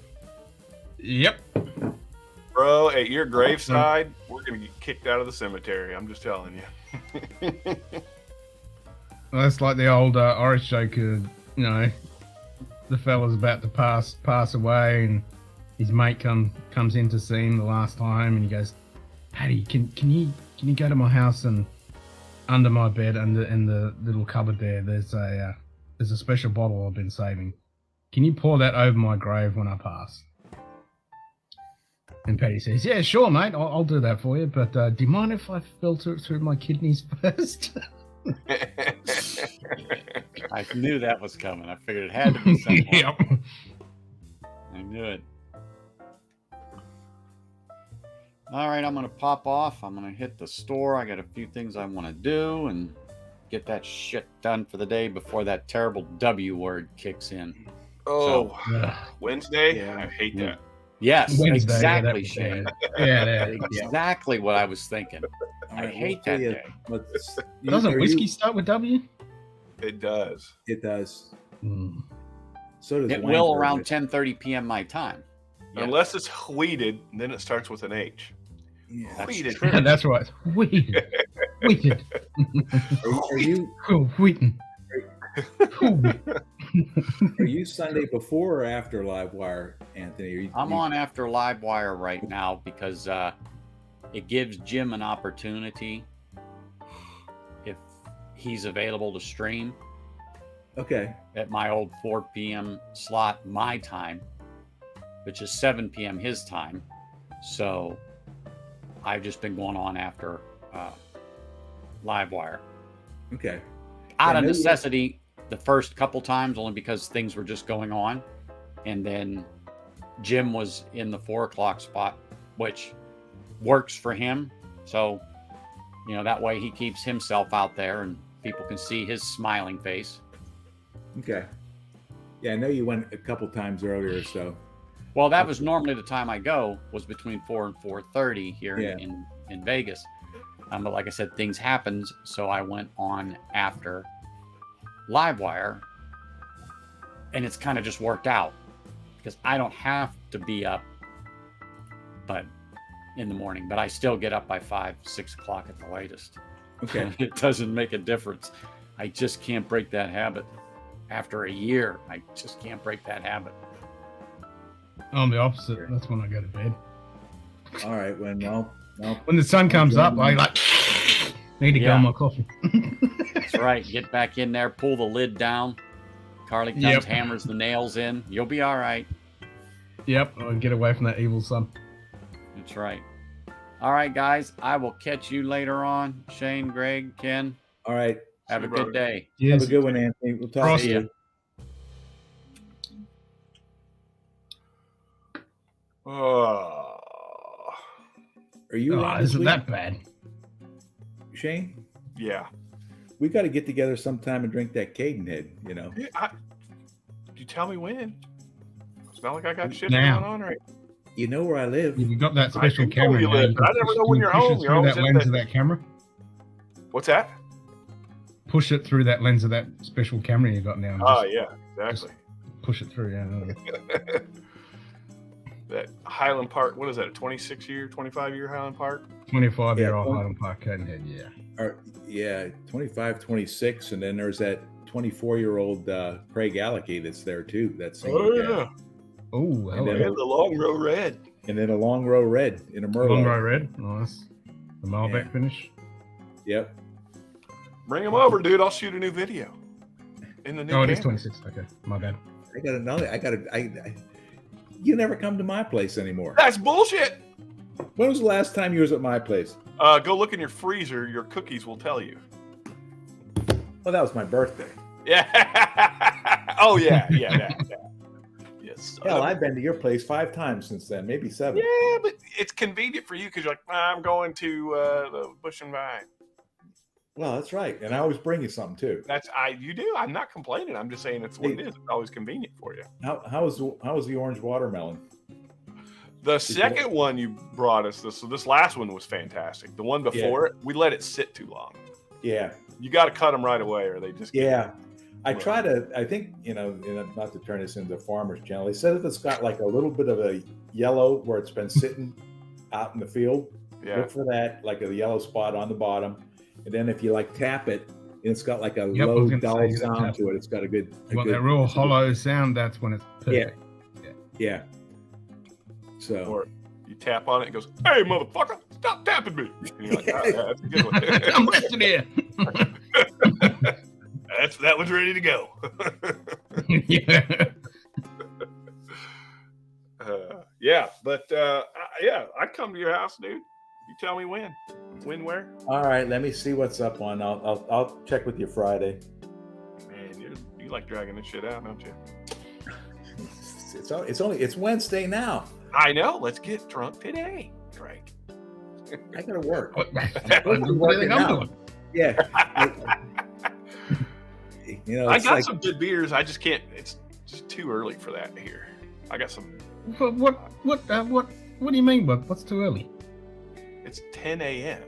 Yep. Bro, at your graveside, we're going to get kicked out of the cemetery. I'm just telling you. Well, that's like the old Irish joke. You know, the fella's about to pass away, and his mate comes in to see him the last time, and he goes, "Paddy, can you go to my house and under my bed, in the little cupboard there, there's a special bottle I've been saving. Can you pour that over my grave when I pass?" And Paddy says, "Yeah, sure, mate. I'll do that for you. But do you mind if I filter it through my kidneys first?" I knew that was coming. I figured it had to be something. Yep. I knew it. All right, I'm going to pop off. I'm going to hit the store. I got a few things I want to do and get that shit done for the day before that terrible W word kicks in. Oh, Wednesday? Yeah. I hate that. Yes, Wednesday, exactly, yeah, Shane. Yeah, Exactly what I was thinking. I hate that day. Doesn't whiskey start with W? It does. It does. So does It wine will bourbon. around 10:30 p.m. my time. Yeah. Unless it's wheated, then it starts with an H. Yeah, Wheated. That's right. Wheated. Wheated. Are you Wheaten. Are you Sunday before or after Livewire, Anthony? I'm on after Livewire right now because it gives Jim an opportunity if he's available to stream. Okay. At my old 4 p.m. slot, my time, which is 7 p.m. his time. So I've just been going on after Livewire. Okay. Out of necessity, the first couple times, only because things were just going on. And then Jim was in the 4 o'clock spot, which works for him. So, you know, that way he keeps himself out there and people can see his smiling face. Okay. Yeah, I know you went a couple times earlier, so. Well, that was normally the time I go, was between 4 and 4:30 here in Vegas. But like I said, things happened, so I went on after Livewire, and it's kind of just worked out because I don't have to be up but in the morning, but I still get up by 5, 6 o'clock at the latest. Okay. It doesn't make a difference. I just can't break that habit. After a year, I just can't break that habit. I'm the opposite. That's when I go to bed. All right. When the sun comes up, I need to go on my coffee. That's right. Get back in there, pull the lid down. Carly comes, hammers the nails in. You'll be all right. Yep. I'll get away from that evil sun. That's right. All right, guys. I will catch you later on. Shane, Greg, Ken. All right. Have a good day. Have a good one, Anthony. We'll talk to you. Oh. Are you around this isn't week, that bad? Shane? Yeah. We got to get together sometime and drink that Cadenhead, you know. Yeah, you tell me when. It's not like I got shit Now. going on right. You know where I live. You got that special know camera. you now. live, You but can I never push- know when you you're push home. it You're through always that at lens the- of that camera. What's that? Push it through that lens of that special camera you got now. and Oh just- yeah, exactly. just push it through. Yeah. That Highland Park. What is that? A 26-year, 25-year Highland Park? 25-year-old Yeah. Highland Park Cadenhead. Yeah. Or, yeah, 25, 26, and then there's that 24-year-old Craig Alecky that's there too. That's Oh yeah. Oh, And And the Long Row Red. And then a long row red in a Merlot. Long row red. Nice. The Malbec finish. Yep. Bring him over, dude. I'll shoot a new video. In the new Oh, it is camera. 26. Okay, my bad. I got another. You never come to my place anymore. That's bullshit. When was the last time you was at my place? Go look in your freezer. Your cookies will tell you. Well, that was my birthday. Yeah. Oh yeah. Yes. Hell, I've been to your place 5 times since then, maybe 7. Yeah, but it's convenient for you because you're like, I'm going to the Bush and Vine. Well, that's right, and I always bring you something too. You do. I'm not complaining. I'm just saying it's what it is. It's always convenient for you. How was the orange watermelon? The second one you brought us, this last one was fantastic. The one before it, we let it sit too long. Yeah. You got to cut them right away, or they just I try to. I think not to turn this into farmer's channel. They said if it's got like a little bit of a yellow where it's been sitting out in the field, look for that, like a yellow spot on the bottom. And then if you like tap it, and it's got like a low dull sound to it. It's got a good. That real hollow sound. That's when it's perfect. Yeah. So. Or you tap on it and it goes, "Hey, motherfucker, stop tapping me!" And you're like, "Oh, yeah, that's a good one." I'm resting here. That one's ready to go. I'd come to your house, dude. You tell me when, where. All right, let me see what's up on. I'll check with you Friday. Man, you like dragging this shit out, don't you? It's Wednesday now. I know. Let's get drunk today, Drake. I gotta work. What do you think I'm doing? Yeah. I got some good beers. I just can't. It's just too early for that here. I got some. What do you mean? What's too early? It's 10 a.m.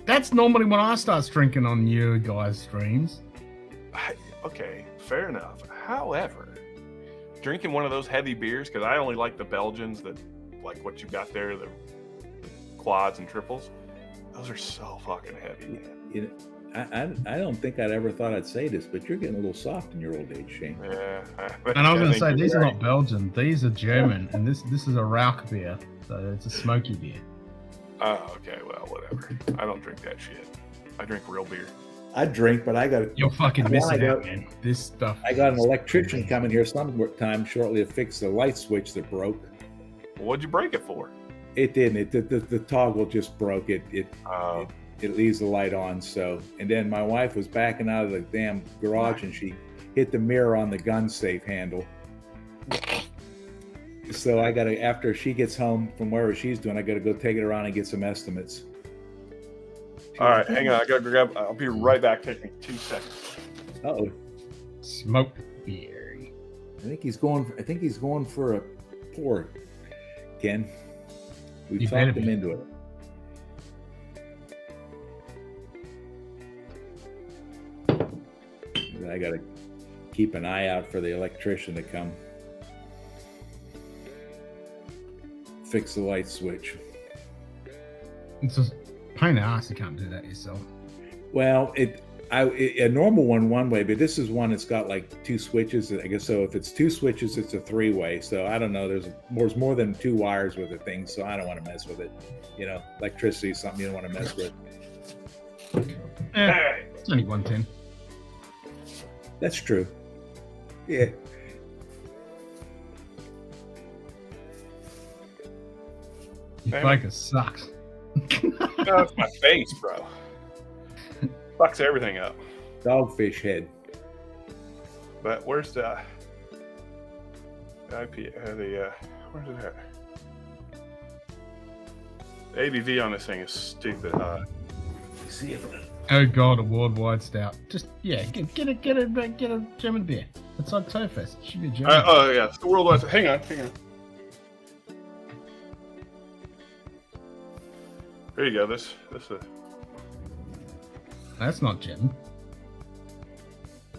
That's normally when I start drinking on you guys' streams. Okay, fair enough. However, drinking one of those heavy beers, because I only like the Belgians, that like what you got there, the quads and triples. Those are so fucking heavy. I don't think I'd ever thought I'd say this, but you're getting a little soft in your old age, Shane. Yeah. And I was going to say, these are not Belgian. These are German, and this is a Rauch beer, so it's a smoky beer. Oh, okay. Well, whatever. I don't drink that shit. I drink real beer. I drink, but I got. You're fucking missing out, man. This stuff. I got an electrician coming here sometime shortly to fix the light switch that broke. What'd you break it for? It didn't. The toggle just broke. It leaves the light on. So, and then my wife was backing out of the damn garage and she hit the mirror on the gun safe handle. So I gotta, after she gets home from wherever she's doing, I gotta go take it around and get some estimates. All right, hang on. I gotta grab. I'll be right back. Take me 2 seconds. Uh-oh. Smoked beer. I think he's going for a pour, Ken. We talked him into it. I gotta keep an eye out for the electrician to come fix the light switch. It's just pain in the ass. You can't do that yourself. Well, a normal one way, but this is one that's got like 2 switches. I guess so. If it's 2 switches, it's a 3-way. So I don't know. There's more than 2 wires with the thing. So I don't want to mess with it. Electricity is something you don't want to mess with. It's only 110. That's true. Yeah. Your focus sucks. No, it's my face, bro. Fucks everything up. Dogfish head. But where's the IP? Where's it at? The ABV on this thing is stupid high. See if Oh god, a worldwide stout. Just get a German beer. It's Oktoberfest. It should be a German. Oh yeah, it's the worldwide. Hang on. There you go. This is. That's not German.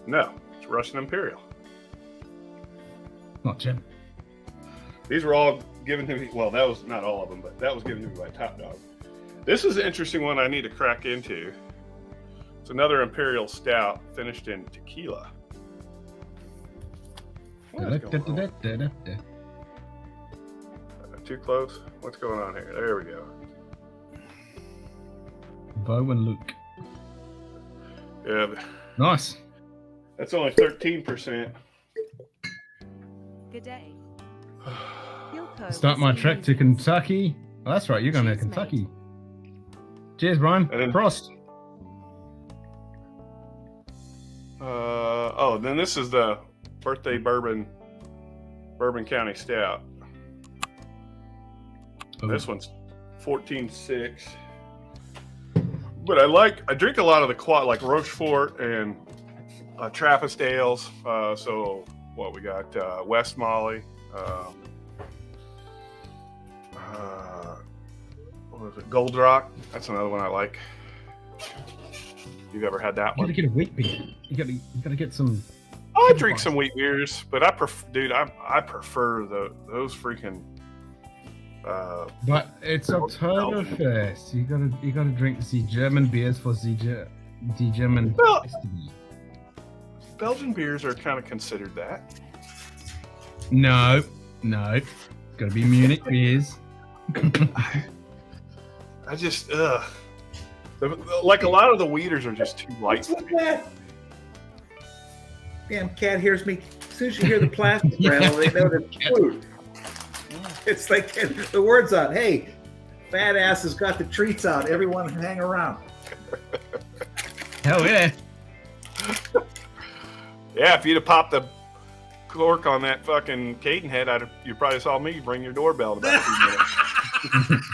No, it's Russian Imperial. Not German. These were all given to me. Well, that was not all of them, but that was given to me by Top Dog. This is an interesting one I need to crack into. It's another Imperial Stout finished in tequila. Too close? What's going on here? There we go. Bo and Luke. Yeah. Nice. That's only 13%. Good day. Start my trek to Kentucky. Oh, that's right. You're going to Kentucky. Cheers, Brian. And then, Frost. Then this is the birthday bourbon Bourbon County Stout. This one's 14.6. But I drink a lot of the quad, like Rochefort and Trappist ales. So what we got? West Molly. What was it? Gold Rock. That's another one I like. You've ever had that one? You gotta get a wheat beer. You gotta get some. I drink some wheat beers, but I prefer those freaking. But it's Oktoberfest. You gotta drink the German beers for the German. Well, Belgian beers are kind of considered that. No, it's gotta be Munich beers. I just like a lot of the wheaters are just too light. What's with that? Damn cat hears me. As soon as you hear the plastic rattle, they know that it's food. It's like the word's out. Hey, fat ass has got the treats out. Everyone hang around. Hell yeah. Yeah, if you'd have popped the cork on that fucking Caden head, you probably saw me bring your doorbell in about 2 minutes.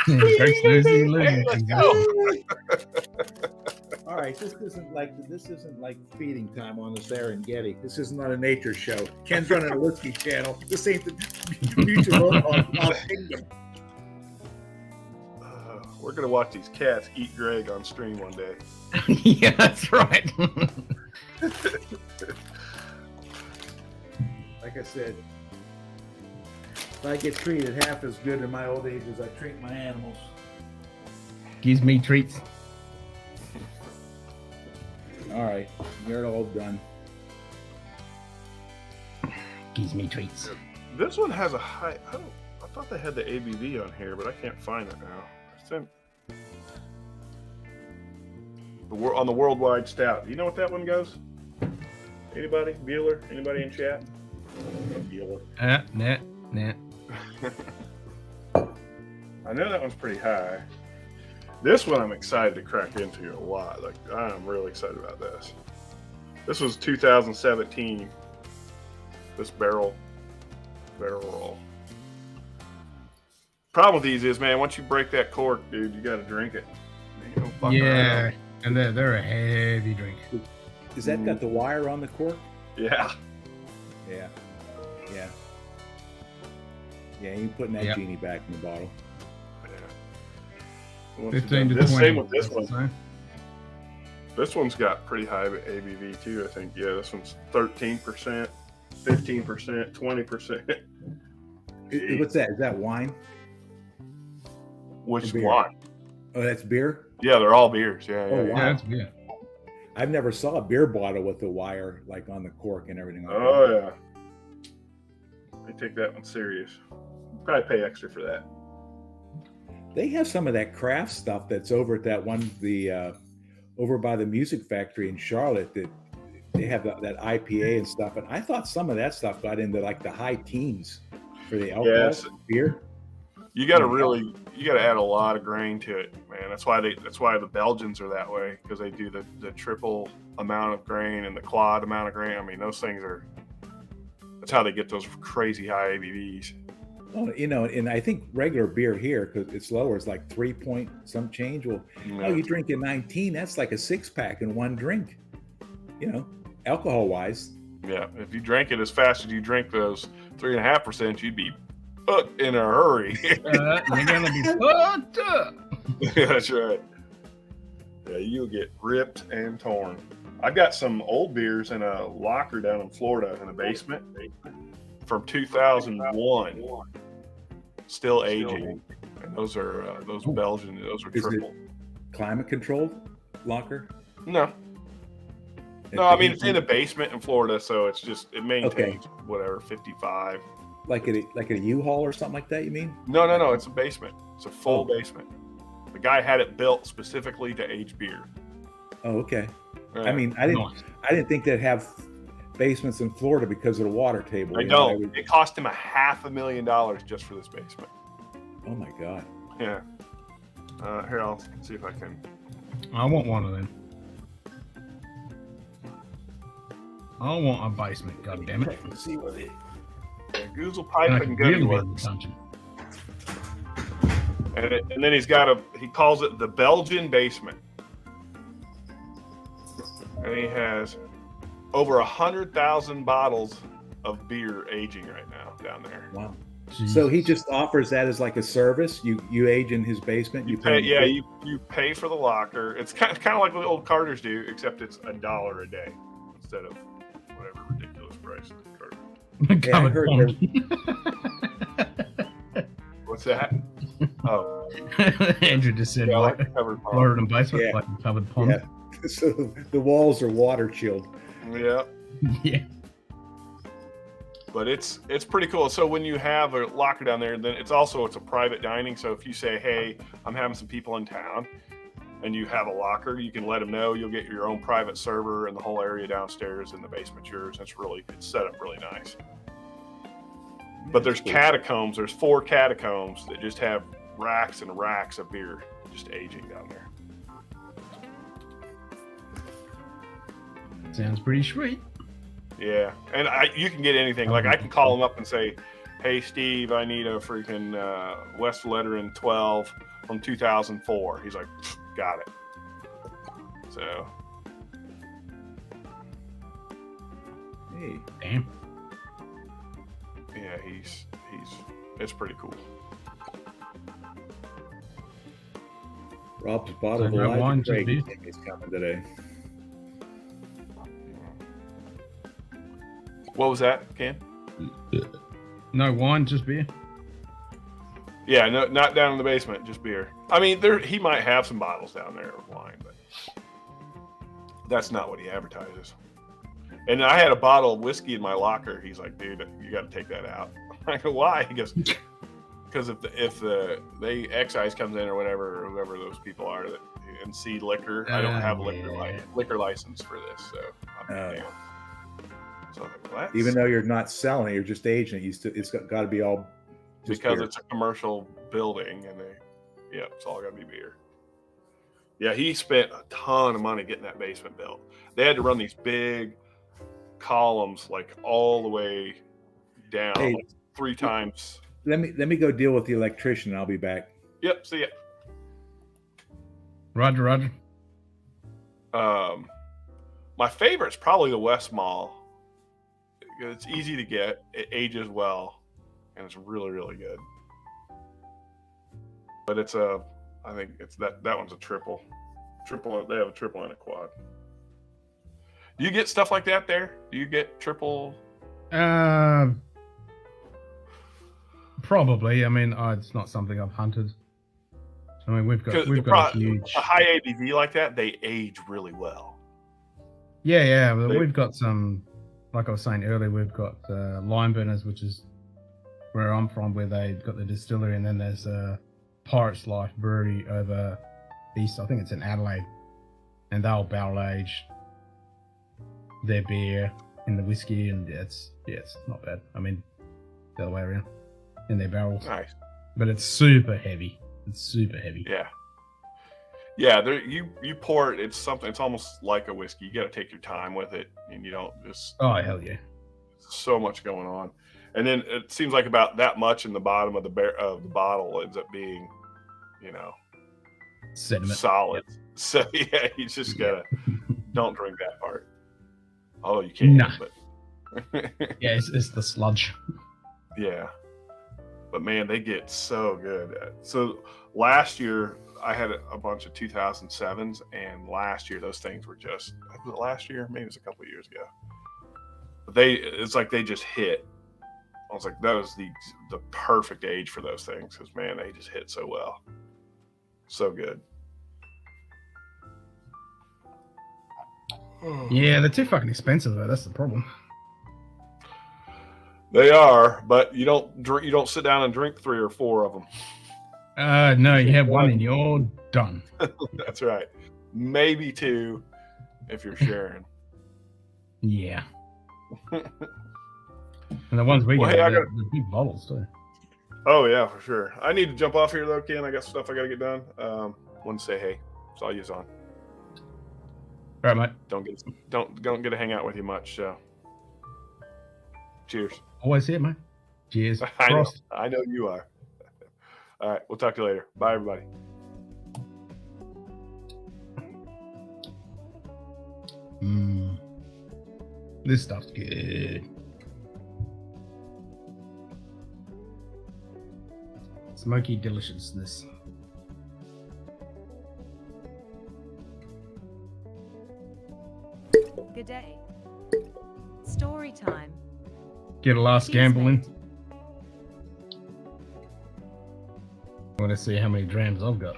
Hey, let's go. All right, this isn't like feeding time on the Serengeti. This isn't on a nature show. Ken's running a whiskey channel. This ain't the mutual on Kingdom. We're gonna watch these cats eat Greg on stream one day. Yeah, that's right. Like I said, if I get treated half as good in my old age as I treat my animals. Gives me treats. All right, you're all done. Gives me treats. This one has a high. I thought they had the ABV on here, but I can't find it now. It's in on the worldwide stout. Do you know what that one goes? Anybody? Bueller? Anybody in chat? Bueller. Nah. I know that one's pretty high. This one I'm excited to crack into a lot. Like, I'm really excited about this. This was 2017. This barrel roll. Problem with these is, man, once you break that cork, dude, you got to drink it. You don't fuck around. And they're a heavy drink. Is that got the wire on the cork? Yeah. Yeah. You putting that genie back in the bottle. 15 to 20. Same with this one. This one's got pretty high ABV too, I think. Yeah, this one's 13%, 15%, 20%. What's that? Is that wine? Which wine? Oh, that's beer? Yeah, they're all beers. Yeah, wow. Yeah, that's beer. I've never saw a beer bottle with the wire like on the cork and everything. Like that. Yeah. They take that one serious. Probably pay extra for that. They have some of that craft stuff that's over at that one, over by the Music Factory in Charlotte. That they have that IPA and stuff. And I thought some of that stuff got into like the high teens for the alcohol beer. You got to add a lot of grain to it, man. That's why the Belgians are that way, because they do the triple amount of grain and the quad amount of grain. I mean, those things that's how they get those crazy high ABVs. Well, and I think regular beer here, because it's lower, is like 3 point some change. Well, you drink a 19, that's like a 6-pack in one drink, alcohol wise. Yeah, if you drank it as fast as you drink those 3.5%, you'd be in a hurry. You're gonna be fucked up. Yeah, that's right. Yeah, you'll get ripped and torn. I've got some old beers in a locker down in Florida in a basement from 2001, still aging. And those are Belgian. Those are triple. Climate controlled locker? No. I mean, it's in a basement in Florida, so it's just it maintains whatever 55. Like a U-Haul or something like that, you mean? No. It's a basement. It's a full basement. The guy had it built specifically to age beer. Oh, okay. I mean, I didn't think they'd have basements in Florida because of the water table. I don't. It cost him $500,000 just for this basement. Oh my God. Yeah. Here, I'll see if I can. I want one of them. I want a basement. God damn it. See what it. Goozle Pipe Like and a really Gummy big Works. dungeon. And then he calls it the Belgian basement. And he has over 100,000 bottles of beer aging right now down there. Wow. Jesus. So he just offers that as like a service. You age in his basement. You pay, you pay for the locker. It's kind of like what the old Carters do, except it's $1 a day instead of whatever ridiculous price. Yeah, I heard there, What's that? Oh, Andrew just said, yeah, like, like covered pond. Florida basement, Yeah. like a covered pond. yeah. So the walls are water chilled. Yeah. Yeah. But it's pretty cool. So when you have a locker down there, then it's a private dining. So if you say, hey, I'm having some people in town, and you have a locker, you can let them know. You'll get your own private server, and the whole area downstairs in the basement yours. It's set up really nice. But there's catacombs. There's 4 catacombs that just have racks and racks of beer just aging down there. Sounds pretty sweet. Yeah, and you can get anything. Like I can call him up and say, "Hey, Steve, I need a freaking West Veteran 12 from 2004." He's like, "Got it." So, Hey, Damn. yeah, it's pretty cool. Rob's bottle of So no wine, Elijah just Craig beer? is coming today. What was that, Ken? No wine, just beer. Yeah, no, not down in the basement, just beer. I mean, he might have some bottles down there of wine, but that's not what he advertises. And I had a bottle of whiskey in my locker. He's like, "Dude, you got to take that out." I go, "Why?" He goes, "Because if the excise comes in or whatever, or whoever those people are that NC liquor, I don't have a liquor license for this, so I'm damn." So I'm like, "What?" Even though you're not selling it, you're just aging it. It's got to be all just because beer. it's a commercial building, and it's all got to be beer. Yeah, he spent a ton of money getting that basement built. They had to run these big columns like all the way down, Hey, like 3 times. Let me go deal with the electrician. And I'll be back. Yep, see ya. Roger. My favorite's probably the West Mall. It's easy to get, it ages well, and it's really, really good. But I think it's that one's a triple. They have a triple and a quad. Do you get stuff like that there? Do you get triple? Probably. I mean, it's not something I've hunted. I mean, we've got a huge, a high ABV like that. They age really well. Yeah. We've got some, like I was saying earlier, we've got Lime Burners, which is where I'm from, where they've got the distillery, and then there's Pirate's Life Brewery over east. I think it's in Adelaide, and they'll barrel age their beer in the whiskey, and it's not bad. I mean, the other way around in their barrels. Nice, but it's super heavy. Yeah. You pour it. It's something. It's almost like a whiskey. You got to take your time with it, and you don't just. Oh hell yeah! So much going on, and then it seems like about that much in the bottom of the bottle ends up being, sediment. Solid. Yep. So yeah, you just gotta don't drink that part. Oh, you can. Nah. But yeah, it's the sludge. Yeah, but man, they get so good. So last year I had a bunch of 2007s, and last year those things were just. Was it last year? Maybe it was a couple of years ago. But it's like they just hit. I was like, that was the perfect age for those things, because man, they just hit so well, so good. Yeah, they're too fucking expensive though. That's the problem. They are, but you don't sit down and drink 3 or 4 of them. No, you have one and you're done. That's right. Maybe 2 if you're sharing. Yeah. And the ones we get, the big bottles too. Oh yeah, for sure. I need to jump off here though, Ken. I got stuff I got to get done. Want to say hey, saw you on. All right, mate. Don't get to hang out with you much. So, cheers. Always here, mate. Cheers. I know. Frost. I know you are. All right. We'll talk to you later. Bye, everybody. This stuff's good. Smoky deliciousness. Good day. Story time. Get a last Cheers, gamble in. mate. I want to see how many drams I've got.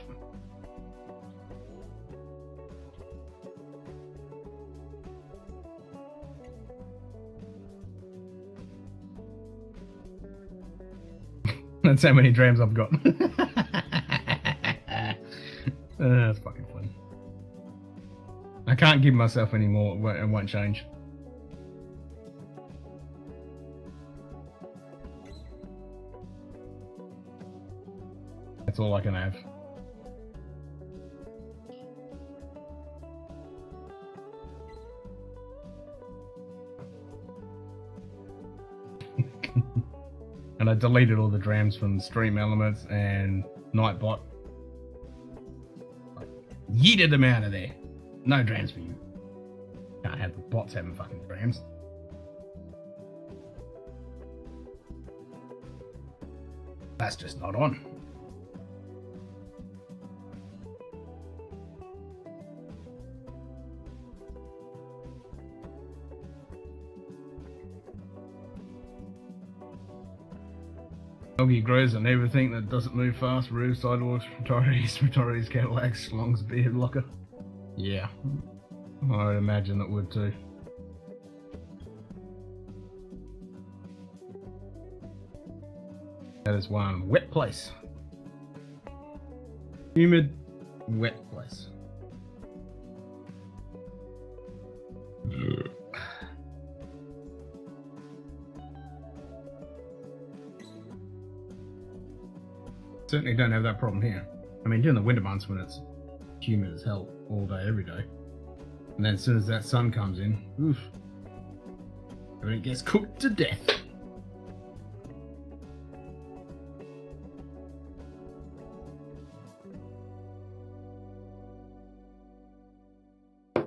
That's how many drams I've got. That's fucking funny. I can't give myself any more. It won't change. That's all I can have. And I deleted all the drams from Stream Elements and Nightbot. Like, yeeted them out of there. No drams for you. Can't have the bots having fucking drams. That's just not on. Doggy grows on everything that doesn't move fast. Roofs, sidewalks, retirees, Cadillacs, Schlong's beer locker. Yeah, I would imagine it would too. That is one wet place. Humid, wet place. Certainly don't have that problem here. I mean, during the winter months when it's humid as hell all day, every day. And then as soon as that sun comes in, oof, everything gets cooked to death.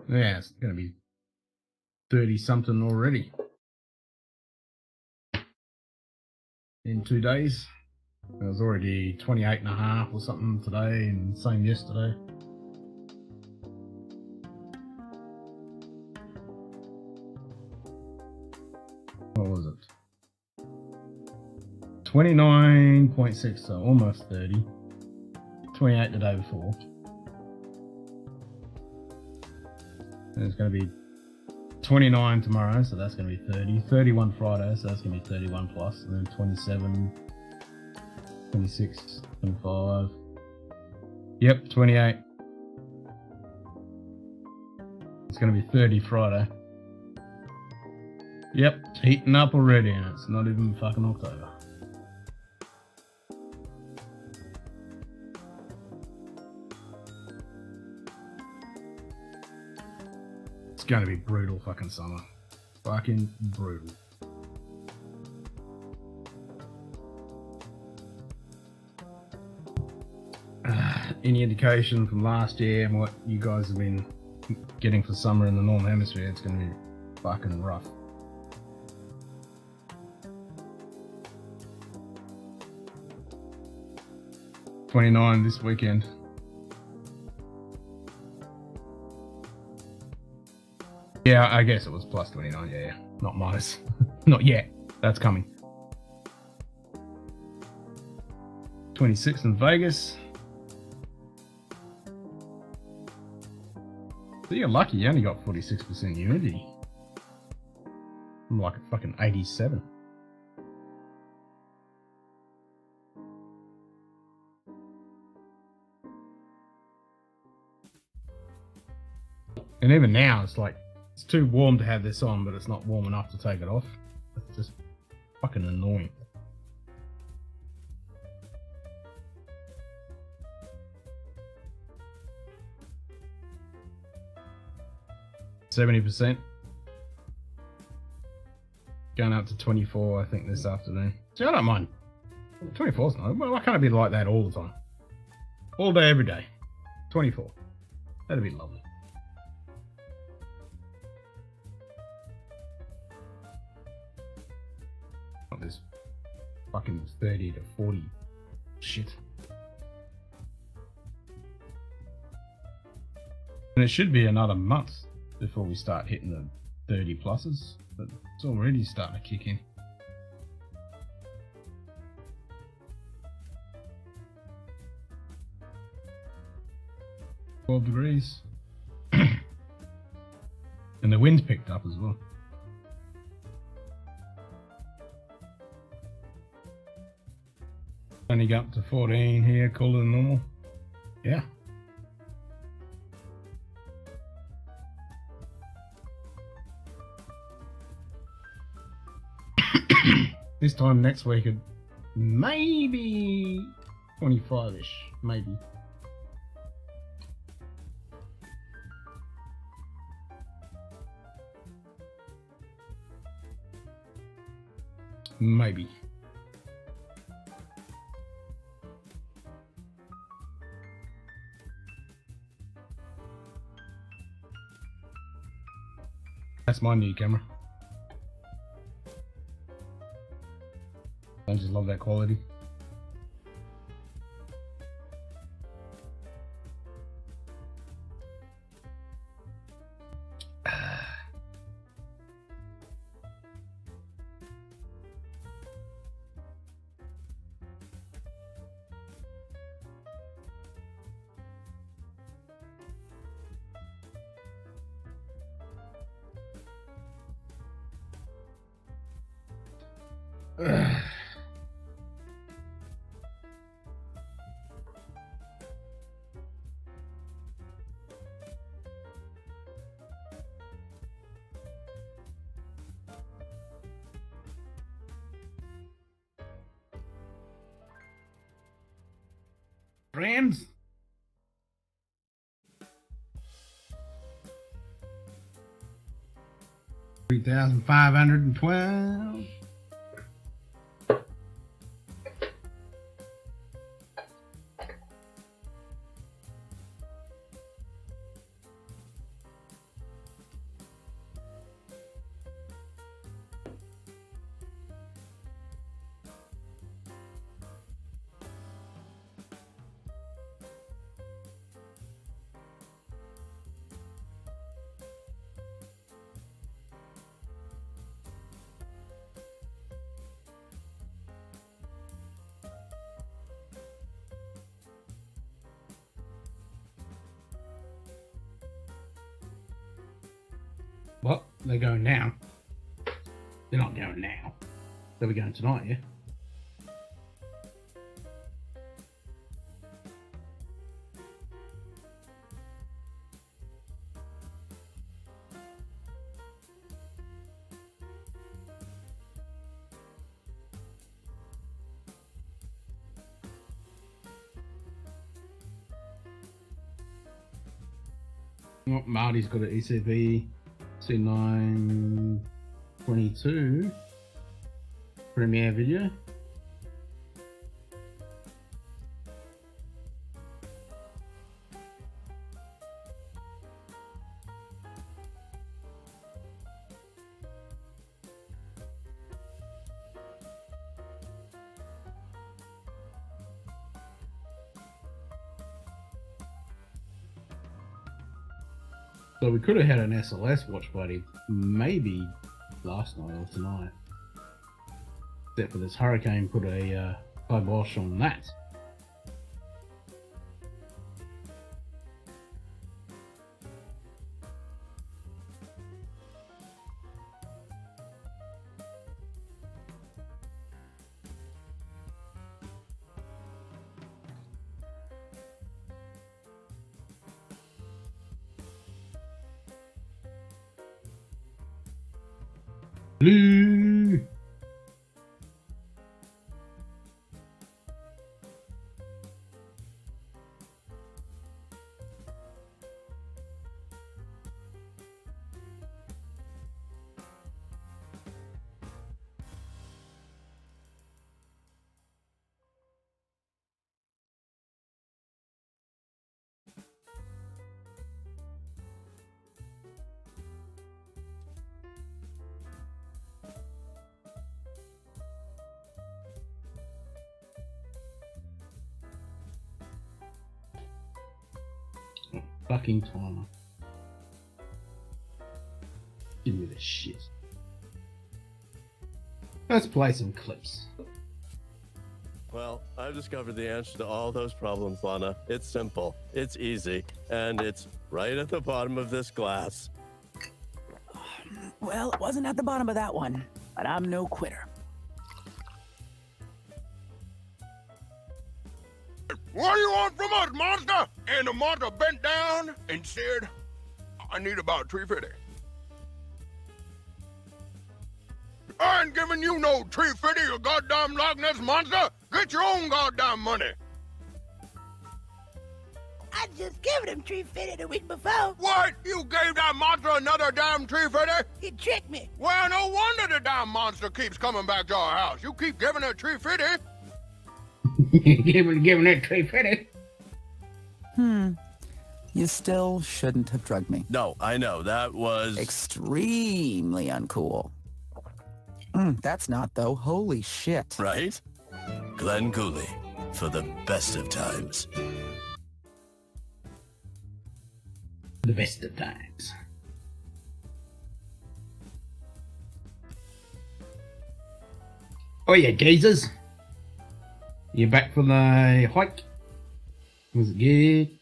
Yeah, it's going to be 30 something already. In 2 days. It was already 28.5 or something today, and same yesterday. What was it? 29.6, so almost 30. 28 the day before. And it's going to be 29 tomorrow, so that's going to be 30. 31 Friday, so that's going to be 31 plus, and then 27. 26, 25. Yep, 28. It's going to be 30 Friday. Yep, it's heating up already, and it's not even fucking October. It's going to be brutal fucking summer. Fucking brutal. Any indication from last year and what you guys have been getting for summer in the Northern Hemisphere, it's going to be fucking rough. $29 this weekend. Yeah, I guess it was plus 29, yeah. Not minus. Not yet. That's coming. 26 in Vegas. So you're lucky you only got 46% humidity. I'm like a fucking 87. And even now it's like, it's too warm to have this on, but it's not warm enough to take it off. It's just fucking annoying. %. Going up to 24, I think, this afternoon. See, I don't mind. 24's not. Why can't it be like that all the time? All day, every day. 24. That'd be lovely. Not this fucking 30 to 40 shit. And it should be another month before we start hitting the 30 pluses, but it's already starting to kick in. Degrees. And the wind's picked up as well. Only go up to 14 here, cooler than normal. Yeah. This time next week, it maybe 25-ish, maybe. Maybe. That's my new camera. I just love that quality. Friends. $3,512. What? They're going now. They're not going now. They'll be going tonight, yeah? Oh, Marty's got an ECV C922 Premiere video. So we could have had an SLS watch party maybe last night or tonight. Except for this hurricane put a kibosh on that. Blue. fucking timer. Give me the shit. Let's play some clips. Well, I've discovered the answer to all those problems, Lana. It's simple, it's easy, and it's right at the bottom of this glass. Well, it wasn't at the bottom of that one, but I'm no quitter. What do you want from us, monster? And the monster bent down and said, I need about 350. I ain't giving you no 350, you goddamn Loch Ness monster. Get your own goddamn money. I just given him 350 the week before. What? You gave that monster another damn 350? He tricked me. Well, no wonder the damn monster keeps coming back to our house. You keep giving it 350. giving it 350. You still shouldn't have drugged me. No, I know, that was... Extremely uncool. That's not, though. Holy shit. Right? Glenn Cooley, for the best of times. The best of times. Oh yeah, geezers. You back from the hike? Was it good?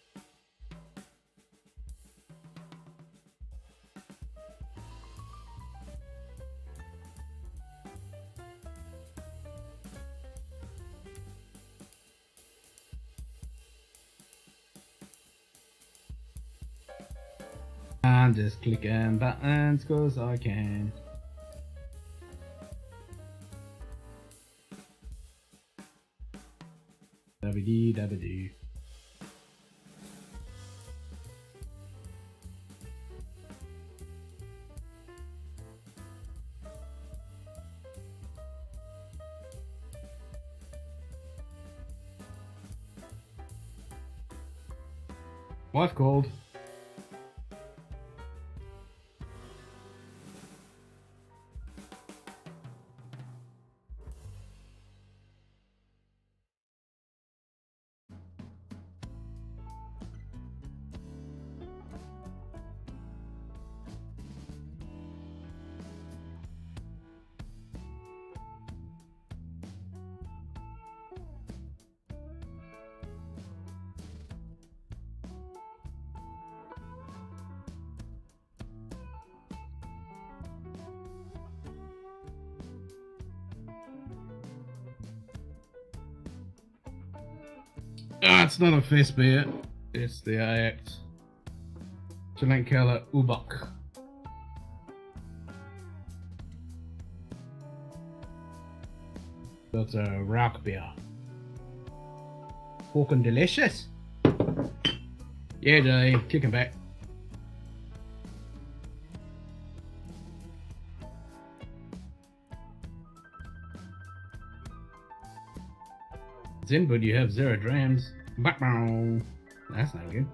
I'm just clicking buttons cause I can. Dabba-dee. Wife called. It's not a fest beer, it's the AX. Chilenkala Ubak. That's a rock beer. Fucking delicious. Yeah, Jay, kicking back. Zenbud, you have 0 drams. That's not good.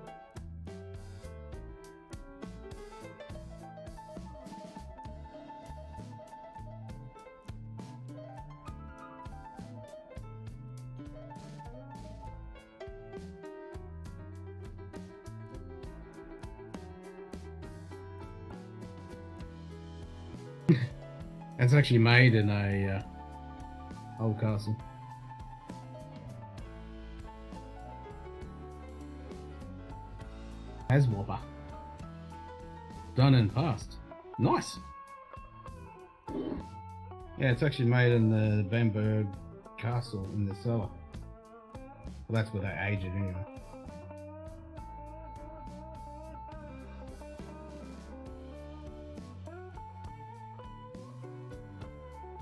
That's actually made in a old castle. Aswapper. Done and passed. Nice. Yeah, it's actually made in the Bamberg castle in the cellar. Well, that's where they age it anyway.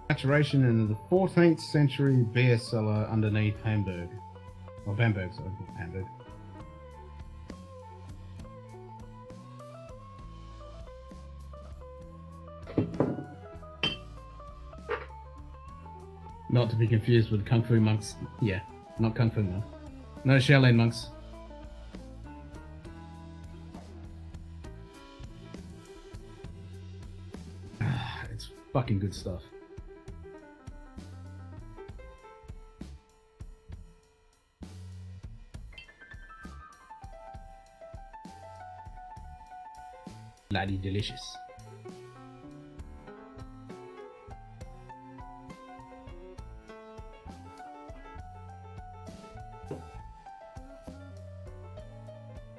Maturation in the 14th century beer cellar underneath Hamburg. Or Bamberg, sorry, not Hamburg. Not to be confused with Kung Fu monks. Yeah, not Kung Fu monks. No Shaolin monks. It's fucking good stuff. Bloody delicious.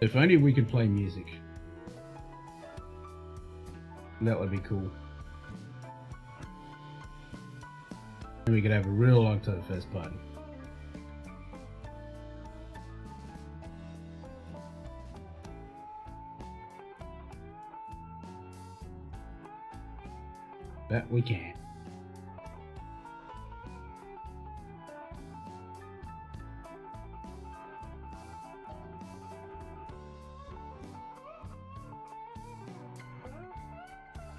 If only we could play music. That would be cool. And we could have a real Oktoberfest party. That we can.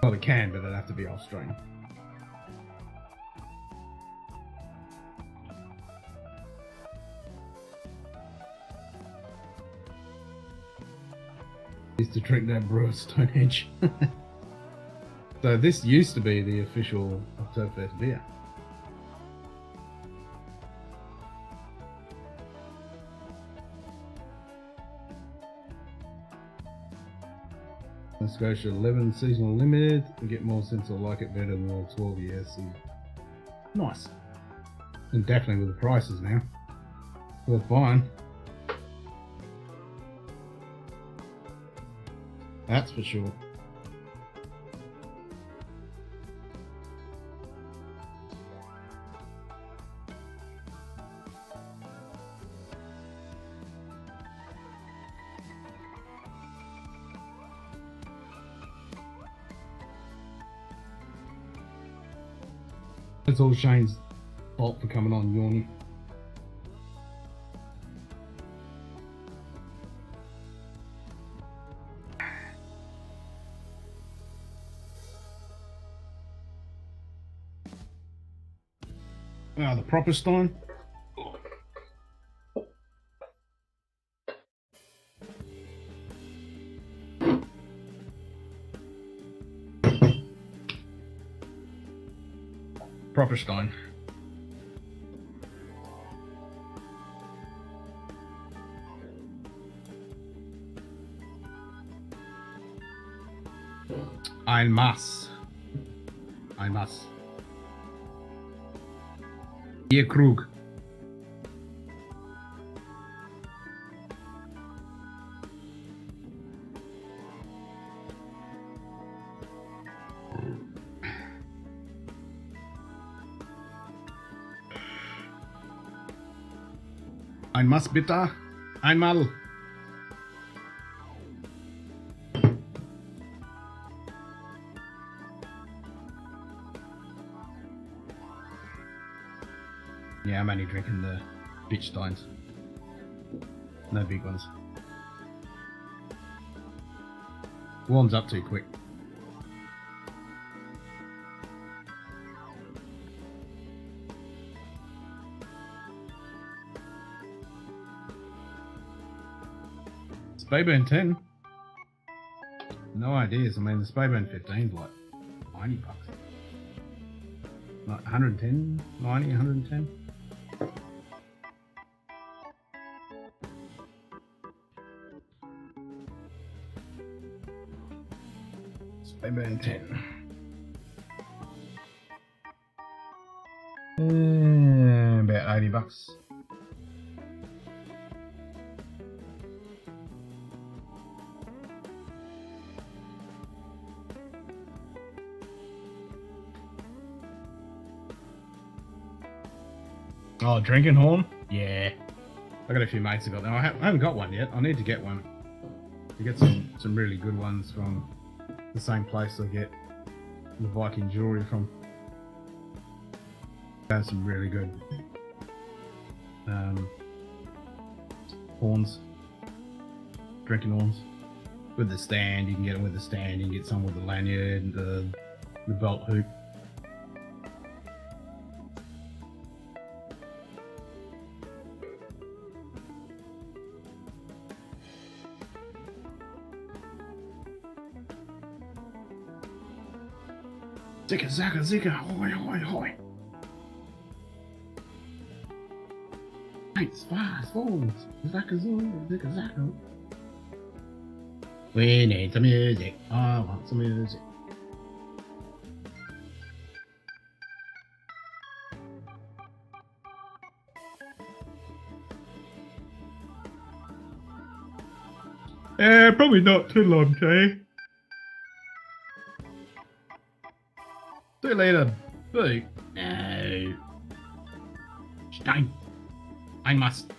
Well, we can, but it'd have to be off stream. Used to drink that brew at Stonehenge. So this used to be the official Oktoberfest beer. Nova Scotia 11 seasonal limited. We get more since I like it better than the 12 years. So nice. And definitely with the prices now. Worth buying. That's for sure. It's all Shane's fault for coming on yawning. The proper Stein. Proper Stein. I must. Ihr Krug. Ein Maß bitte. Einmal. Yeah, I'm only drinking the bitch steins. No big ones. Warms up too quick. Spayburn 10? No ideas. I mean, the Spayburn 15 is like $90. Like 110, 90, 110. Spayburn 10. About $80. Oh, drinking horn? Yeah. I got a few mates that got them. I haven't got one yet. I need to get one. To get some really good ones from the same place I get the Viking jewelry from. Found some really good horns. Drinking horns. With the stand, you can get them with the stand. You can get some with the lanyard and the belt hoop. Zika, zaka, zika, hoi, hoi, hoi. Eins, zwei, zaka, zika, zaka. We need some music. I want some music. Probably not too long, Jay. 2 litre boot? No. Stein. I must.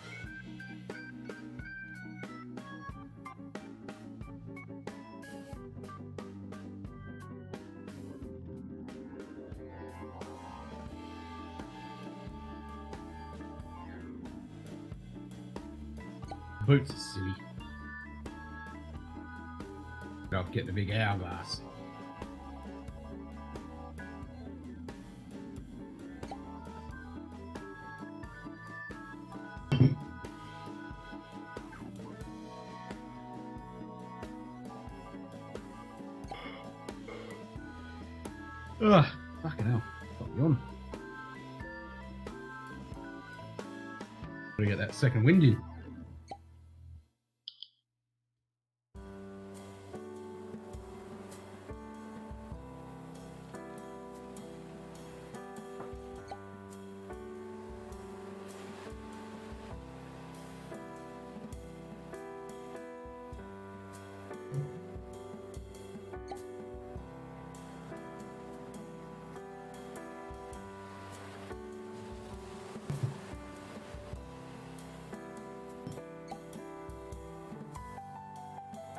Boots are silly. I'll get the big hourglass. Ugh, fucking hell. Got me on. Gotta get that second wind in.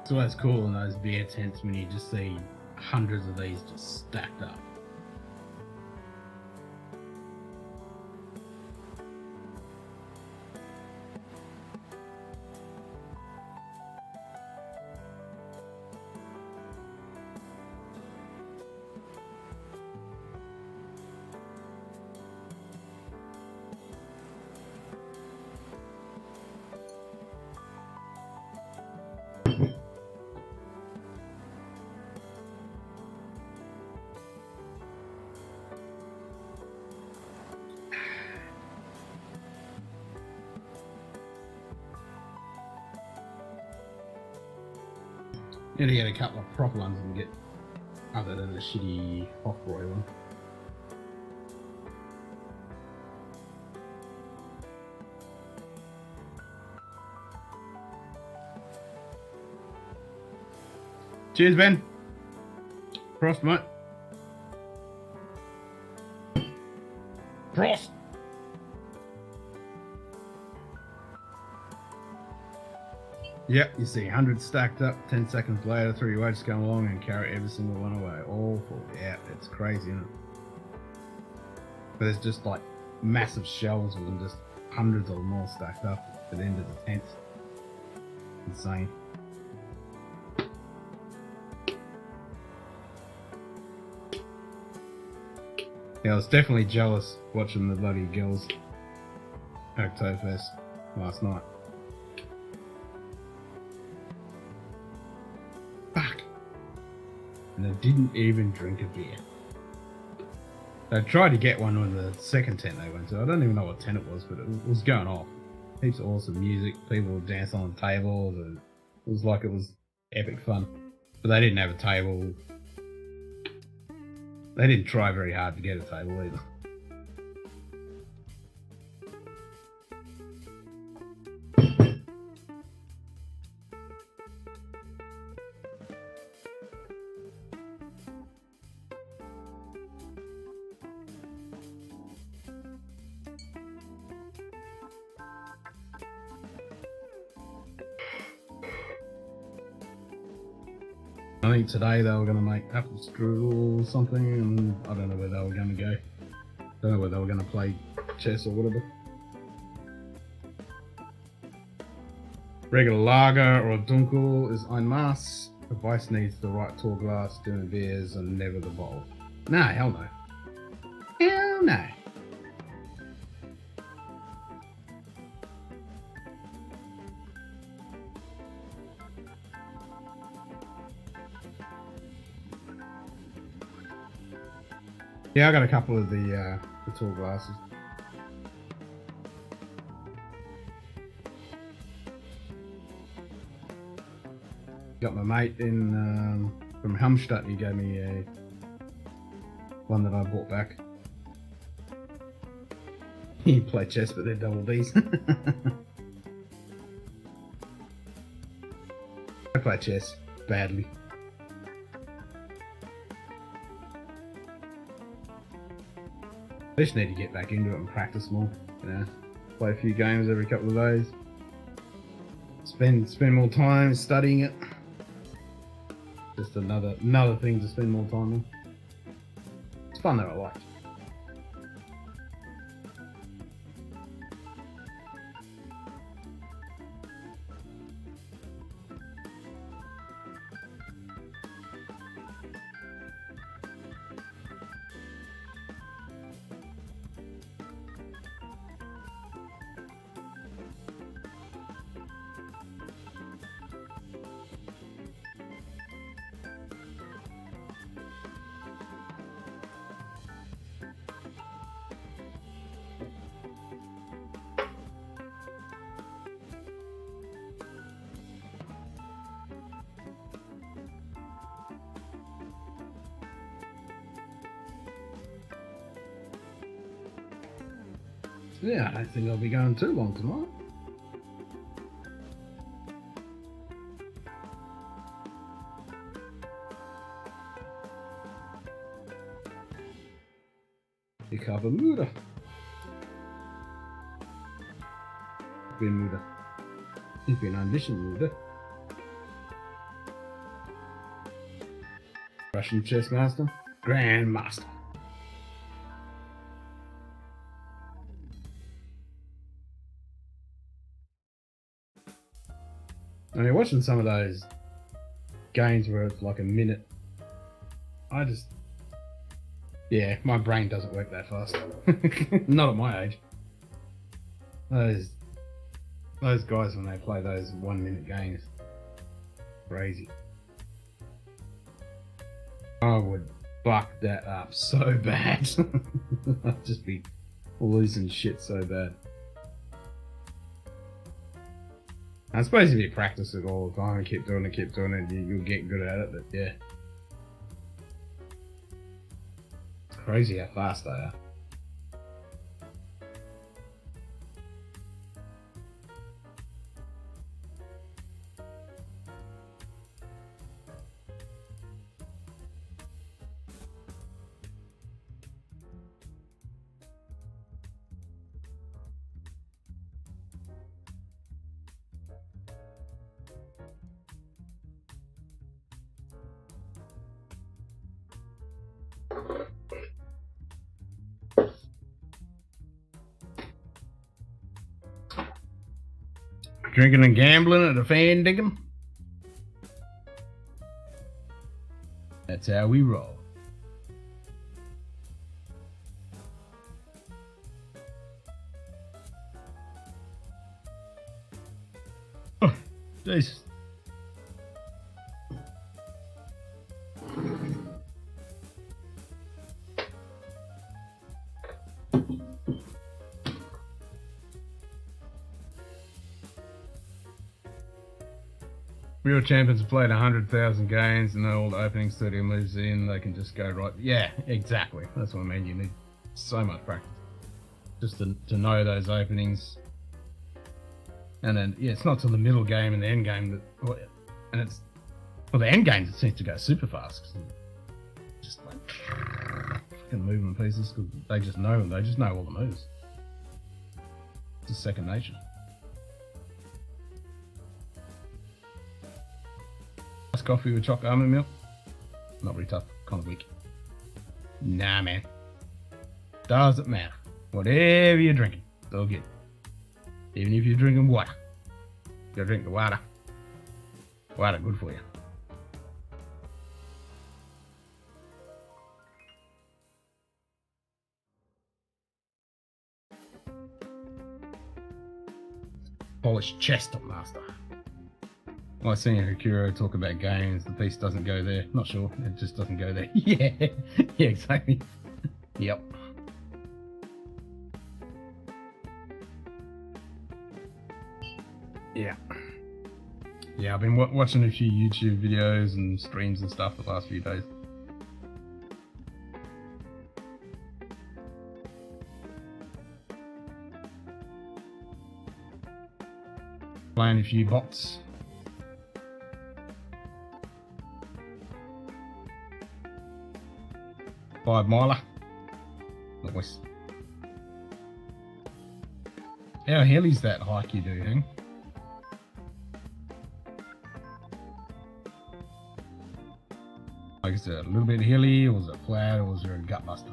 It's always cool in those beer tents when you just see hundreds of these just stacked up. Need to get a couple of proper ones and get other than the shitty Hofbräu one. Cheers, Ben. Prost, mate. Prost. Yep, you see 100 stacked up, 10 seconds later, 3 weights come along and carry every single one away. Awful. Yeah, it's crazy, isn't it? But there's just like massive shelves with them, just hundreds of them all stacked up at the end of the tent. Insane. Yeah, I was definitely jealous watching the bloody girls Oktoberfest last night. Fuck. And they didn't even drink a beer. They tried to get one on the second tent they went to. I don't even know what tent it was, but it was going off. Heaps of awesome music. People were dancing on tables. And it was like it was epic fun. But they didn't have a table. They didn't try very hard to get a table either. I think today they were going to make apple strudel or something, and I don't know where they were going to go. Don't know where they were going to play chess or whatever. Regular lager or a dunkel is ein Maß. The vice needs the right tall glass, doing beers, and never the bowl. No, hell no. Hell no. Yeah, I got a couple of the tall glasses. got my mate in from Helmstadt. He gave me one that I bought back. He play chess, but they're double Ds. I play chess badly. I just need to get back into it and practice more. You know, play a few games every couple of days. Spend more time studying it. Just another thing to spend more time on. It's fun though, I like it. Yeah, I don't think I'll be going too long tonight. Ich habe müde. Ich bin müde. Ich bin ein bisschen müde. Russian chess master, grandmaster. I mean, watching some of those games where it's like a minute, yeah, my brain doesn't work that fast. Not at my age. Those guys when they play those 1 minute games, crazy. I would fuck that up so bad. I'd just be losing shit so bad. I suppose if you practice it all the time and keep doing it, you'll get good at it, but yeah. It's crazy how fast they are. Drinking and gambling at a fan digging. That's how we roll. Oh, Jesus. Real champions have played 100,000 games and all the opening studio moves in, they can just go right. Yeah, exactly. That's what I mean. You need so much practice just to know those openings. And then, yeah, it's not till the middle game and the end game that, and it's, well, the end games it seems to go super fast. Just like fucking moving pieces because they just know all the moves. It's just second nature. Coffee with chocolate almond milk. Not really tough, kind of weak. Nah, man. Doesn't matter. Whatever you're drinking, it's all good. Even if you're drinking water. You gotta drink the water. Water, good for you. Polished chest master. Well, I've seen Hikuro talk about games, the piece doesn't go there. Not sure, it just doesn't go there. Yeah, yeah, exactly. Yep. Yeah. Yeah, I've been watching a few YouTube videos and streams and stuff the last few days. Playing a few bots. $5 miler. Nice. How hilly's that hike you do, Hang? Like, is it a little bit hilly, or is it flat, or is there a gut buster?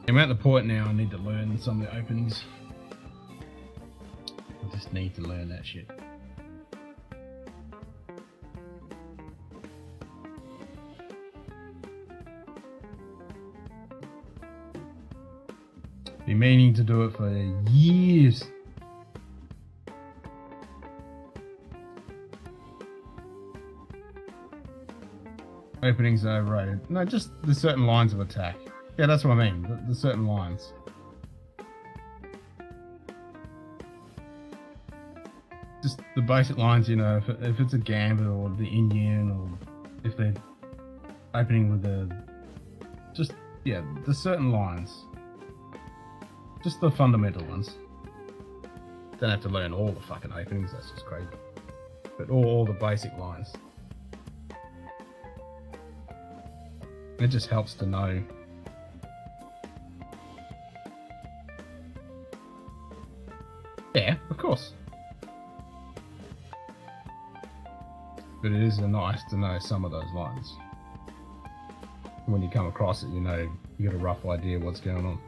I'm at the point now I need to learn some of the openings. I just need to learn that shit. Been meaning to do it for years. Openings are overrated. No, just the certain lines of attack. Yeah, that's what I mean. The certain lines. Just the basic lines, you know, if it's a gambit or the Indian, or if they're opening with a... Just, yeah, the certain lines. Just the fundamental ones. Don't have to learn all the fucking openings, that's just crazy. But all the basic lines. It just helps to know. Yeah, of course. But it is nice to know some of those lines. When you come across it, you know, you got a rough idea what's going on.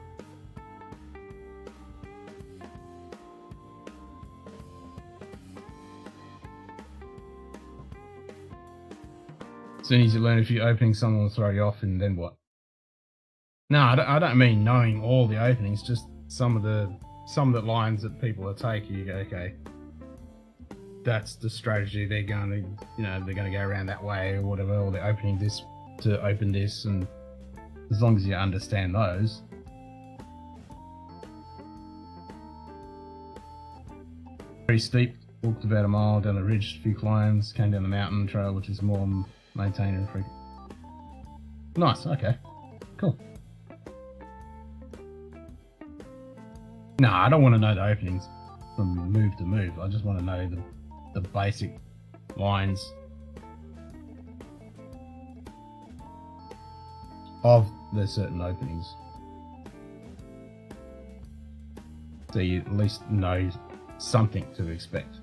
As soon as you learn a few openings, someone will throw you off, and then what? No, I don't mean knowing all the openings, just some of the lines that people are taking. You go, okay, that's the strategy they're going to, you know, they're going to go around that way or whatever, or they're opening this to open this, and as long as you understand those. Pretty steep, walked about a mile down the ridge, a few climbs, came down the mountain trail, which is more maintained and free. Nice, okay, cool. No, I don't want to know the openings from move to move. I just want to know the basic lines of the certain openings. So you at least know something to expect.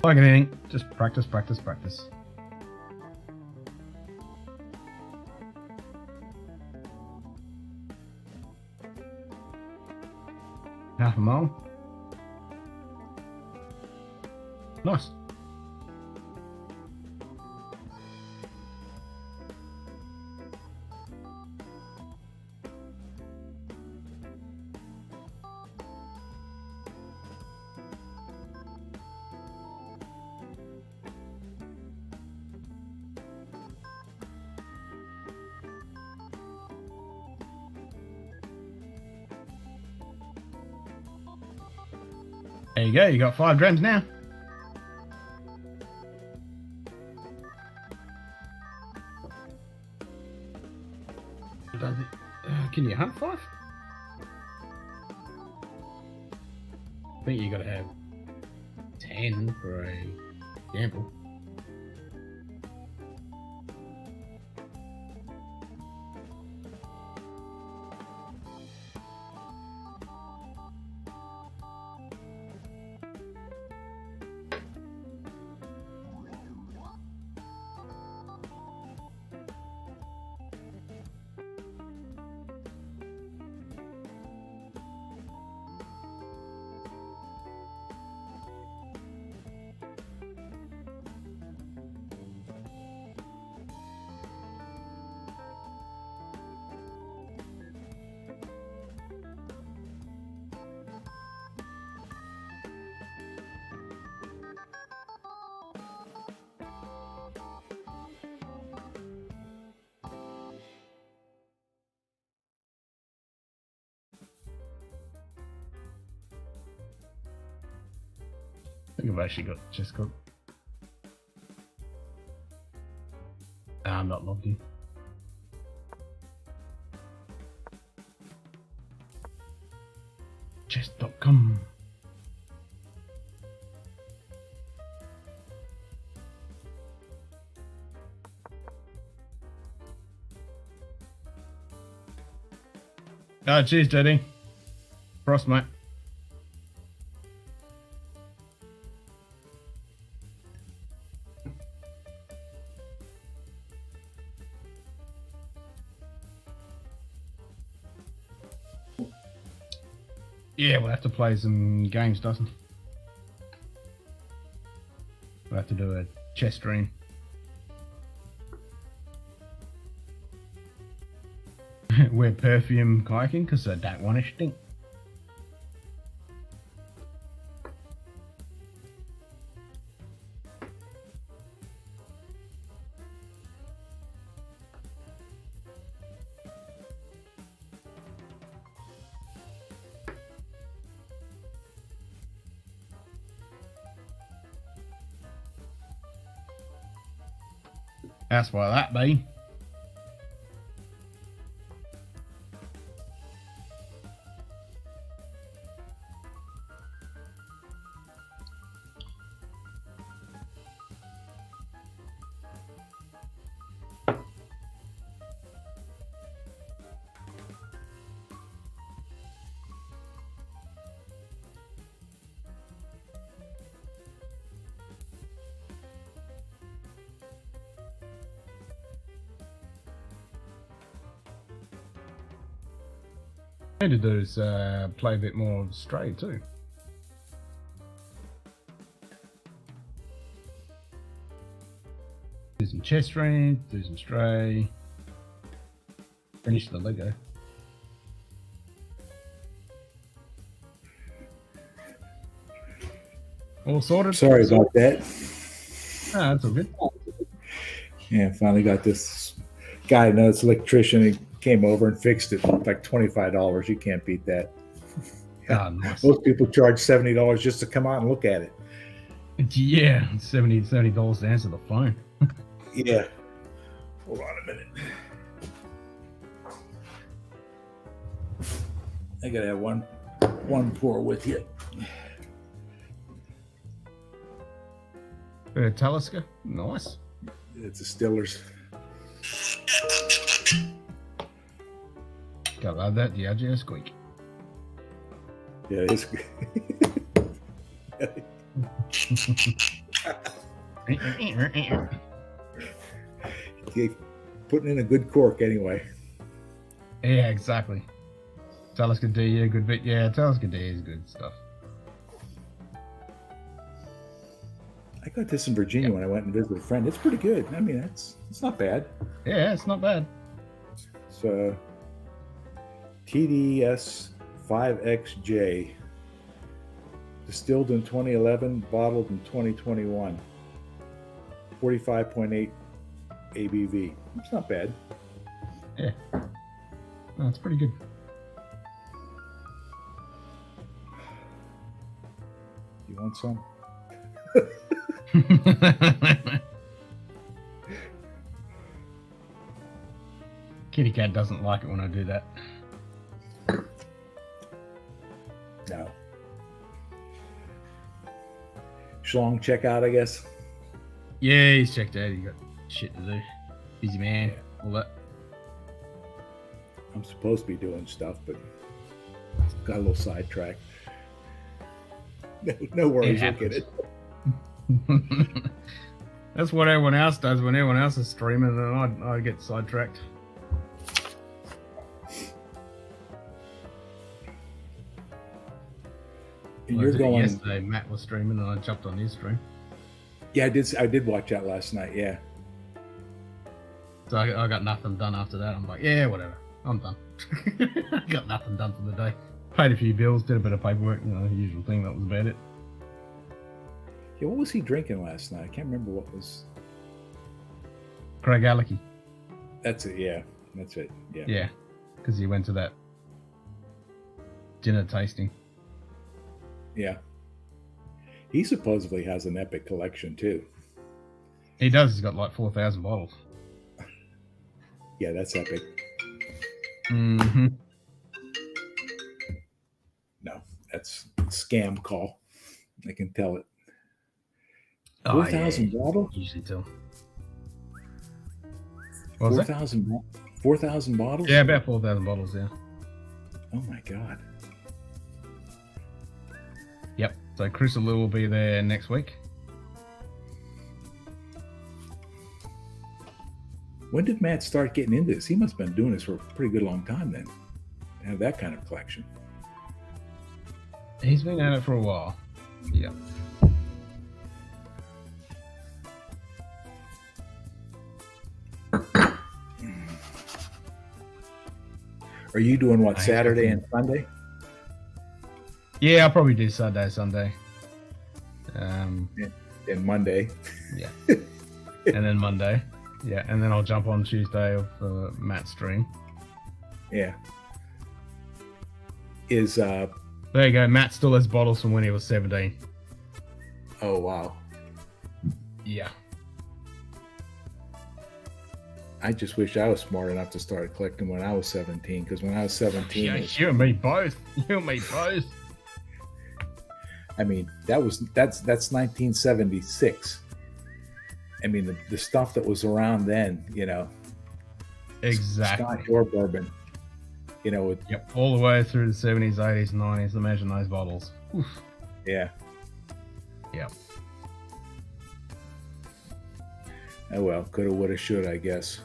Like anything, just practice, practice, practice. Half a mile. Nice. There you go, you got 5 drams now. Can you hunt 5? I think you gotta have 10 for a gamble. I think I've actually got. I'm not logged in. Chest.com. Oh, cheers, Daddy. Frost, mate. Yeah, we'll have to play some games, Dustin. We'll have to do a chess stream. Wear perfume kayaking because I don't want to stink. That's why that be. What I need to do is play a bit more of Stray too. Do some chess streams, do some Stray. Finish the Lego. All sorted. Sorry about that. Ah, that's all good. Yeah, finally got this guy, another electrician. He came over and fixed it. Like $25. You can't beat that. Ah, nice. Most people charge $70 just to come out and look at it. Yeah, $70 to answer the phone. Yeah. Hold on a minute. I gotta have one pour with you. Talisker, nice. It's a Stiller's. Gotta love that, the RGO squeak. Yeah, it's putting in a good cork anyway. Yeah, exactly. Talisker D, yeah, good bit. Yeah, Talisker D is good stuff. I got this in Virginia when I went and visited a friend. It's pretty good. I mean, it's not bad. Yeah, it's not bad. It's TDS 5XJ, distilled in 2011, bottled in 2021. 45.8 ABV. It's not bad. Yeah, no, it's pretty good. You want some? Kitty cat doesn't like it when I do that. Schlong check out, I guess. Yeah, he's checked out. He got shit to do. Busy man. All that. I'm supposed to be doing stuff, but got a little sidetracked. No worries, you'll get it. That's what everyone else does when everyone else is streaming, and I get sidetracked. And you're going yesterday. Matt was streaming, and I jumped on his stream. Yeah, I did watch that last night. Yeah. So I got nothing done after that. I'm like, yeah, whatever. I'm done. I got nothing done for the day. Paid a few bills, did a bit of paperwork, the usual thing. That was about it. Yeah, what was he drinking last night? I can't remember what was. Craig Alecky. That's it. Yeah, that's it. Yeah. Yeah, because he went to that dinner tasting. Yeah. He supposedly has an epic collection too. He does. He's got like 4,000 bottles. Yeah, that's epic. Mm-hmm. No, that's a scam call. I can tell it. 4,000 bottles? Usually tell. 4,000 bottles? Yeah, about 4,000 bottles, yeah. Oh my God. Yep. So Chris and Lou will be there next week. When did Matt start getting into this? He must have been doing this for a pretty good long time then, to have that kind of collection. He's been at it for a while. Yeah. Are you doing what, Saturday and Sunday? Yeah, I'll probably do Saturday, Sunday. And Monday. Yeah. And then Monday. Yeah, and then I'll jump on Tuesday of Matt's stream. Yeah. Is there you go. Matt still has bottles from when he was 17. Oh wow. Yeah. I just wish I was smart enough to start collecting when I was 17. Because when I was 17, yeah, you and me both. You and me both. I mean, that's 1976. I mean, the stuff that was around then, Exactly. Scotch or bourbon, Yep, all the way through the 70s, 80s, 90s. Imagine those bottles. Oof. Yeah. Yep. Oh well, coulda, woulda, shoulda, I guess.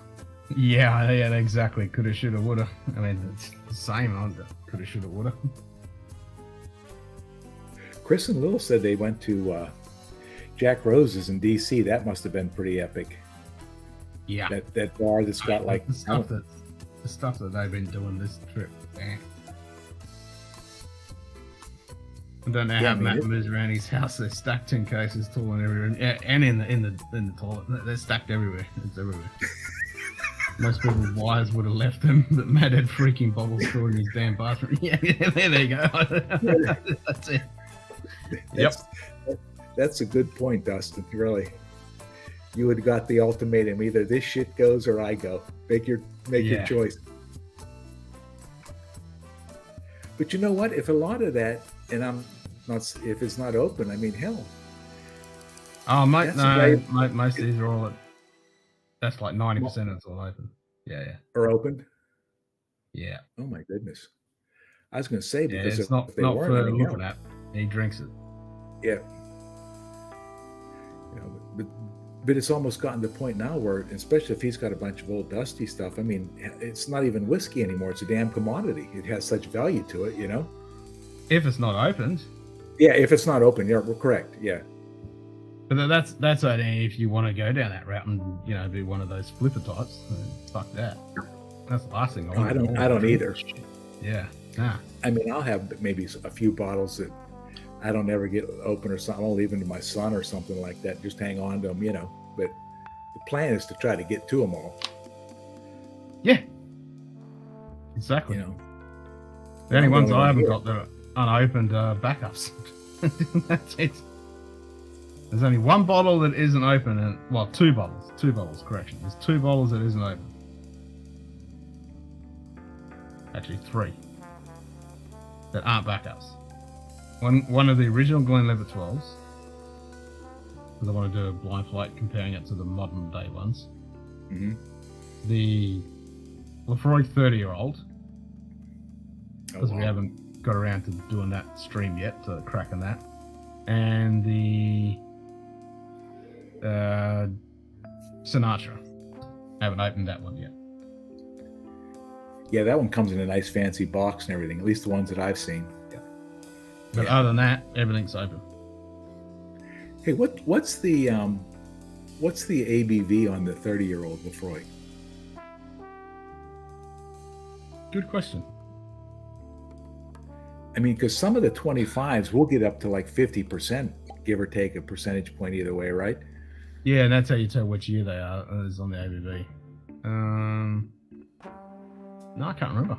Yeah, exactly. Coulda, shoulda, woulda. I mean, it's the same, aren't it? Coulda, shoulda, woulda. Chris and Lil said they went to Jack Rose's in DC. That must have been pretty epic. Yeah. That bar that's got like the stuff that they've been doing this trip. Man. I don't know how Matt moves around his house. They're stacked in cases, tall and everywhere, and in the toilet. They're stacked everywhere. It's everywhere. Most people's wives would have left them, but Matt had freaking bottles stored in his damn bathroom. Yeah, there you go. That's it. That's a good point, Dustin. Really, you would have got the ultimatum: either this shit goes or I go. Make your choice. But you know what? If a lot of that, and I'm not, if it's not open, I mean, hell. Oh, mate, no, most of these are all. That's like 90% of it's all open. Yeah. Are open. Yeah. Oh my goodness. I was going to say because it's not for looking at. He drinks it. Yeah. But it's almost gotten to the point now where, especially if he's got a bunch of old dusty stuff, I mean, it's not even whiskey anymore. It's a damn commodity. It has such value to it, If it's not opened. Yeah, if it's not open, yeah, we're correct. Yeah. But that's only if you want to go down that route and be one of those flipper types. Fuck that. That's the last thing I don't either. Yeah. Nah. I mean, I'll have maybe a few bottles that I don't ever get open or something. I'll leave them to my son or something like that. Just hang on to them, But the plan is to try to get to them all. Yeah. Exactly. The only ones I haven't got that are unopened backups. That's it. There's only one bottle that isn't open, and two bottles. Correction. There's 2 bottles that isn't open. Actually, 3 that aren't backups. One of the original Glenlivet 12s, because I want to do a blind flight comparing it to the modern day ones. Mm-hmm. The Lefroy 30-year-old, because we haven't got around to doing that stream yet, to cracking that, and the Sinatra. I haven't opened that one yet. Yeah, that one comes in a nice fancy box and everything. At least the ones that I've seen. Yeah. But other than that, everything's open. Hey, what's the ABV on the 30-year-old Lefroy? Good question. I mean, because some of the 25s will get up to like 50%, give or take a percentage point either way, right? Yeah, and that's how you tell which year they are, is on the ABV. No, I can't remember.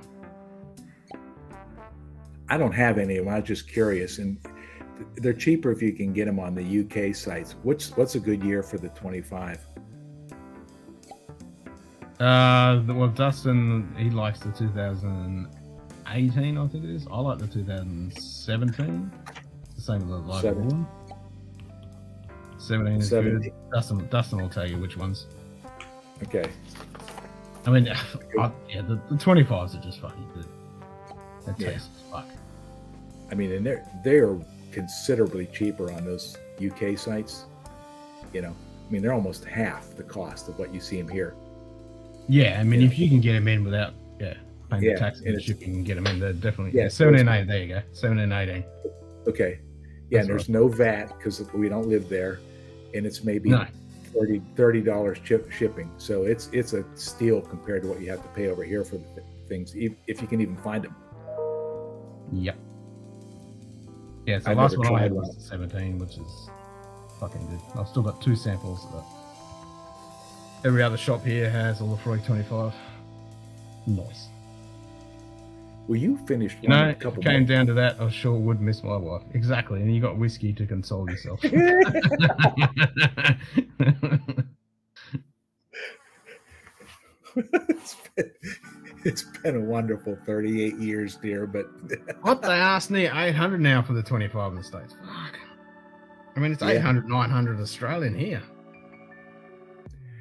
I don't have any of them. I was just curious, and they're cheaper if you can get them on the UK sites. What's a good year for the 25? Well, Dustin, he likes the 2018, I think it is. I like the 2017. It's the same as the local one. 17 is good. Dustin will tell you which ones. Okay. I mean, the 25s are just fucking good. That tastes fuck. I mean, and they're considerably cheaper on those UK sites. You know, I mean, they're almost half the cost of what you see them here. Yeah, I mean, if you can get them in without paying the tax and shipping and get them in, they're definitely 17 and 18. There you go, 17 and 18. Okay. Yeah, and there's no VAT because we don't live there, and it's maybe $30 shipping. So it's a steal compared to what you have to pay over here for the things, if you can even find them. Yep. Yeah, so the last one I had was 17, which is fucking good. I've still got 2 samples of that. Every other shop here has a Lefroy 25. Nice. Well, you finished one a couple came down to that, I sure would miss my wife. Exactly, and you got whiskey to console yourself. It's been a wonderful 38 years, dear, but... What, they asked me 800 now for the 25 in the States. Fuck. I mean, it's 800, 900 Australian here.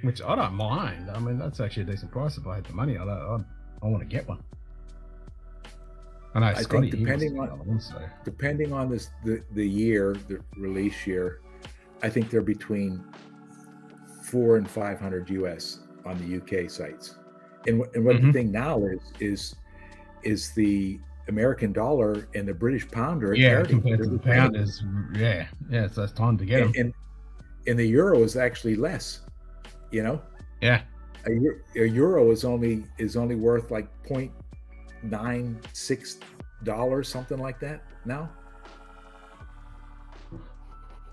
Which I don't mind. I mean, that's actually a decent price if I had the money. I want to get one. I think depending on this the year, the release year, I think they're between $400 and $500 US on the UK sites. And what the thing now is the American dollar and the British pound are compared to the pound is so it's time to get them. And the euro is actually less. You know, a euro is only worth like $0.96, something like that now.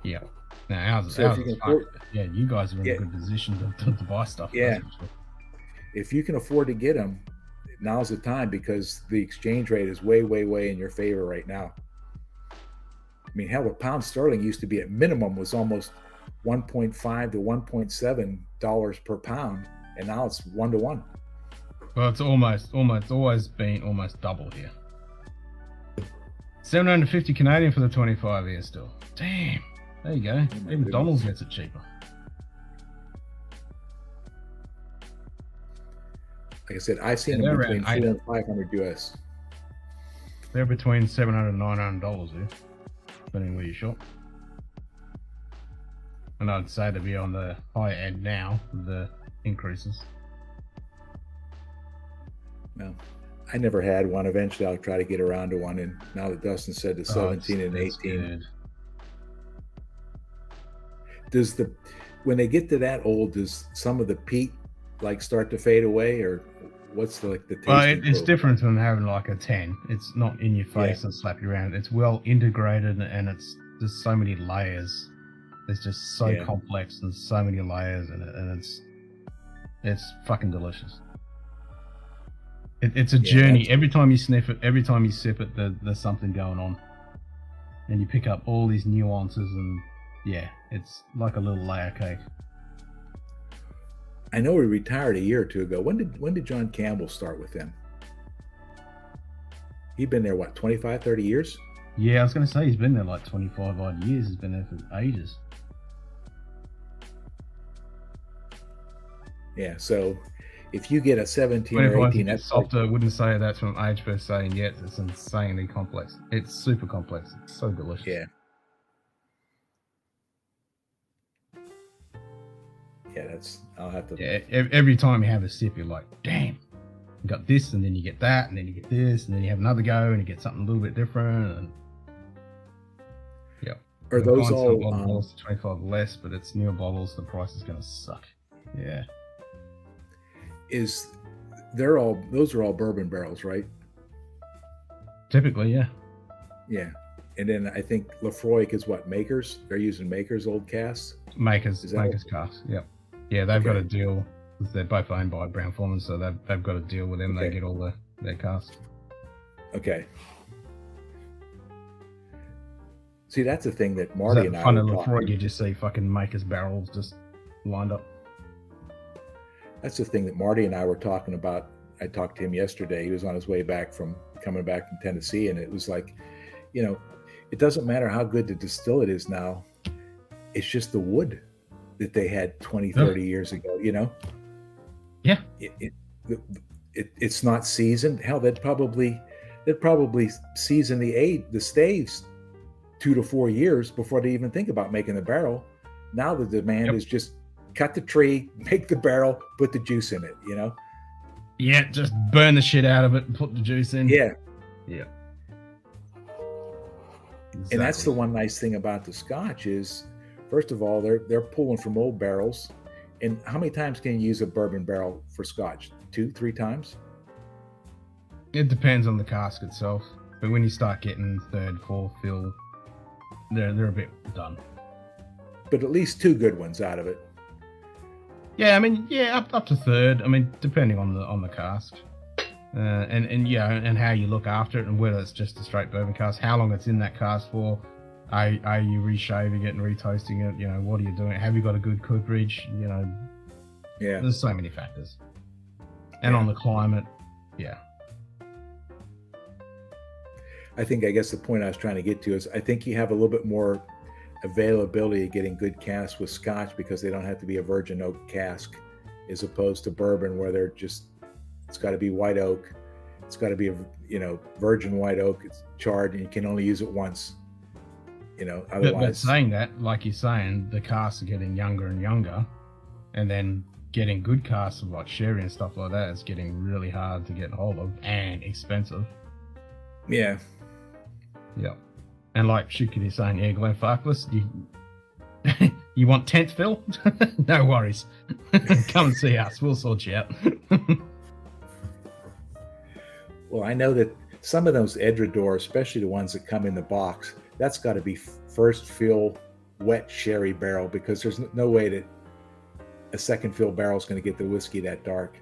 Yeah. Now ours you guys are in a good position to buy stuff. Yeah. If you can afford to get them, now's the time, because the exchange rate is way in your favor right now. I mean, hell, a pound sterling used to be at minimum was almost $1.5 to $1.7 per pound, and now it's 1 to 1. Well, it's always been almost double here. 750 Canadian for the 25 here still. Damn. There you go. Even Donald's gets it cheaper. Like I said, I've seen them between $400 and $500 US. They're between $700 and $900 here, depending where you shop. And I'd say to be on the high end now with the increases. Well, I never had one. Eventually, I'll try to get around to one. And now that Dustin said the 17 and 18, when they get to that old, does some of the peat like start to fade away, or what's the tasting? Well, it's different than having like a 10. It's not in your face and slap you around. It's well integrated, and it's just so many layers. It's just so complex and so many layers in it, and it's fucking delicious. It's a journey. Every time you sniff it, every time you sip it, there's something going on, and you pick up all these nuances, and it's like a little layer cake. I know he retired a year or two ago. When did John Campbell start with them? He'd been there, what, 25, 30 years? Yeah, I was going to say he's been there like 25 odd years. He's been there for ages. Yeah. So if you get a 17 25 or is a 18, bit that's like, softer. Wouldn't say that's from age per se, and yet it's insanely complex. It's super complex. It's so delicious. yeah. Yeah, I'll have to. Yeah, every time you have a sip, you're like, damn, you got this, and then you get that, and then you get this, and then you have another go, and you get something a little bit different. And yeah. Are those all some old bottles, 25 less, but it's newer bottles, the price is going to suck. Yeah. Those are all bourbon barrels, right? Typically, yeah. Yeah. And then I think Lefroy is what, Makers? They're using Makers old casks? Makers casks, yep. Yeah, they've got a deal. They're both owned by Brown-Forman, so they've got a deal with them. They get all their casks. Okay. See, that's the thing that Marty and I were Lefroy, talking. you just see fucking Makers barrels just lined up. That's the thing that Marty and I were talking about. I talked to him yesterday. He was on his way coming back from Tennessee, and it was like, it doesn't matter how good the distillate is now. It's just the wood that they had 20, 30 years ago, Yeah. It's not seasoned. Hell, they'd probably season the staves 2 to 4 years before they even think about making the barrel. Now the demand is just cut the tree, make the barrel, put the juice in it, Yeah, just burn the shit out of it and put the juice in. Yeah. Yeah. Exactly. And that's the one nice thing about the Scotch is, first of all, they're pulling from old barrels. And how many times can you use a bourbon barrel for Scotch? 2, 3 times? It depends on the cask itself. But when you start getting third, fourth fill, they're a bit done. But at least 2 good ones out of it. Yeah, I mean, up to third. I mean, depending on the cask. And how you look after it, and whether it's just a straight bourbon cask, how long it's in that cask for, are you reshaving it and retoasting it? What are you doing? Have you got a good cooperage? Yeah. There's so many factors, and on the climate, yeah. I guess the point I was trying to get to is I think you have a little bit more availability of getting good casks with Scotch because they don't have to be a virgin oak cask, as opposed to bourbon where it's got to be white oak. It's got to be virgin white oak. It's charred and you can only use it once. Otherwise. But saying that, like you're saying, the casks are getting younger and younger, and then getting good casks of like sherry and stuff like that is getting really hard to get hold of and expensive. Yeah. Yeah. And like Shukity is saying, Glenfarclas, you want 10th fill? No worries. Come and see us. We'll sort you out. Well, I know that some of those Edredor, especially the ones that come in the box, that's got to be first fill wet sherry barrel because there's no way that a second fill barrel is going to get the whiskey that dark.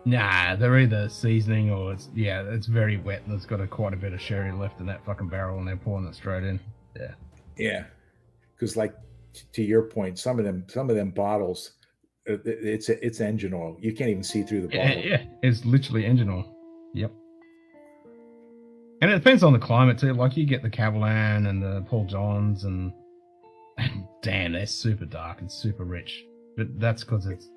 Nah, they're either seasoning or it's very wet and it's got quite a bit of sherry left in that fucking barrel and they're pouring it straight in. Yeah. Yeah. Because like to your point, some of them bottles, it's engine oil. You can't even see through the bottle. Yeah, it's literally engine oil. Yep. And it depends on the climate too. Like you get the Cavalan and the Paul Johns and damn, they're super dark and super rich. But that's because it's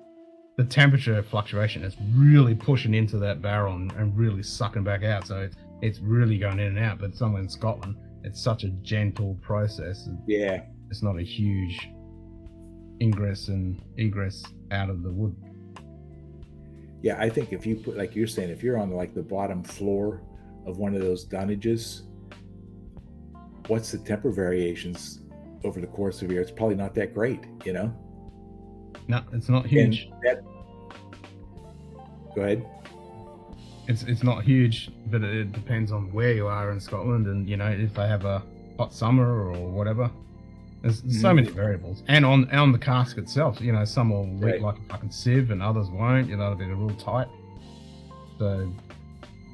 the temperature fluctuation is really pushing into that barrel and really sucking back out. So it's really going in and out. But somewhere in Scotland, it's such a gentle process. Yeah. It's not a huge ingress and egress out of the wood. Yeah, I think if you put, like you're saying, if you're on like the bottom floor of one of those dunnages, what's the temper variations over the course of a year? It's probably not that great, No, it's not huge. Go ahead. It's not huge, but it depends on where you are in Scotland, and if they have a hot summer or whatever. There's so many variables, and on the cask itself, some will leak like a fucking sieve, and others won't. It'll be real tight. So,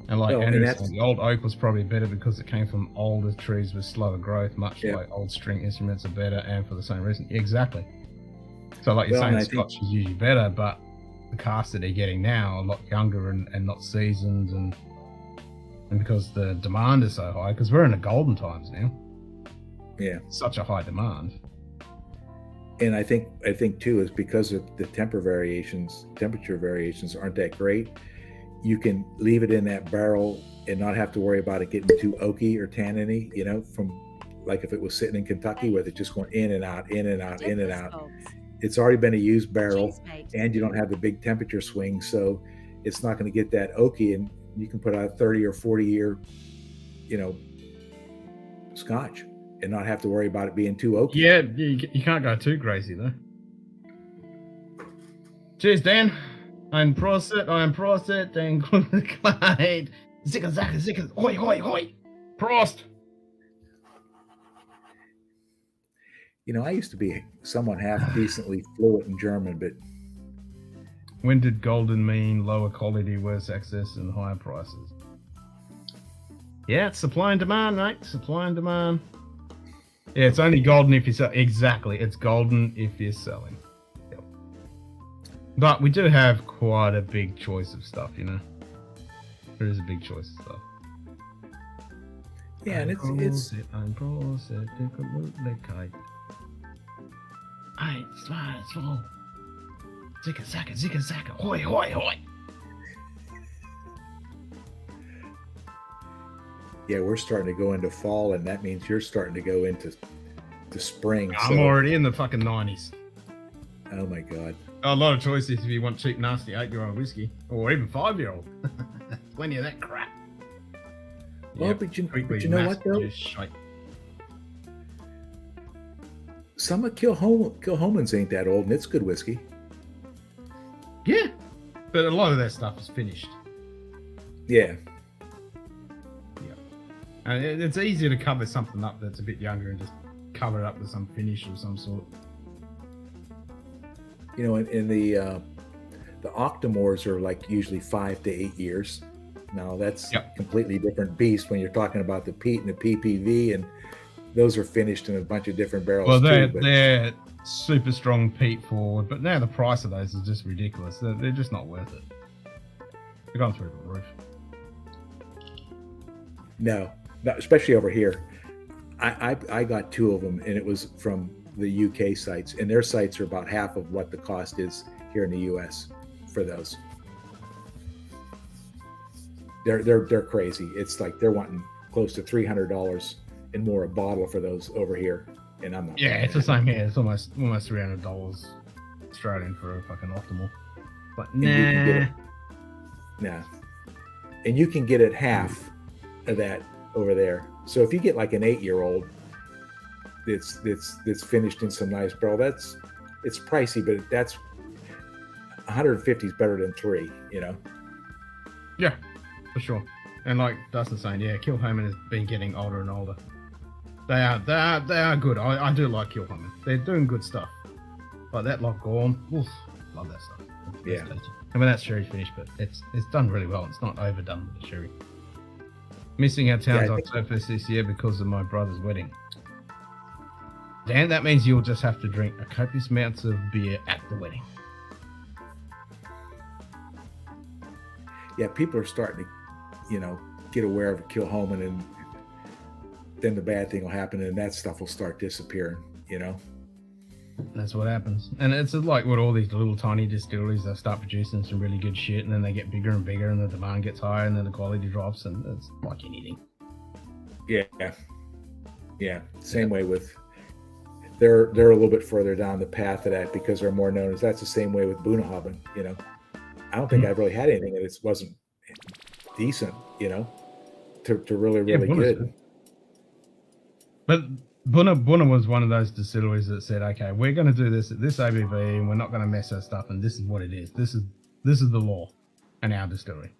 and like Andrew said, the old oak was probably better because it came from older trees with slower growth, much like old string instruments are better, and for the same reason. Exactly. So, like you're saying, Scotch is usually better, but the casks that they're getting now are a lot younger and not seasoned, and because the demand is so high, because we're in the golden times now. Yeah. Such a high demand. And I think too is because of the temperature variations aren't that great. You can leave it in that barrel and not have to worry about it getting too oaky or tanniny, you know, from like if it was sitting in Kentucky with it just going in and out, in and out, in and out. It's already been a used barrel and you don't have the big temperature swing, so it's not going to get that oaky, and you can put out a 30 or 40 year, you know, Scotch and not have to worry about it being too oaky. Yeah, you can't go too crazy though. Cheers, Dan. I'm Prosit, and Clyde. Zicka, zacka, zicka, hoi, hoi, hoi. Prost. You know, I used to be somewhat half decently fluent in German, but when did golden mean lower quality, worse access, and higher prices? Yeah, it's supply and demand, mate. Supply and demand. Yeah, it's only golden if you sell. Exactly, it's golden if you're selling. Yep. But we do have quite a big choice of stuff, you know. There is a big choice of stuff. Yeah, and it's I'm Prosit, Eins, zwei, zwei. Zicka, zacka, hoi, hoi, hoi. Yeah, we're starting to go into fall, and that means you're starting to go into spring. I'm already in the fucking 90s. Oh my god. A lot of choices if you want cheap, nasty 8-year-old whiskey, or even 5-year-old. Plenty of that crap. Well, Yep, but you quickly know what though? just shite. Some of Kilhoman's ain't that old, and it's good whiskey. Yeah, but a lot of that stuff is finished. Yeah. And it's easier to cover something up that's a bit younger and just cover it up with some finish of some sort. You know, in the Octomores are like usually 5 to 8 years. Now that's a completely different beast when you're talking about the peat and the PPV, and those are finished in a bunch of different barrels. Well, too, they're super strong peat forward, but now the price of those is just ridiculous. They're just not worth it. They're going through the roof. No, especially over here. I got 2 of them, and it was from the UK sites, and their sites are about half of what the cost is here in the US for those. They're crazy. It's like they're wanting close to $300 and more a bottle for those over here, and I'm not. Yeah, it's the same here. It's almost $300 Australian for a fucking optimal. But nah. And you can get it half of that over there. So if you get like an 8-year-old that's finished in some nice barrel, it's pricey, but that's 150 is better than 3, you know. Yeah, for sure. And like Dustin's saying, yeah, Kilhoman has been getting older and older. They are good. I do like Kilhoman. They're doing good stuff. Like that Loch Gorm, oof, love that stuff. Yeah. I mean, that's sherry finished, but it's done really well. It's not overdone with the sherry. Missing our town's Oktoberfest this year because of my brother's wedding. Dan, that means you'll just have to drink a copious amounts of beer at the wedding. Yeah, people are starting to, you know, get aware of Kilhoman, and then the bad thing will happen, and that stuff will start disappearing, you know. That's what happens. And it's like with all these little tiny distilleries, they start producing some really good shit, and then they get bigger and bigger, and the demand gets higher, and then the quality drops, and it's like anything. Yeah. Same way with they're a little bit further down the path of that because they're more known as. That's the same way with Bunnahabhain, you know. I don't think I've really had anything that wasn't decent, you know, to really good. But Bunna was one of those distilleries that said, okay, we're going to do this at this ABV, and we're not going to mess our stuff, and this is what it is. This is the law in our distillery.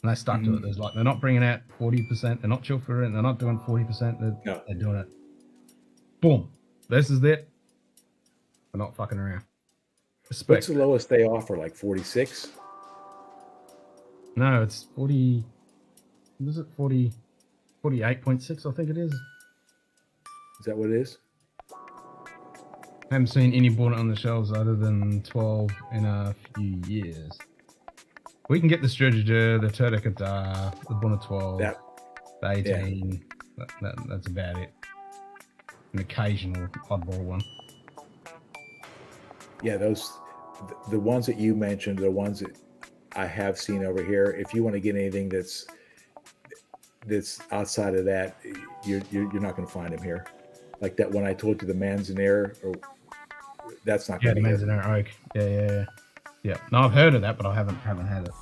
And they stuck to it. There's like, they're not bringing out 40%, they're not chill for it, they're not doing 40%, they're doing it. Boom. This is it. We're not fucking around. Respect. What's the lowest they offer, like 46? No, it's 40, what is it, 48.6, I think it is. Is that what it is? I haven't seen any Bunna on the shelves other than 12 in a few years. We can get the Stridger, the Turdekadar, the Bunna 12, the 18. That's about it. An occasional oddball one. Yeah, the ones that you mentioned, the ones that I have seen over here. If you want to get anything that's outside of that, you're not going to find them here. Like that one I told you, the Manzanero, or that's not Yeah, going the to be good. Manzanero oak. Yeah. No, I've heard of that, but I haven't had it.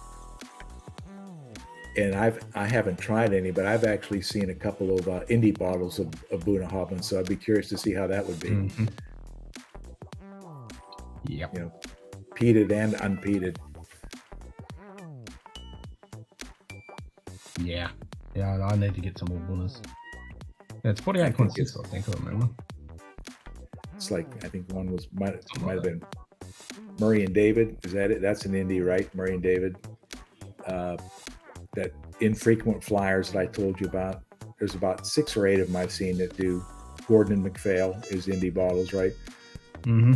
And I haven't tried any, but I've actually seen a couple of indie bottles of Bunnahabhain, so I'd be curious to see how that would be. Mm-hmm. Yep. You know, peated and unpeated. Yeah, I need to get some more Bunnas. Yeah, it's 48.6, I think I remember. It's like, I think one was might have been Murray and David. Is that it? That's an indie, right? Murray and David. That infrequent flyers that I told you about. There's about 6 or 8 of them I've seen that do. Gordon and MacPhail is indie bottles, right? Mm-hmm.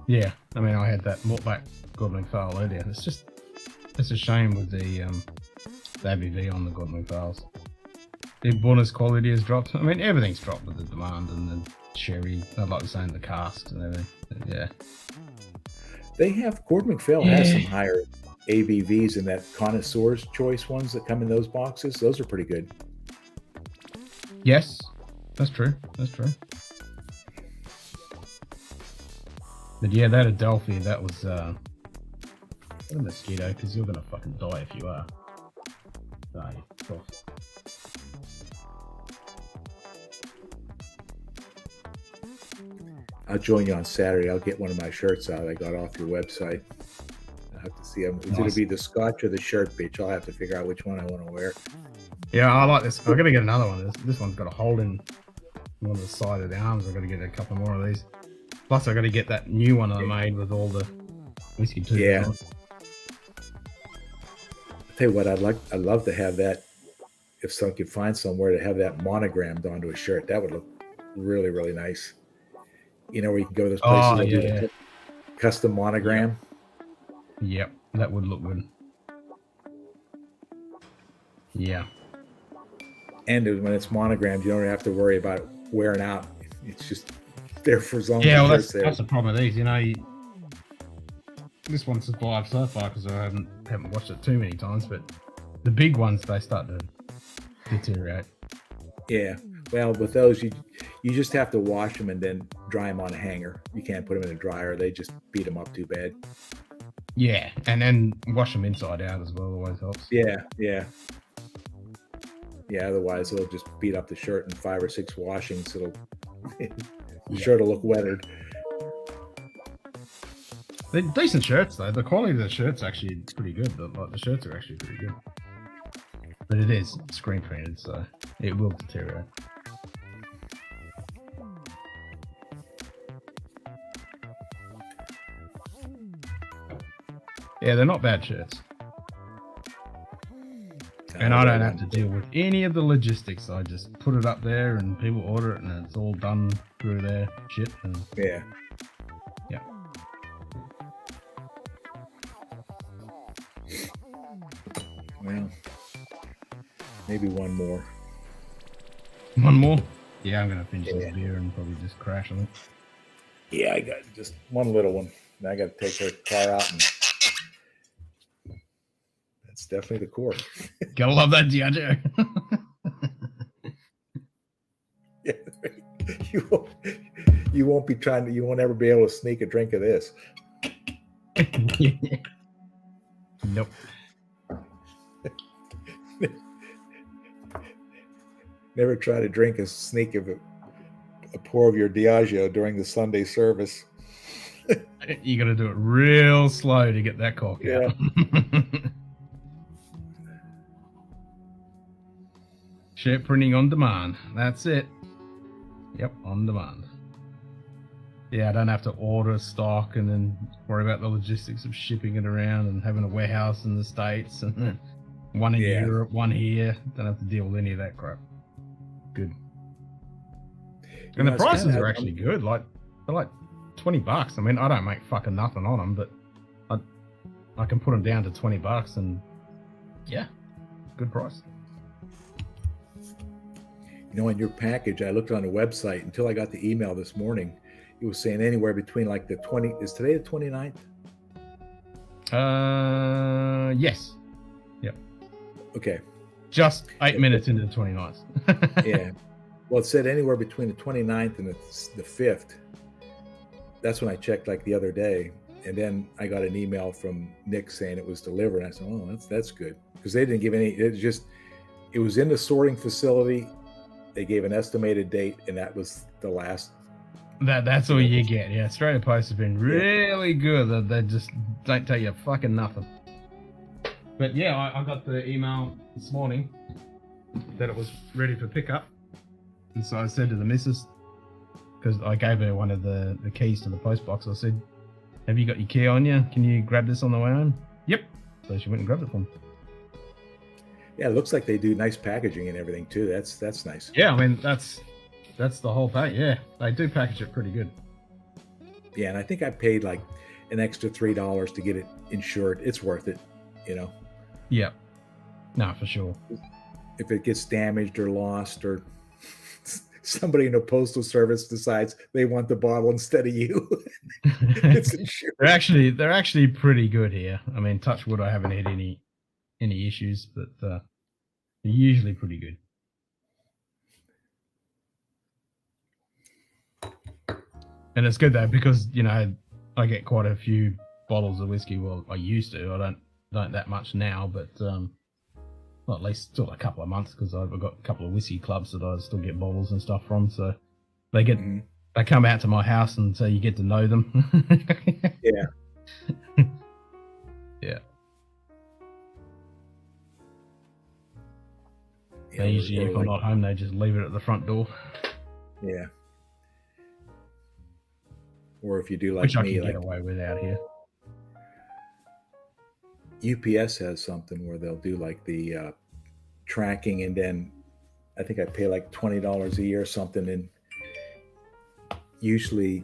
Yeah, I mean, I had that Mortback Gordon MacPhail earlier. It's a shame with the ABV on the Gordon MacPhails. The bonus quality has dropped. I mean, everything's dropped with the demand and the sherry. I'd like to say the cask and everything. But yeah. They have, Gordon MacPhail has some higher ABVs in that Connoisseur's Choice ones that come in those boxes. Those are pretty good. Yes, that's true. But yeah, that Adelphi, that was a mosquito, because you're gonna fucking die if you are. I'll join you on Saturday. I'll get one of my shirts out I got off your website. I'll have to see them. It's going to be the Scotch or the shirt bitch. I'll have to figure out which one I want to wear. Yeah, I like this. I'm going to get another one. This one's got a hole in one of the side of the arms. I've got to get a couple more of these. Plus, I've got to get that new one I made with all the whiskey too. Yeah. I'll tell you what, I'd love to have that. If someone could find somewhere to have that monogrammed onto a shirt, that would look really, really nice. You know, where you can go to those places that do the custom monogram. Yep, that would look good. Yeah. And when it's monogrammed, you don't have to worry about it wearing out. It's just there for as long as it's there. That's the problem with these. You know, this one survived so far because I haven't watched it too many times, but the big ones, they start to deteriorate. Yeah. Well, with those, you just have to wash them and then dry them on a hanger. You can't put them in a dryer. They just beat them up too bad. Yeah, and then wash them inside out as well. Always helps. Yeah. Otherwise, it'll just beat up the shirt in 5 or 6 washings. The shirt will look weathered. They're decent shirts though. The quality of the shirt's actually pretty good. The shirts are actually pretty good. But it is screen printed, so it will deteriorate. Yeah, they're not bad shirts. And I don't have to deal with any of the logistics. I just put it up there and people order it and it's all done through their shit. And yeah. Well, maybe one more. One more? Yeah, I'm going to finish this beer and probably just crash on it. Yeah, I got just one little one. I got to take her car out and that's definitely the core. Gotta love that Diageo. Yeah, you won't be trying to. You won't ever be able to sneak a drink of this. Nope. Never try to drink a sneak of a pour of your Diageo during the Sunday service. You got to do it real slow to get that cork out. Shirt printing on demand. That's it. Yep, on demand. Yeah, I don't have to order stock and then worry about the logistics of shipping it around and having a warehouse in the States and one in Europe, one here. Don't have to deal with any of that crap. Good. And the prices are actually good. They're like $20. I mean, I don't make fucking nothing on them, but I can put them down to $20 and yeah, good price. On your package, I looked on the website until I got the email this morning. It was saying anywhere between like the 20. Is today the 29th? Yes. Yep. Okay. Just 8 minutes into the 29th. Yeah. Well, it said anywhere between the 29th and the 5th. That's when I checked like the other day. And then I got an email from Nick saying it was delivered. And I said, oh, that's good. Because they didn't give any, it was in the sorting facility. They gave an estimated date, and that was the last. That's all you get. Yeah, Australia Post has been really good. They just don't tell you fucking nothing. But yeah, I got the email this morning that it was ready for pickup. And so I said to the missus, because I gave her one of the keys to the post box, I said, have you got your key on you? Can you grab this on the way home? Yep. So she went and grabbed it for me. Yeah, it looks like they do nice packaging and everything too. That's nice. Yeah, I mean that's the whole thing. Yeah, they do package it pretty good. Yeah, and I think I paid like an extra $3 to get it insured. It's worth it, Yeah. No, for sure. If it gets damaged or lost, or somebody in the postal service decides they want the bottle instead of you, it's insured. They're actually pretty good here. I mean, touch wood, I haven't had any issues, but they're usually pretty good. And it's good though, because I get quite a few bottles of whiskey. Well, I used to. I don't that much now, but well, at least still a couple of months, because I've got a couple of whiskey clubs that I still get bottles and stuff from. So they come out to my house, and so you get to know them. Yeah. Yeah. They usually, if I'm not home, they just leave it at the front door. Yeah. Or if you do like Which I me, can get away with out here. UPS has something where they'll do like the tracking, and then I think I pay like $20 a year or something, and usually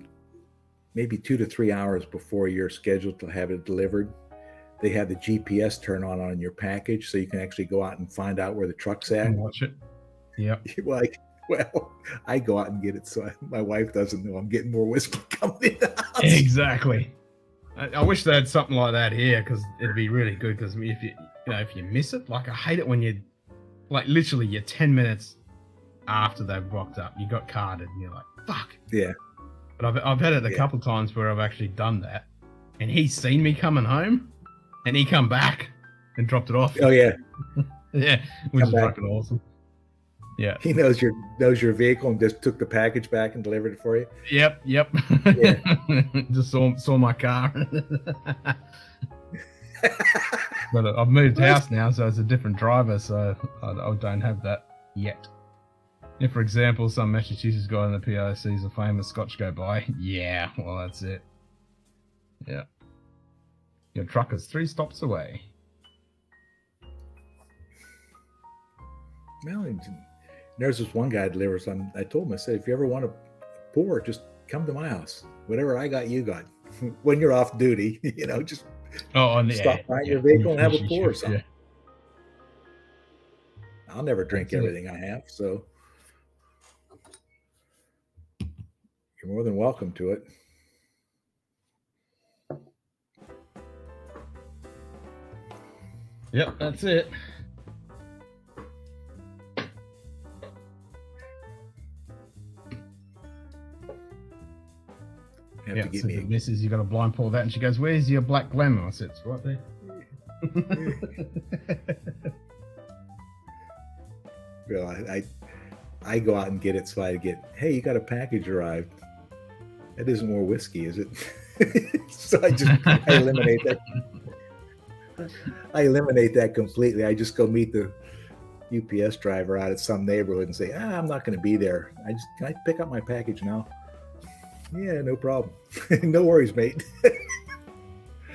maybe 2 to 3 hours before you're scheduled to have it delivered, they have the GPS turn on your package, so you can actually go out and find out where the truck's at. And watch it. Yep. Well, I go out and get it, so my wife doesn't know I'm getting more whiskey coming in the house. Exactly. I wish they had something like that here, because it'd be really good. Because if you miss it, like I hate it when you, like literally you're 10 minutes after they've rocked up, you got carded, and you're like, fuck. Yeah. But I've had it a couple times where I've actually done that, and he's seen me coming home, and he come back and dropped it off. Oh yeah. Yeah, which is fucking awesome. Yeah. He knows your vehicle and just took the package back and delivered it for you. Yep. Yeah. Just saw my car. But I've moved house now, so it's a different driver, so I don't have that yet. If, for example, some Massachusetts guy in the PO sees a famous Scotch go by, yeah, well, that's it. Yeah. Your truck is 3 stops away. Well, there's this one guy that delivers. I told him, I said, if you ever want to pour, just come to my house. Whatever I got, you got. When you're off duty, just stop by your vehicle and have a pour or something. Yeah. I'll never drink everything I have, so you're more than welcome to it. Yep, that's it. Yeah, so the missus, you got a blind pour that, and she goes, "Where's your black glamour?" I said, "It's right there." Well, I go out and get it, so I get, hey, you got a package arrived. That isn't more whiskey, is it? So I eliminate that. I eliminate that completely. I just go meet the UPS driver out at some neighborhood and say, I'm not going to be there. Can I pick up my package now? Yeah, no problem. No worries, mate.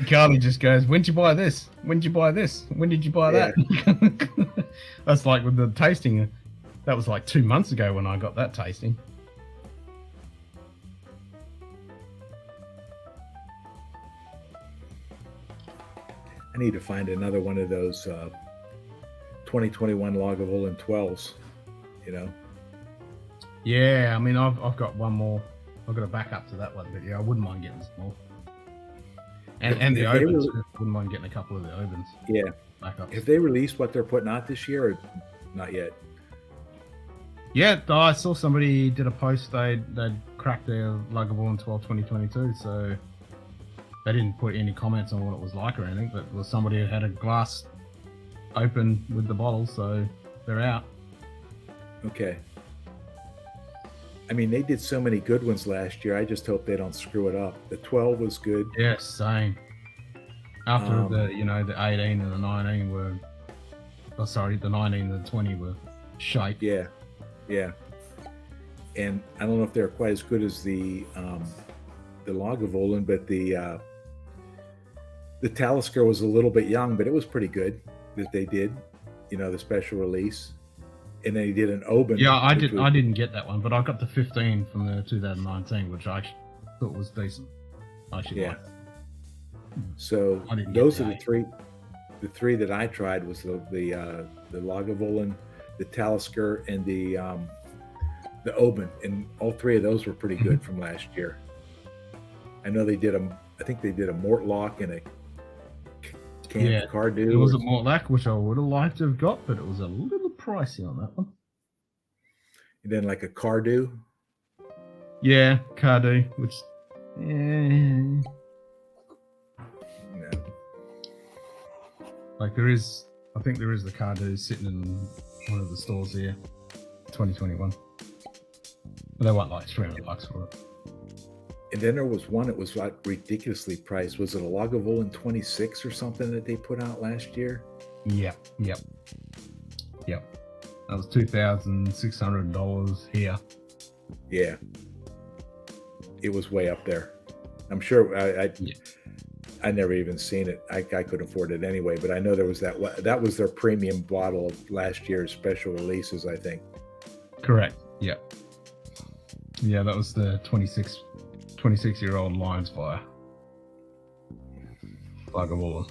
Carly just goes, "When did you buy this? When did you buy this? When did you buy that?" That's like with the tasting. That was like 2 months ago when I got that tasting. I need to find another one of those 2021 Lagavulin 12s, Yeah, I mean, I've got one more. I've got a backup to that one, but yeah, I wouldn't mind getting some more. And the opens, wouldn't mind getting a couple of the opens. Yeah. Backups. Have they released what they're putting out this year, or not yet? Yeah, I saw somebody did a post. They'd cracked their Lagavulin 12 2022, so they didn't put any comments on what it was like or anything, but it was somebody who had a glass open with the bottle, so they're out. Okay. I mean, they did so many good ones last year. I just hope they don't screw it up. The 12 was good. Yeah, same. After the 18 and the 19 were, the 19 and the 20 were shite. Yeah, yeah. And I don't know if they're quite as good as the Lagavulin, but the Talisker was a little bit young, but it was pretty good that they did, the special release. And then he did an Oban. Yeah, I didn't get that one, but I got the 15 from the 2019, which I thought was decent. Yeah. So those are the three. The three that I tried was the Lagavulin, the Talisker, and the Oban, and all three of those were pretty good from last year. I know they did I think they did a Mortlock and a Cardew. It was a Mortlock, which I would have liked to have got, but it was a little pricey on that one. And then like a Cardew. Yeah, Cardew, which like I think there is the Cardew sitting in one of the stores here, 2021. But they want like $300 for it. And then there was one that was like ridiculously priced. Was it a Lagavulin 26 or something that they put out last year? Yep. That was $2,600 here. Yeah. It was way up there. I'm sure I never even seen it. I couldn't afford it anyway, but I know there was that was their premium bottle of last year's special releases, I think. Correct. Yeah. Yeah, that was the 26-year-old Lions Fire Lagavulin,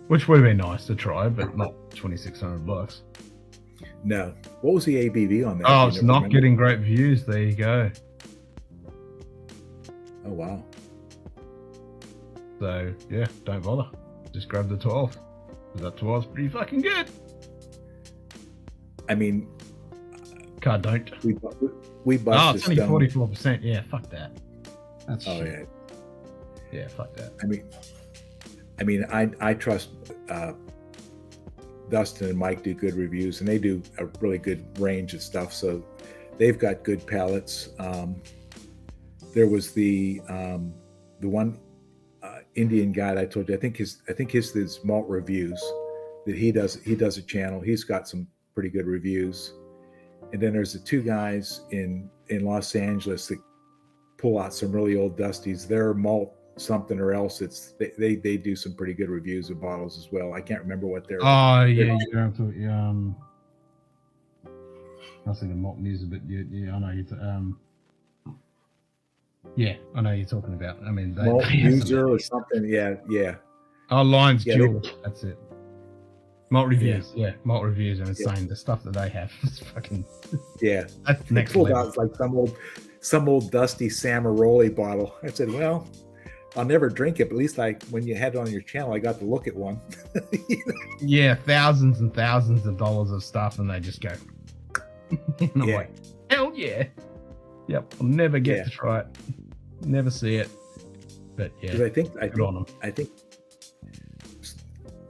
which would have been nice to try, but not $2,600. No. What was the ABV on that? Oh, it's not getting great views. There you go. Oh, wow. So, yeah, don't bother. Just grab the 12. That 12's pretty fucking good. I mean... Don't. We busted. Oh, it's only 44%. Yeah, fuck that. That's shit. Yeah. Yeah, fuck that. I mean, I trust Dustin and Mike do good reviews, and they do a really good range of stuff. So they've got good palettes. There was the one Indian guy that I told you. I think his malt reviews that he does a channel. He's got some pretty good reviews. And then there's the two guys in Los Angeles that pull out some really old dusties. They're malt something or else. They do some pretty good reviews of bottles as well. I can't remember what they're. Oh yeah, I was thinking malt music, but yeah, I know you. Yeah, I know you're talking about. I mean, malt user or something. Yeah. Oh, Lions Jewel. That's it. Malt reviews, malt reviews are insane. The stuff that they have is fucking That's next pulled level. out like some old dusty Samaroli bottle. I said, well, I'll never drink it, but at least when you had it on your channel, I got to look at one. Yeah, thousands and thousands of dollars of stuff, and they just go. And I'm like, hell yeah. Yep, I'll never get to try it. Never see it. But yeah, I think on them. I think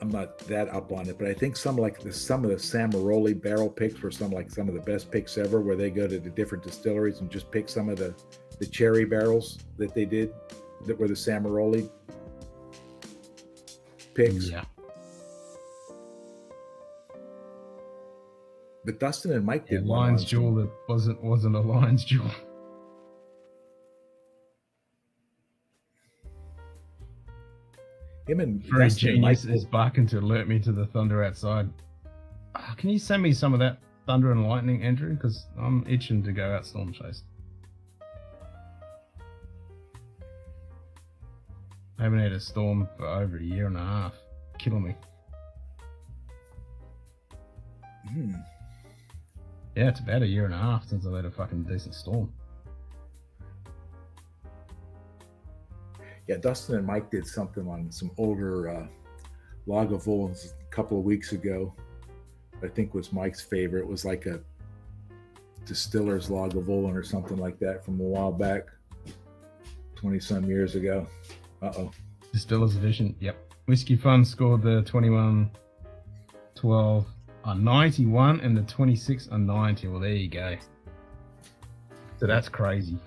I'm not that up on it, but I think some of the Samaroli barrel picks were some of the best picks ever, where they go to the different distilleries and just pick some of the cherry barrels that they did that were the Samaroli picks. Yeah. But Dustin and Mike did Lion's Jewel that wasn't a Lion's Jewel. Him and Very Dustin genius and Mike is barking to alert me to the thunder outside. Can you send me some of that thunder and lightning, Andrew? Because I'm itching to go out storm chase. I haven't had a storm for over a year and a half. Killing me. Yeah, it's about a year and a half since I had a fucking decent storm. Yeah, Dustin and Mike did something on some older Lagavulins a couple of weeks ago. I think was Mike's favorite. It was like a distiller's Lagavulin or something like that from a while back, 20-some years ago. Distiller's edition. Yep. Whiskey Fun scored the 21-12 on 91 and the 26 on 90. Well, there you go. So that's crazy.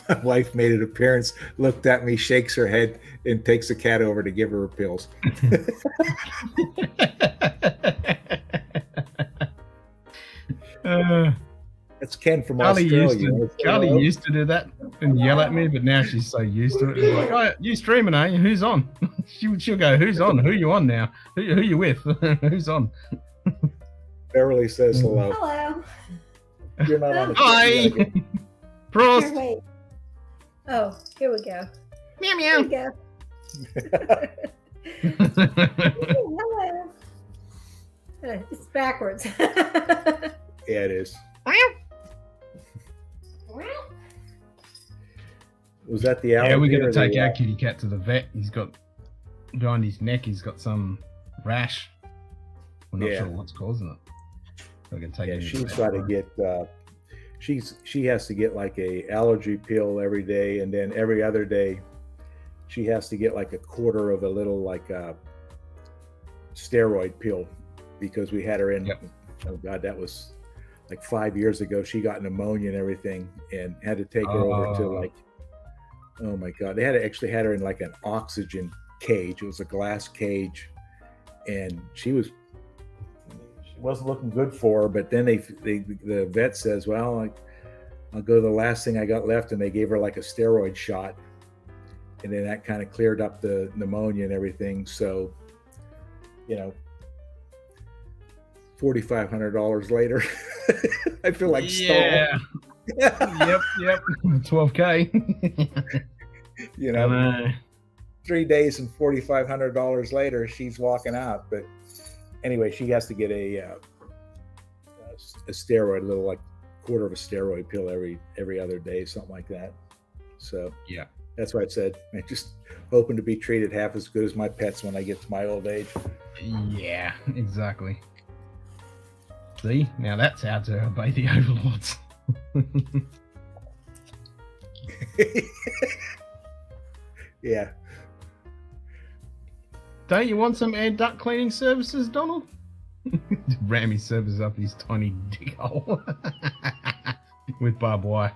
My wife made an appearance, looked at me, shakes her head, and takes the cat over to give her pills. That's Ken from Australia. Carly used to do that and yell at me, but now she's so used to it. It's like, oh, you streaming, are you? Who's on? She'll go, who's on? Who you on now? Who you with? Who's on? Beverly says hello. Hello. You're not on the Hi. Prost. Here, wait. Oh, here we go. Meow meow. Here we go. Hello. It's backwards. Yeah, it is. Was that the allergy? Yeah, we're going to take our kitty cat to the vet. He's got, behind his neck, he's got some rash. We're not sure what's causing it. We're going to take him to she's the got to vet. get, she has to get like a allergy pill every day. And then every other day, she has to get like a quarter of a little like steroid pill because we had her in, oh God, that was like 5 years ago. She got pneumonia and everything and had to take her over to like, oh my God, they actually had her in like an oxygen cage. It was a glass cage, and she wasn't looking good for her. But then the vet says, well, I'll go to the last thing I got left, and they gave her like a steroid shot, and then that kind of cleared up the pneumonia and everything. So, you know, $4,500 later, I feel like yeah. Yep. 12K. You know, 3 days and $4,500 later, she's walking out. But anyway, she has to get a steroid, a little like quarter of a steroid pill every other day, something like that. So yeah, that's why I said I'm just hoping to be treated half as good as my pets when I get to my old age. Yeah, exactly. See, now that's how to obey the overlords. Yeah. Don't you want some air duct cleaning services, Donald? Ram his service up his tiny dick hole with barbed wire.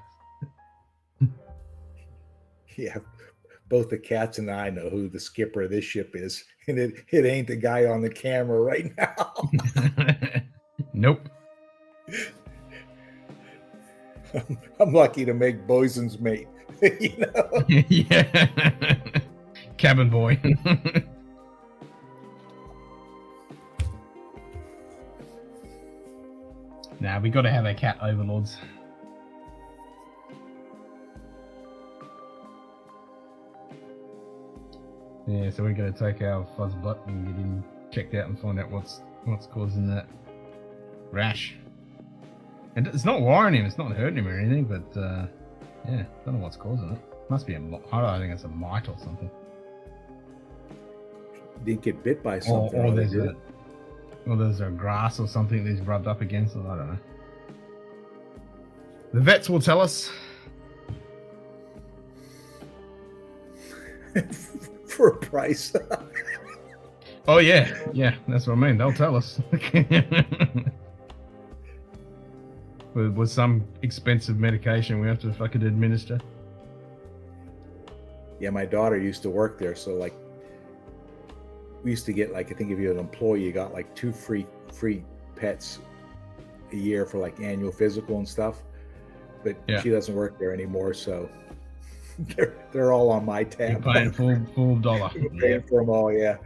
Yeah, both the cats and I know who the skipper of this ship is, and it ain't the guy on the camera right now. Nope. I'm lucky to make bosun's mate. You know? Yeah. Cabin boy. Nah, we got to have our cat overlords. Yeah, so we're going to take our fuzz butt and get him checked out and find out what's causing that rash. And it's not wiring him, it's not hurting him or anything, but yeah, don't know what's causing it. Must be I think it's a mite or something. Didn't get bit by something. Or there's a grass or something that he's rubbed up against. I don't know. The vets will tell us. For a price. Oh yeah, that's what I mean. They'll tell us. with some expensive medication we have to fucking administer. Yeah, my daughter used to work there, so like we used to get like, I think if you're an employee, you got like 2 free pets a year for like annual physical and stuff. But she doesn't work there anymore, so they're all on my tab. You're paying full dollar. You're paying for them all, yeah.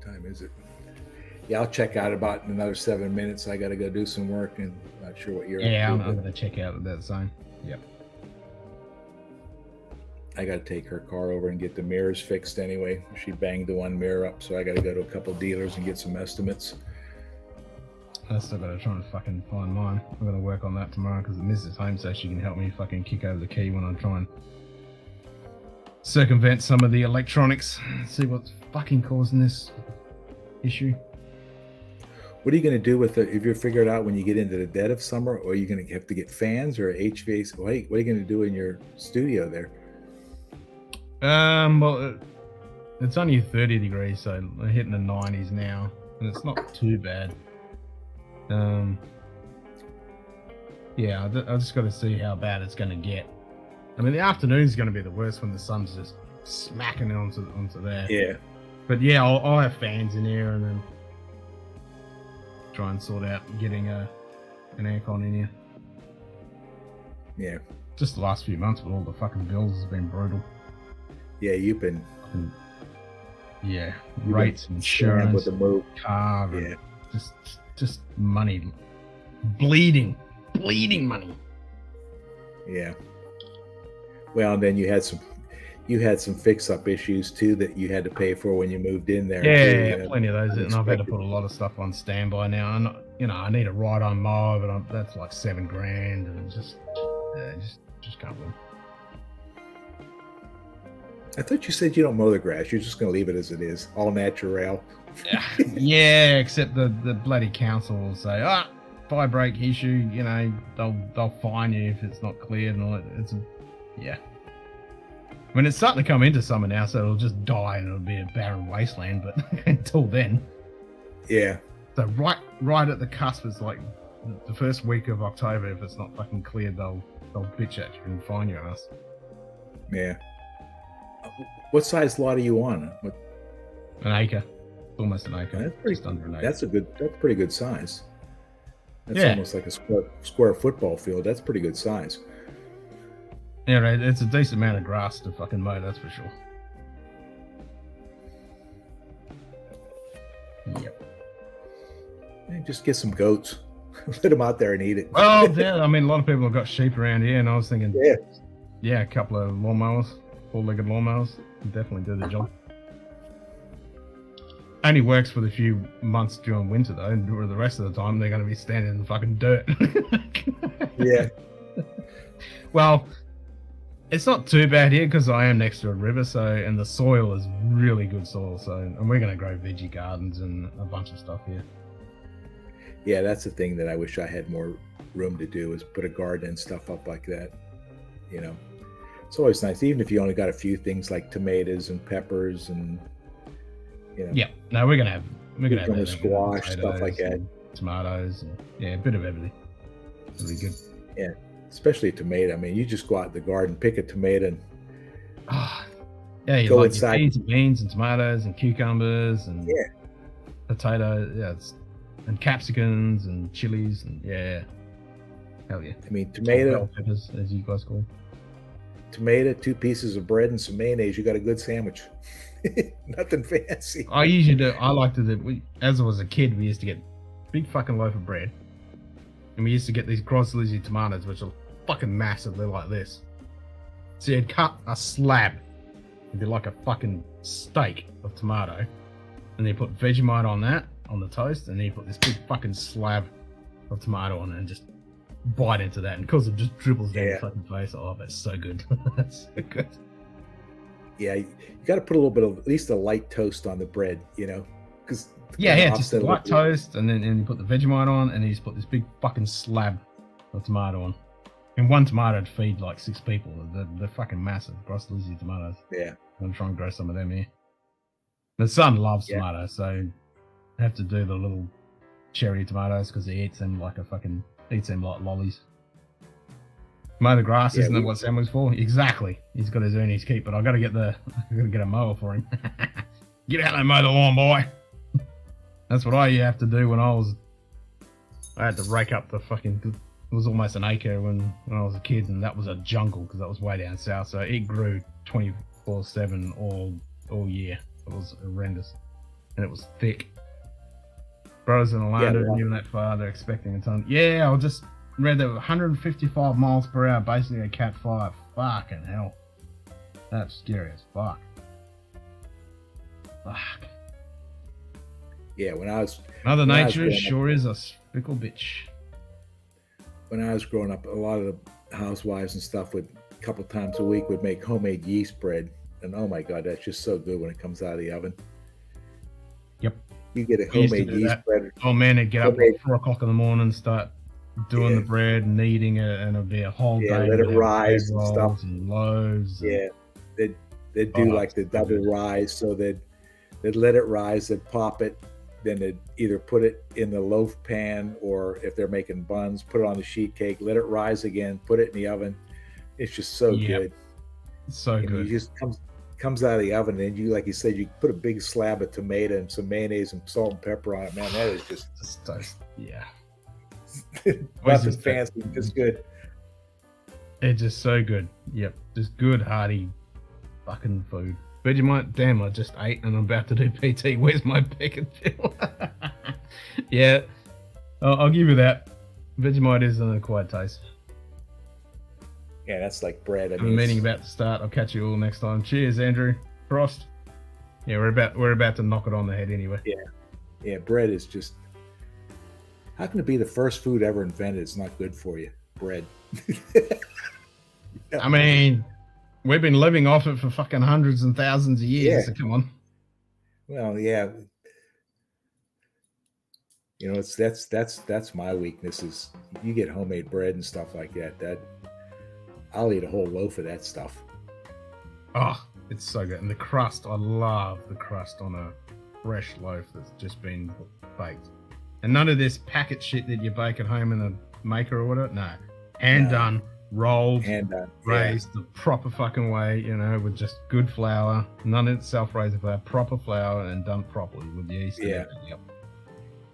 Time is it? Yeah, I'll check out about another 7 minutes. I got to go do some work, and not sure what you're. Yeah, I'm going to check out that zone. Yep. I got to take her car over and get the mirrors fixed anyway. She banged the one mirror up, so I got to go to a couple dealers and get some estimates. I still got to try and fucking find mine. I'm going to work on that tomorrow because the missus is home so she can help me fucking kick over the key when I try and circumvent some of the electronics. See what's fucking causing this issue. What are you going to do with it if you figure it out when you get into the dead of summer? Or are you going to have to get fans or HVAC? What are you going to do in your studio there? Well, it's only 30 degrees, so we're hitting the 90s now, and it's not too bad. Yeah, I just got to see how bad it's going to get. I mean, the afternoon's going to be the worst when the sun's just smacking onto there. Yeah. But yeah, I'll have fans in here and then try and sort out getting an aircon in here. Yeah. Just the last few months with all the fucking bills has been brutal. Yeah, you've been. Yeah, rates, insurance, with the move. car, yeah, just money, bleeding money. Yeah. Well, and then you had some fix-up issues too that you had to pay for when you moved in there. Yeah, plenty of those, and I've had to put a lot of stuff on standby now. And I need a ride-on mower, but that's like $7,000, and just can't win. I thought you said you don't mow the grass. You're just going to leave it as it is, all natural. Yeah, except the bloody council will say, fire break issue. You know, they'll fine you if it's not cleared and all that. Yeah. I mean, it's starting to come into summer now, so it'll just die and it'll be a barren wasteland. But until then, yeah. So right at the cusp is like the first week of October. If it's not fucking cleared, they'll bitch at you and fine your ass. Yeah. What size lot are you on? An acre. Almost an acre. That's pretty, just under an acre. That's pretty good size. That's yeah. Almost like a square football field. That's pretty good size. Yeah, right. It's a decent amount of grass to fucking mow, that's for sure. Yep. And just get some goats. Let them out there and eat it. Well, yeah, I mean, a lot of people have got sheep around here, and I was thinking, yeah, a couple of lawnmowers, 4-legged lawnmowers, can definitely do the job. Only works for the few months during winter, though, and the rest of the time they're going to be standing in the fucking dirt. Yeah. Well, it's not too bad here because I am next to a river, and the soil is really good soil, and we're going to grow veggie gardens and a bunch of stuff here. Yeah, that's the thing that I wish I had more room to do, is put a garden and stuff up like that. You know, it's always nice, even if you only got a few things like tomatoes and peppers and, you know. Yeah, no, we're gonna have squash, stuff like that. Tomatoes, and a bit of everything. Really good. Yeah, especially a tomato. I mean, you just go out in the garden, pick a tomato, and yeah, you go like inside. Your beans and tomatoes and cucumbers and potatoes, and capsicums and chilies and hell yeah. I mean, tomato, bell peppers, as you guys call them. Tomato, 2 pieces of bread and some mayonnaise. You got a good sandwich. Nothing fancy. I like to do. As I was a kid, we used to get a big fucking loaf of bread, and we used to get these Gros Lizzie tomatoes, which are fucking massive. They're like this. So you'd cut a slab, it'd be like a fucking steak of tomato, and then you put Vegemite on that, on the toast, and then you put this big fucking slab of tomato on it and just bite into that, and because it just dribbles down your fucking face. Oh, that's so good. That's so good. Yeah, you got to put a little bit of, at least a light toast on the bread, you know, because just a light toast, and then you put the Vegemite on, and then you just put this big fucking slab of tomato on. And one tomato would feed like 6 people. They're fucking massive, Gros Lizzie tomatoes. Yeah, I'm gonna try and grow some of them here. The son loves tomatoes, so I have to do the little cherry tomatoes because he eats them like lollies. Mow the grass, isn't that what Samuel's for? Exactly. He's got his earnings keep, but I gotta get a mower for him. Get out and mow the lawn, boy. That's what I have to do when I had to rake up the fucking. It was almost an acre when I was a kid, and that was a jungle because that was way down south. So it grew 24/7 all year. It was horrendous, and it was thick. Brothers in the land are even that far. They're expecting a ton. Yeah, I just read that 155 miles per hour, basically a Cat 5. Fucking hell. That's scary as fuck. Fuck. Yeah, when I was Mother when I was Nature growing up- sure is a fickle bitch. when I was growing up, a lot of the housewives and stuff would a couple times a week would make homemade yeast bread, and oh my god, that's just so good when it comes out of the oven. Yep. You get a We used to homemade do yeast that. bread. Oh man, they'd get up Homemade- at 4 o'clock in the morning, start doing the bread and kneading it, and it'd be a whole Yeah, day. let it We'd have rise bread and stuff. rolls and loaves. And, Yeah, they'd do Oh, like the double rise, so they'd let it rise, they'd pop it, then they'd either put it in the loaf pan, or if they're making buns, put it on the sheet cake, let it rise again, put it in the oven. It's just so Yep. good. So And good. you just comes out of the oven, and you, like you said, you put a big slab of tomato and some mayonnaise and salt and pepper on it. Man, that is just yeah. nothing just fancy, just good. It's just so good. Yep. Just good, hearty fucking food. Vegemite, damn, I just ate and I'm about to do PT. Where's my pick and fill? Yeah. I'll give you that. Vegemite is an acquired taste. Yeah, that's like bread. I I have a mean, meeting it's- about to start. I'll catch you all next time. Cheers, Andrew. Frost. Yeah, we're about to knock it on the head anyway. Yeah, bread is just. How can it be the first food ever invented? It's not good for you. Bread. I mean, we've been living off it for fucking hundreds and thousands of years. Yeah. So come on. Well, yeah. You know, that's my weakness is you get homemade bread and stuff like that. That I'll eat a whole loaf of that stuff. Oh, it's so good. And the crust, I love the crust on a fresh loaf that's just been baked. And none of this packet shit that you bake at home in a maker or whatever. No. Hand done, rolled, Hand done, raised the proper fucking way, you know, with just good flour. None of it self-raised flour, proper flour and done properly with yeast. and Yeah. everything. Yep.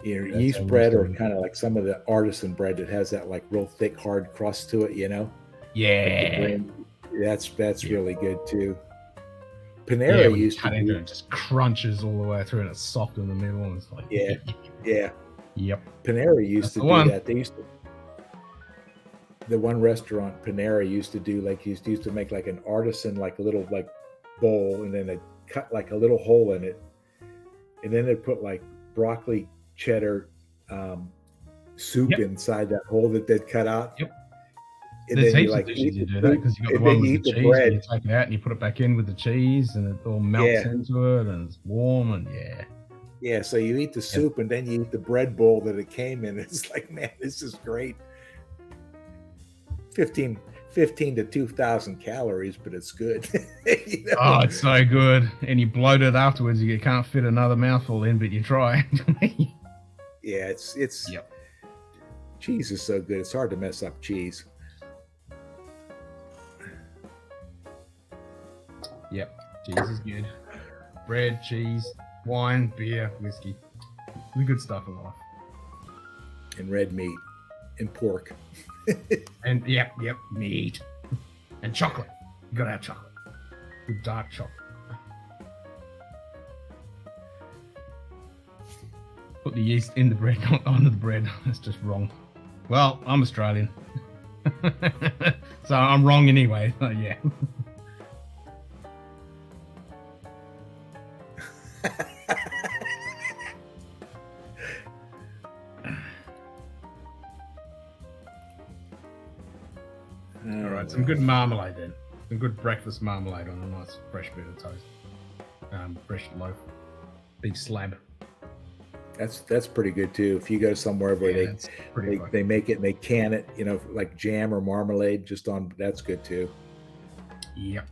You know, That's yeast how we bread or started. kind of like some of the artisan bread that has that like real thick, hard crust to it, you know? Yeah. Like the grain- that's really good too. Yeah, Panera when you used to cut into do, it, it just crunches all the way through and it's soft in the middle and it's like yeah, yeah. Yep. Panera used That's to the do one. that. They used to. The one restaurant Panera used to do like used to make like an artisan like a little like bowl, and then they cut like a little hole in it, and then they put like broccoli cheddar soup inside that hole that they'd cut out. Yep. And There's then you heaps like of dishes eat you the do that soup, because you got the and one then with you the eat the cheese and bread. you take it out and you put it back in with the cheese and it all melts Yeah. into it and it's warm and yeah. Yeah, so you eat the soup and then you eat the bread bowl that it came in. It's like, man, this is great. 15 to 2,000 calories, but it's good. You know? Oh, it's so good. And you bloat it afterwards. You can't fit another mouthful in, but you try. Yeah, it's cheese is so good. It's hard to mess up cheese. Yep. Cheese is good. Bread, cheese, wine, beer, whiskey. The good stuff in life. And red meat and pork. And yep, meat. And chocolate. You gotta have chocolate. Good dark chocolate. Put the yeast in the bread, not onto the bread. That's just wrong. Well, I'm Australian. So I'm wrong anyway. So yeah. All right, some good marmalade then. Some good breakfast marmalade on a nice fresh bit of toast. Fresh loaf. Big slab. That's pretty good too. If you go somewhere where Yeah, that's pretty fucking- they make it and they can it, you know, like jam or marmalade, just on that's good too. Yep.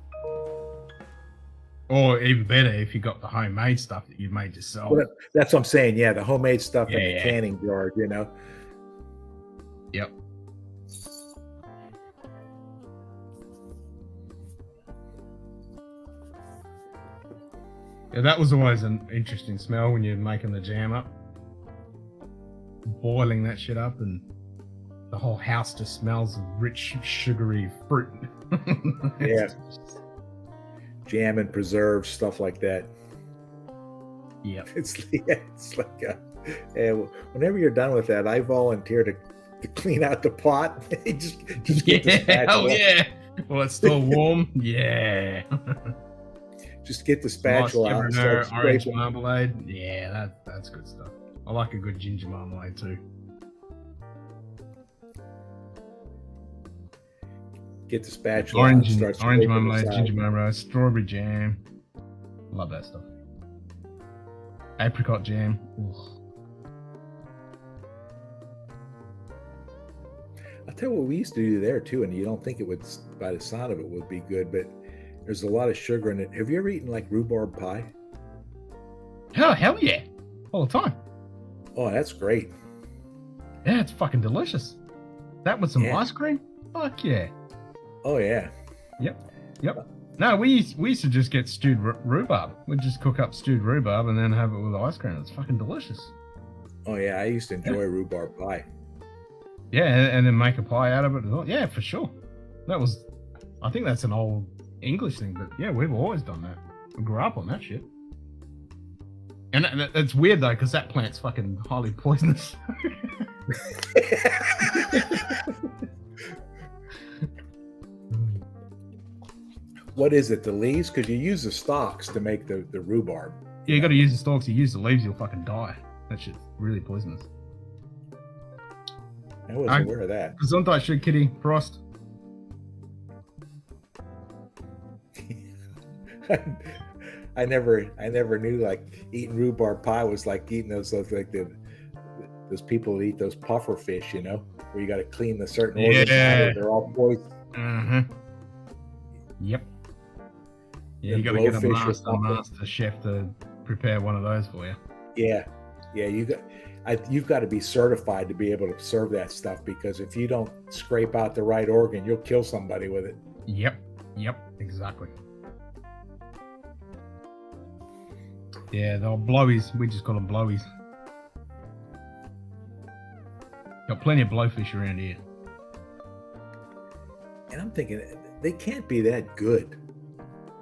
Or even better if you got the homemade stuff that you made yourself. Well, that's what I'm saying. Yeah, the homemade stuff in Yeah, the yeah. canning jar, you know. Yep. Yeah, that was always an interesting smell when you're making the jam up. Boiling that shit up and the whole house just smells of rich, sugary fruit. Yeah. Jam and preserves, stuff like that. Yep. It's like whenever you're done with that, I volunteer to clean out the pot. just get the Yeah, spatula. hell yeah. Well, it's still warm. Yeah. Just get the spatula out and start orange scraping. marmalade. Yeah, that's good stuff. I like a good ginger marmalade too. Get the spatula out and Orange start orange scraping the marmalade, side. ginger marmalade, strawberry jam. Love that stuff. Apricot jam. Ooh. I'll tell you what we used to do there too, and you don't think it would, by the sound of it, would be good, but there's a lot of sugar in it. Have you ever eaten like rhubarb pie? Hell yeah. All the time. Oh, that's great. Yeah, it's fucking delicious. That with some Yeah. ice cream? Fuck yeah. Oh yeah. Yep. No, we used to just get stewed rhubarb. We'd just cook up stewed rhubarb and then have it with ice cream. It's fucking delicious. Oh yeah, I used to enjoy rhubarb pie. Yeah, and then make a pie out of it as well. Yeah, for sure. I think that's an old English thing, but yeah, we've always done that. We grew up on that shit. And it's weird though, because that plant's fucking highly poisonous. What is it? The leaves? Because you use the stalks to make the rhubarb. Yeah, you got to use the stalks. You use the leaves, you'll fucking die. That shit's really poisonous. I wasn't aware of that. Gesundheit, shit, Kitty Frost. I never knew like eating rhubarb pie was like eating those people that eat those puffer fish, you know, where you got to clean the certain organs out of it. They're all poison. Yep. Yeah, you got to get a master chef to prepare one of those for you. Yeah, you've got to be certified to be able to serve that stuff, because if you don't scrape out the right organ, you'll kill somebody with it. Yep, exactly. Yeah, they're blowies. We just call them blowies. Got plenty of blowfish around here. And I'm thinking they can't be that good.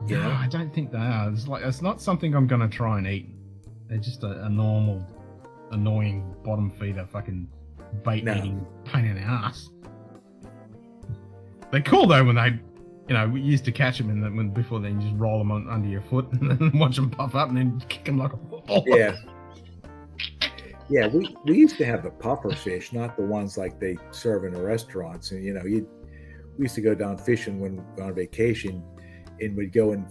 You know? I don't think they are. It's not something I'm gonna try and eat. They're just a normal, annoying bottom feeder, fucking bait eating pain in the ass. They're cool though when they, we used to catch them and before then you just roll them under your foot and then watch them puff up and then kick them like a football. Yeah, we used to have the puffer fish, not the ones like they serve in the restaurants. And we used to go down fishing when on vacation, and we'd go and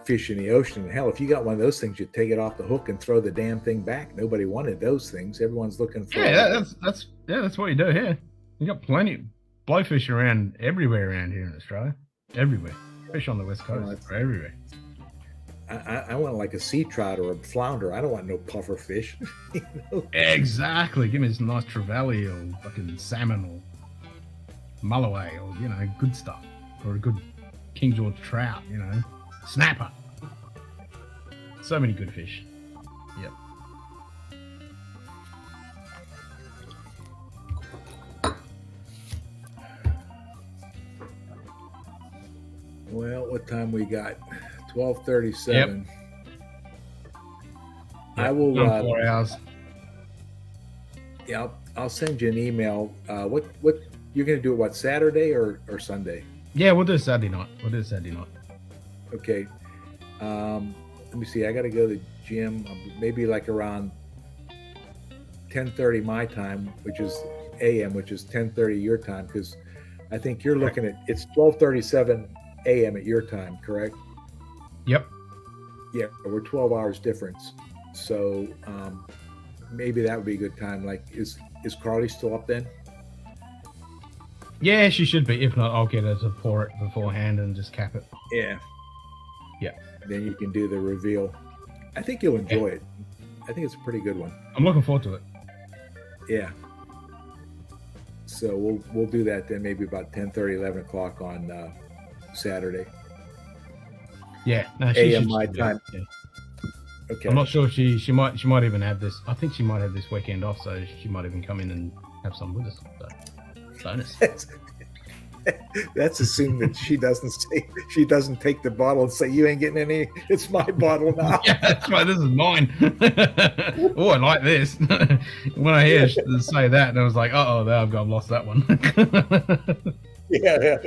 fish in the ocean. And hell, if you got one of those things, you'd take it off the hook and throw the damn thing back. Nobody wanted those things. Everyone's looking for. Yeah, that's what you do here. You got plenty of blowfish around everywhere around here in Australia. Everywhere. Fish on the west coast are everywhere. I want like a sea trout or a flounder. I don't want no puffer fish. Exactly. Give me this nice trevally or fucking salmon or mulloway or good stuff, or a good King George trout, snapper. So many good fish. Yep. Well, what time we got? 12:37. Yep. I will. 4 hours. Yeah, I'll send you an email. What you're going to do? What, Saturday or Sunday? Yeah, we'll do Saturday night. Okay. Let me see. I got to go to the gym. Maybe like around 10:30 my time, which is a.m., which is 10:30 your time, because I think you're looking at it's 12:37 a.m. at your time, correct? Yep. Yeah, we're 12 hours difference. So maybe that would be a good time. Like, is Carly still up then? Yeah, she should be. If not, I'll get her to pour it beforehand and just cap it. Yeah. Yeah. Then you can do the reveal. I think you'll enjoy it. I think it's a pretty good one. I'm looking forward to it. Yeah. So we'll do that then, maybe about 10:30, 11 o'clock on Saturday. Yeah. No, she AM my time. Yeah. Okay. I'm not sure if she might even have this. I think she might have this weekend off, so she might even come in and have some with us. So, bonus. That's assuming that she doesn't take the bottle and say, "You ain't getting any. It's my bottle now." Yeah, that's right. This is mine. Oh, I like this. When I hear her say that, and I was like, "Oh, there I've lost that one." Yeah. Yeah,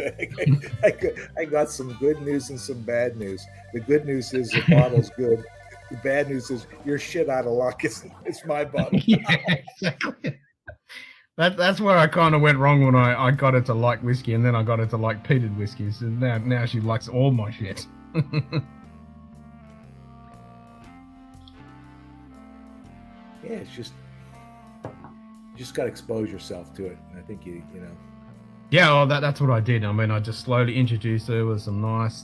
I got some good news and some bad news. The good news is the bottle's good. The bad news is you're shit out of luck. It's my bottle. Yeah, exactly. That's where I kind of went wrong when I got her to like whiskey, and then I got her to like peated whiskeys, and now she likes all my shit. Yeah, it's just you just got to expose yourself to it. And I think you know. Yeah, well, that's what I did. I mean, I just slowly introduced her with some nice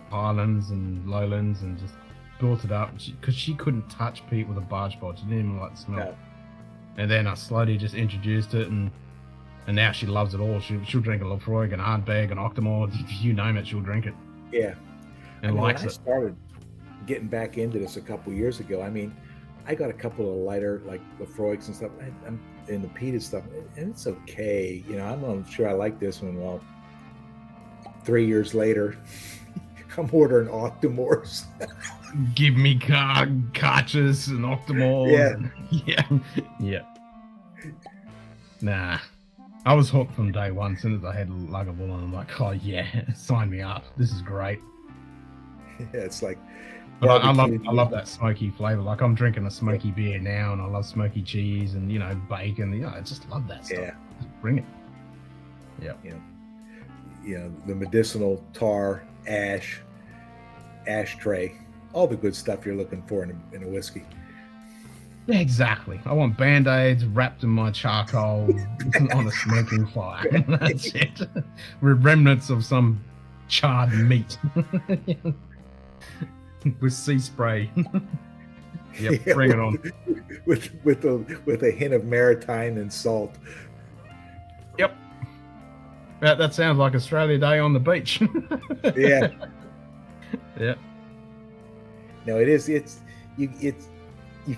highlands and lowlands, and just built it up because she couldn't touch peat with a barge pole. She didn't even like the smell. No. And then I slowly just introduced it, and now she loves it all. She'll drink a Lafroig, an Ardbeg, an Octomore, you name it, she'll drink it. Yeah, and likes when I it. started getting back into this a couple years ago, I mean, I got a couple of lighter like Lafroigs and stuff, and the peated stuff, and it's okay. You know, I'm not sure I like this one. Well, 3 years later, I'm ordering Octomores. Give me Karchers and Octomores. Yeah. Nah. I was hooked from day one. As soon as I had Lagavulin, I'm like, oh yeah, sign me up. This is great. Yeah, it's like. But I love that smoky flavor. Like I'm drinking a smoky beer now, and I love smoky cheese and bacon. I just love that stuff. Yeah. Just bring it. Yeah. The medicinal tar, ash, ashtray, all the good stuff you're looking for in a whiskey. Yeah, exactly. I want Band-Aids wrapped in my charcoal on a smoking fire. That's it. With remnants of some charred meat. With sea spray. Yep, Yeah, bring it on. With a hint of maritime and salt. Yep. That sounds like Australia Day on the beach. Yeah. Yeah. No, it is. You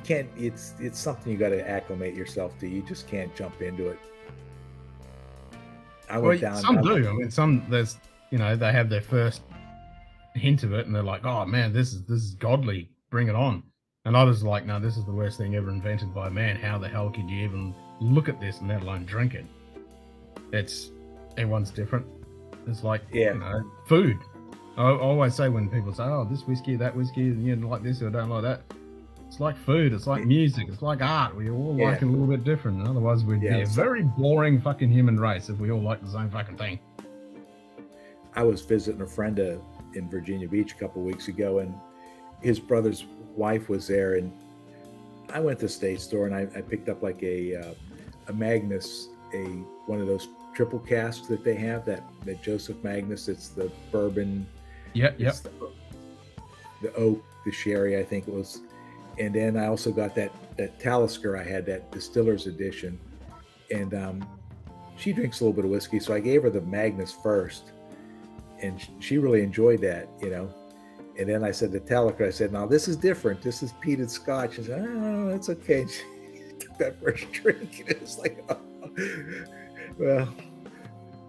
can't. It's something you got to acclimate yourself to. You just can't jump into it. I went down. Some do. I mean, some there's they have their first hint of it, and they're like, "Oh man, this is godly. Bring it on." And I was like, "No, this is the worst thing ever invented by man. How the hell could you even look at this and let alone drink it?" Everyone's different. It's like food. I always say when people say, "Oh, this whiskey, that whiskey, you like this or don't like that," it's like food. It's like music. It's like art. We all like it a little bit different. Otherwise, we'd be a very boring fucking human race if we all like the same fucking thing. I was visiting a friend in Virginia Beach a couple of weeks ago, and his brother's wife was there, and I went to the State Store and I picked up like a Magnus, one of those triple casks that they have, that Joseph Magnus. It's the bourbon. Yep. The oak, the sherry, I think it was. And then I also got that Talisker I had, that distiller's edition. And she drinks a little bit of whiskey, so I gave her the Magnus first. And she really enjoyed that, And then I said to Talisker, I said, "Now this is different. This is peated Scotch." She said, "Oh, it's okay." And she took that first drink, and it's like, oh, well,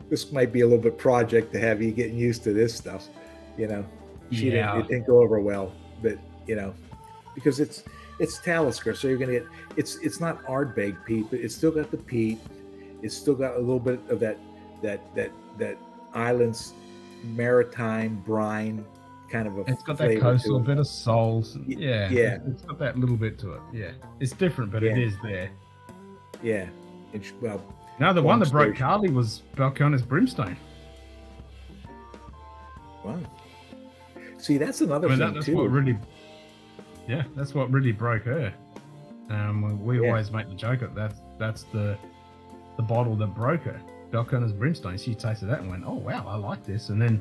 this might be a little bit project to have you getting used to this stuff, It didn't go over well, but because it's Talisker, so you're gonna get it's not Ardbeg peat, but it's still got the peat. It's still got a little bit of that island's maritime brine kind of a. It's got that coastal bit of souls. Yeah. It's got that little bit to it. Yeah. It's different, but it is there. Yeah. No, the one that broke Carly was Balcones Brimstone. Wow. See, that's another thing that's too. That's what really broke her. We always make the joke that that's the bottle that broke her. Balcones Brimstone. She tasted that and went, "Oh wow, I like this." And then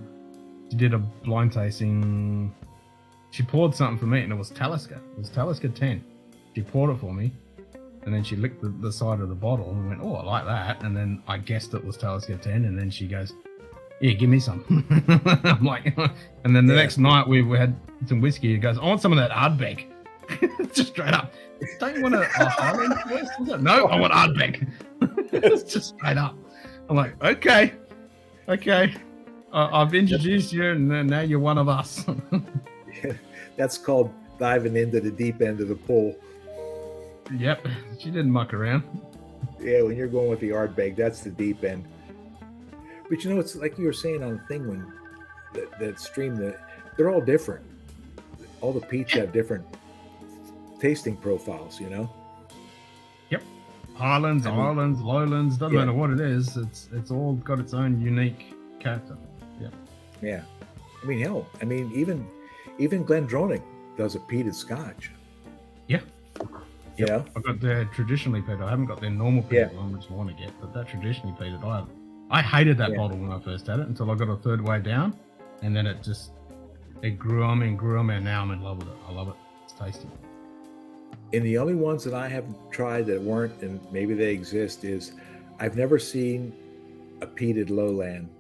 she did a blind tasting. She poured something for me, and it was Talisker. It was Talisker 10. She poured it for me, and then she licked the side of the bottle and went, "Oh, I like that." And then I guessed it was Talisker 10, and then she goes, "Yeah, give me some." I'm like, and then the next night we had some whiskey. He goes, "I want some of that Ardbeg." Just straight up. "Don't you want a Highland first?" "No, I want Ardbeg." It's just straight up. I'm like, okay. I've introduced you, and now you're one of us. That's called diving into the deep end of the pool. Yep, she didn't muck around. Yeah, when you're going with the Ardbeg, that's the deep end. But you know, it's like you were saying on the thing when that stream, they're all different. All the peats have different tasting profiles, you know? Yep. Highlands, Islands, Lowlands, doesn't matter what it is, it's all got its own unique character. Yeah. Yeah. I mean, hell, even Glendronach does a peated Scotch. Yeah. You know? I've got their traditionally peated. I haven't got their normal peated one, which I want to get, but that traditionally peated, I hated that bottle when I first had it until I got a third way down, and then it grew on me and grew on me, and now I'm in love with it. I love it. It's tasty. And the only ones that I have tried that weren't, and maybe they exist, is I've never seen a peated lowland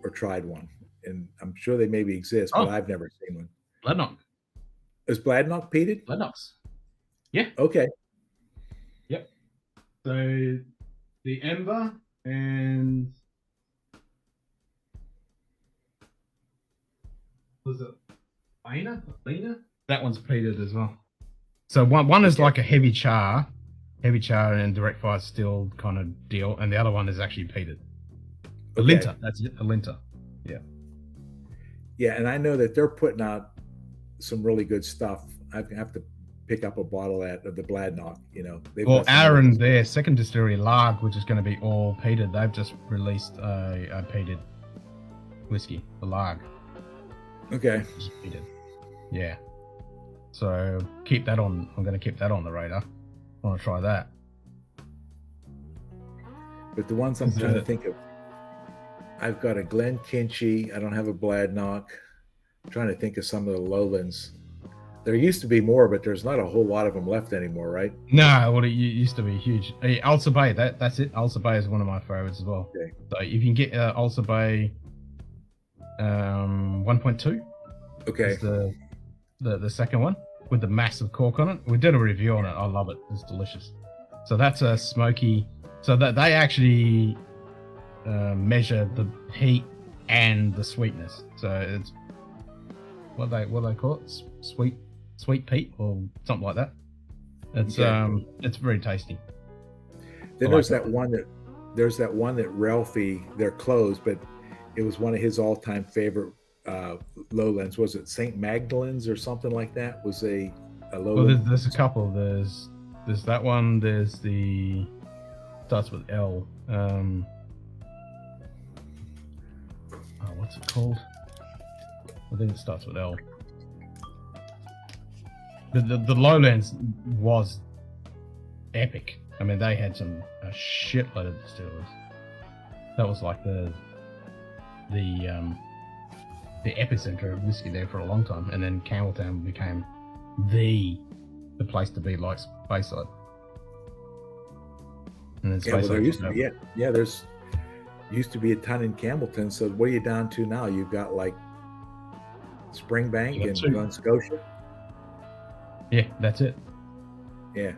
or tried one. And I'm sure they maybe exist, but I've never seen one. Bladnoch. Is Bladnoch peated? Bladnoch's. Yeah. Okay. Yep. So the Ember and was it Lena? That one's peated as well. So one is like a heavy char and direct fire still kind of deal, and the other one is actually peated. A linter, that's it, a linter. Yeah. Yeah, and I know that they're putting out some really good stuff. I have to pick up a bottle of the Bladnoch, you know. Well, Aaron, their second distillery, Larg, which is going to be all peated, they've just released a peated whiskey, the Larg. Okay. Peated. Yeah. So keep that on. I'm going to keep that on the radar. I want to try that. But the ones I'm trying to think of, I've got a Glen Kinchy. I don't have a Bladnoch. I'm trying to think of some of the lowlands. There used to be more, but there's not a whole lot of them left anymore, right? No, well, it used to be huge. Ulcer Bay, that's it. Ulcer Bay is one of my favorites as well. Okay. So if you can get Ulcer Bay 1.2, okay, is the second one with the massive cork on it. We did a review on it. I love it. It's delicious. So that's a smoky. So that they actually measure the heat and the sweetness. So it's what they call it, sweet peat or something like that. It's very tasty. Then there's that one that Ralphie, they're closed, but it was one of his all-time favorite lowlands. Was it St. Magdalene's or something like that? Was a lowland? Well, there's a couple. There's that one. There's the starts with L. What's it called? I think it starts with L. The lowlands was epic. I mean, they had a shitload of distillers. That was like the epicenter of whiskey there for a long time, and then Campbelltown became the place to be, like Speyside. And then Speyside, there used to be there's used to be a ton in Campbellton. So what are you down to now? You've got like Springbank and Glen Scotia. Yeah, that's it. Yeah.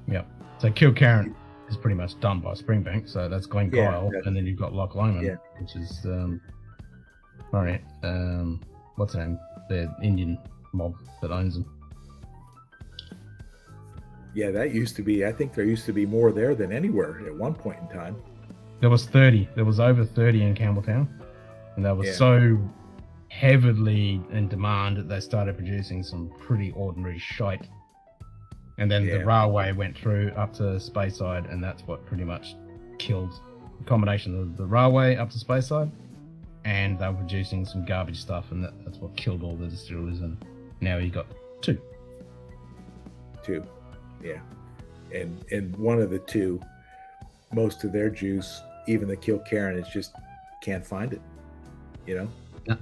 Yep. So Kilcarran is pretty much done by Springbank, so that's Glen Kyle, and then you've got Loch Lomond, which is what's the name? The Indian mob that owns them. Yeah, that used to be. I think there used to be more there than anywhere at one point in time. There was 30. There was over 30 in Campbelltown, and that was so heavily in demand that they started producing some pretty ordinary shite. And then the railway went through up to Speyside, and that's what pretty much killed the combination of the railway up to Speyside, and they were producing some garbage stuff, and that's what killed all the distilleries. And now you got two. Yeah, and one of the two, most of their juice, even the Kilcarran, is just can't find it. You know. Yeah.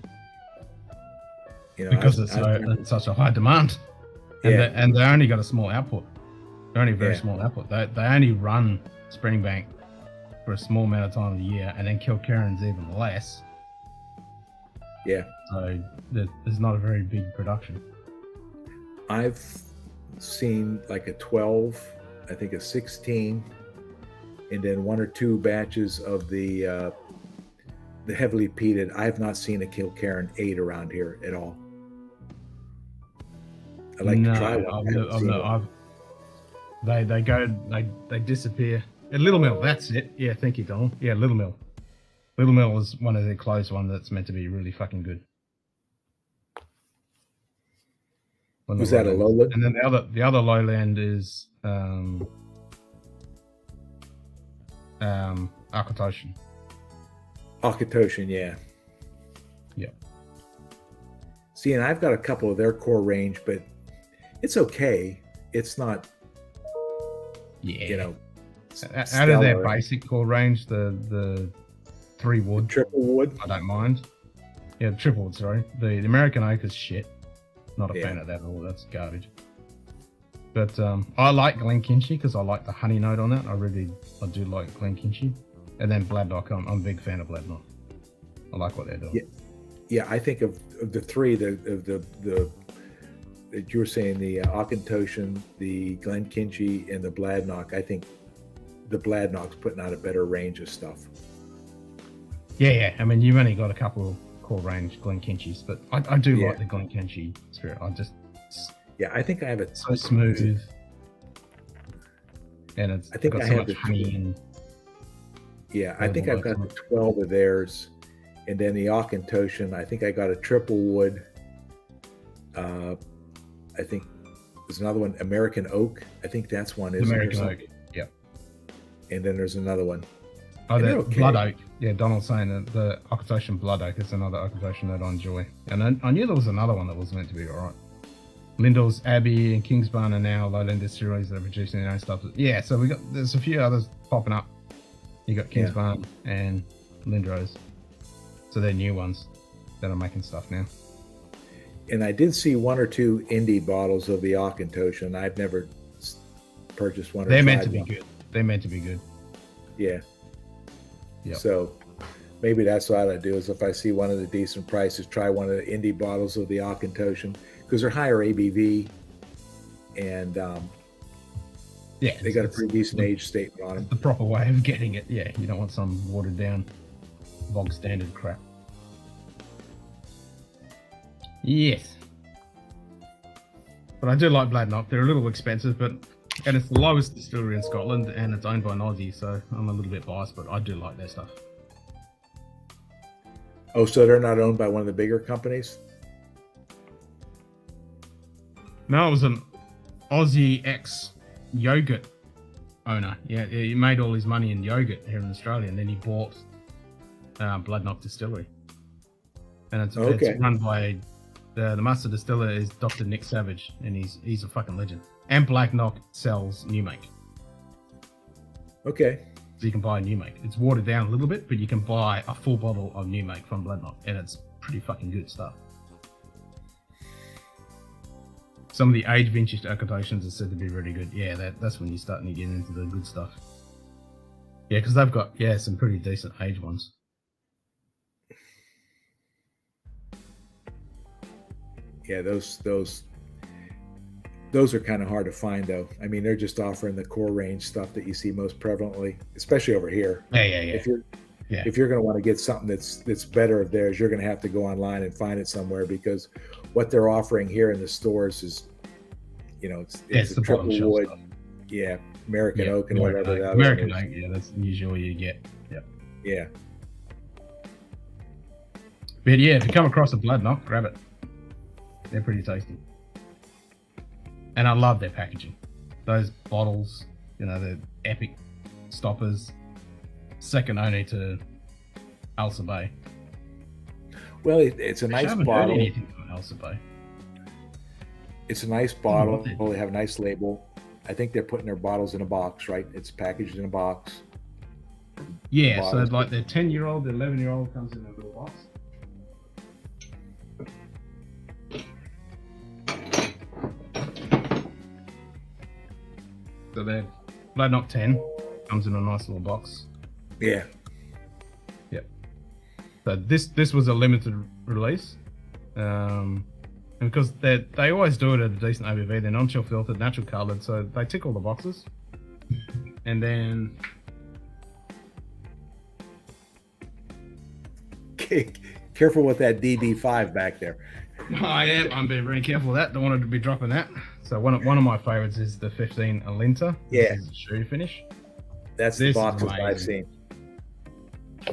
You know, because it's such a high demand, and they only got a small output. They're only a very small output. They only run Springbank for a small amount of time of the year, and then Kilcarran's even less. Yeah. So there's not a very big production. I've seen like a 12, I think a 16, and then one or two batches of the heavily peated. I have not seen a Kilcarran 8 around here at all. I'd like to try one. They disappear. At Little Mill, that's it. Yeah, thank you, Donald. Yeah, Little Mill. Little Mill is one of the closed ones that's meant to be really fucking good. Was that a lowland? And then the other lowland is Akatoshin. Oktoberfest, yeah. Yeah. See, and I've got a couple of their core range, but it's okay. It's not, you know, out of their basic core range, the 3 wood, triple wood, I don't mind. Yeah, the triple wood. Sorry, the American oak is shit. Not a fan of that at all. That's garbage. But I like Glenkinchie because I like the honey note on that. I do like Glenkinchie. And then Bladnock, I'm a big fan of Bladnock. I like what they're doing. Yeah, I think of the three, that you were saying, the Oktoberfest, the Glenkinchie, and the Bladnock. I think the Bladnock's putting out a better range of stuff. Yeah. I mean, you've only got a couple of core range Glenkinchies, but I do like the Glenkinchie spirit. I think I have it so smooth, and it's I think got I so have much honey and. Yeah, I think I've got the 12 of theirs, and then the Oktoberfest. I think I got a triple wood. I think there's another one, American Oak. I think that's one. Is American Oak. Yeah. And then there's another one. Oh, the Blood Oak. Yeah, Donald's saying that the Oktoberfest Blood Oak is another Oktoberfest that I enjoy. And I knew there was another one that was meant to be alright. Lindell's Abbey and Kingsbarn are now Lowland distilleries that are producing their own stuff. Yeah, so there's a few others popping up. You got Kingsbarn and Lindrose. So they're new ones that are making stuff now. And I did see 1 or 2 indie bottles of the Oktoberfest, and I've never purchased one. They're meant to be good. They're meant to be good. Yeah. Yep. So maybe that's what I do, is if I see one of the decent prices, try one of the indie bottles of the Oktoberfest, because they're higher ABV, and they got a pretty decent age statement on them. The proper way of getting it. Yeah, you don't want some watered down, bog standard crap. Yes. But I do like Bladnock. They're a little expensive, and it's the lowest distillery in Scotland, and it's owned by an Aussie, so I'm a little bit biased, but I do like their stuff. Oh, so they're not owned by one of the bigger companies? No, it was an Aussie ex-yogurt owner. Yeah, he made all his money in yogurt here in Australia, and then he bought Bladnock Distillery. And it's run by... The master distiller is Dr. Nick Savage, and he's a fucking legend. And Bladnock sells new make. Okay. So you can buy a new make. It's watered down a little bit, but you can buy a full bottle of new make from Bladnock, and it's pretty fucking good stuff. Some of the age vintage Oktoberfests are said to be really good. Yeah, that's when you're starting to get into the good stuff. Yeah, because they've got some pretty decent age ones. Yeah, those are kind of hard to find, though. I mean, they're just offering the core range stuff that you see most prevalently, especially over here. Yeah. If you're going to want to get something that's better of theirs, you're going to have to go online and find it somewhere, because what they're offering here in the stores is, it's a triple wood, American oak and whatever that American oak, that's usually what you get. Yeah. But yeah, if you come across a Bladnock, grab it. They're pretty tasty. And I love their packaging. Those bottles, they're epic stoppers, second only to Elsa Bay. Well, it's a nice bottle. I haven't heard anything from Elsa Bay. It's a nice bottle. They have a nice label. I think they're putting their bottles in a box, right? It's packaged in a box. Yeah, so like their 10-year-old, their 11-year-old comes in a little box. So their Bladnock 10 comes in a nice little box. Yeah. Yep. So this was a limited release. And because they always do it at a decent ABV, they're non-chill filtered, natural coloured, so they tick all the boxes. And then... Careful with that DD5 back there. I am. I'm being very careful with that. Don't want to be dropping that. So one of my favorites is the 15 Alinta. Yeah. This is a shoe finish. That's the boxes I've seen.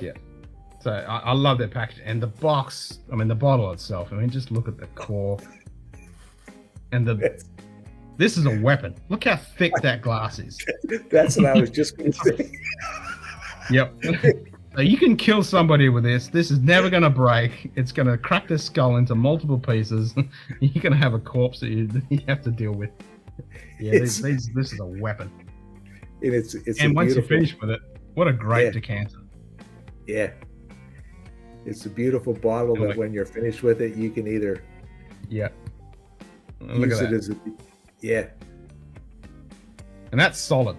Yeah. So I love their package and the box. I mean, the bottle itself. I mean, just look at the cork and this is a weapon. Look how thick that glass is. That's what I was just going to say. Yep. So you can kill somebody with this. This is never going to break. It's going to crack their skull into multiple pieces. You're going to have a corpse that you have to deal with. Yeah, this is a weapon. And once you finish with it, what a great decanter. Yeah. It's a beautiful bottle that when you're finished with it, you can either Look use at it that. as a And that's solid.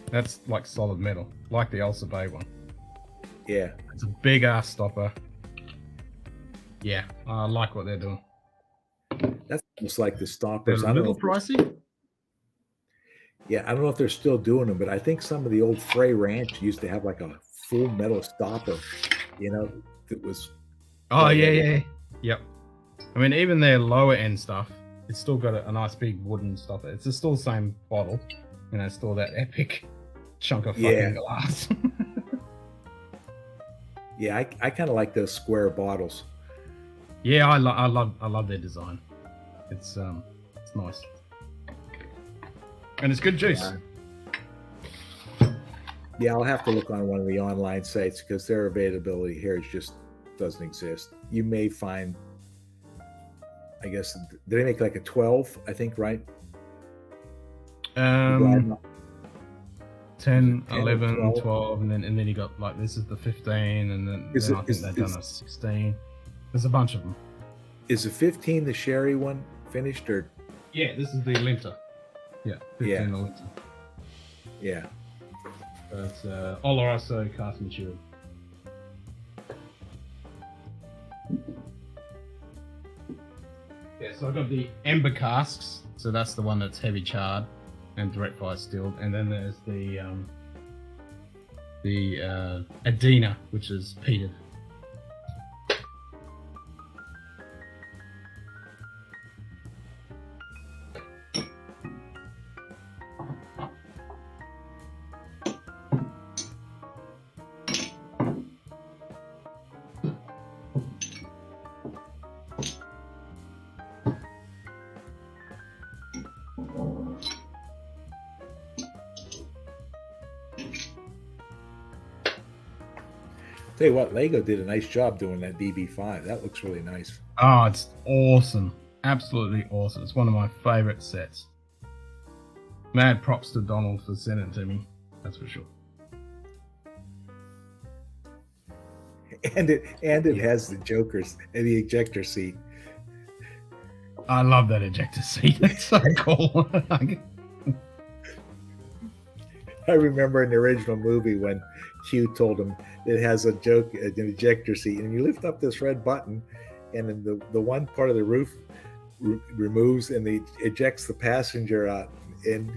That's like solid metal, like the Ulcer Bay one. Yeah. It's a big ass stopper. Yeah, I like what they're doing. That's almost like the stoppers. They're a little pricey. Yeah, I don't know if they're still doing them, but I think some of the old Frey Ranch used to have like a full metal stopper, that was. Oh, yeah. Yep. I mean, even their lower end stuff, it's still got a nice big wooden stopper. It's still the same bottle, still that epic chunk of fucking glass. Yeah, I kind of like those square bottles. Yeah, I love their design. It's nice. And it's good juice. Yeah, I'll have to look on one of the online sites because their availability here just doesn't exist. You may find, I guess, they make like a 12, I think, right? 10, 11, 12, and then you got like this is the 15, and then I think they've done a 16. There's a bunch of them. Is the 15 the sherry one finished or? Yeah, this is the Linter. Yeah, 15 the Linter. Yeah. That's Oloroso cast material. Yeah, so I've got the Ember casks. So that's the one that's heavy charred and direct fire stilled, and then there's the Adena, which is peated. Tell you what, Lego did a nice job doing that DB5. That looks really nice. Oh, it's awesome. Absolutely awesome. It's one of my favorite sets. Mad props to Donald for sending it to me. That's for sure. And it has the Jokers and the ejector seat. I love that ejector seat. It's so cool. I remember in the original movie when Q told him it has an ejector seat, and you lift up this red button, and then the one part of the roof removes and it ejects the passenger out. And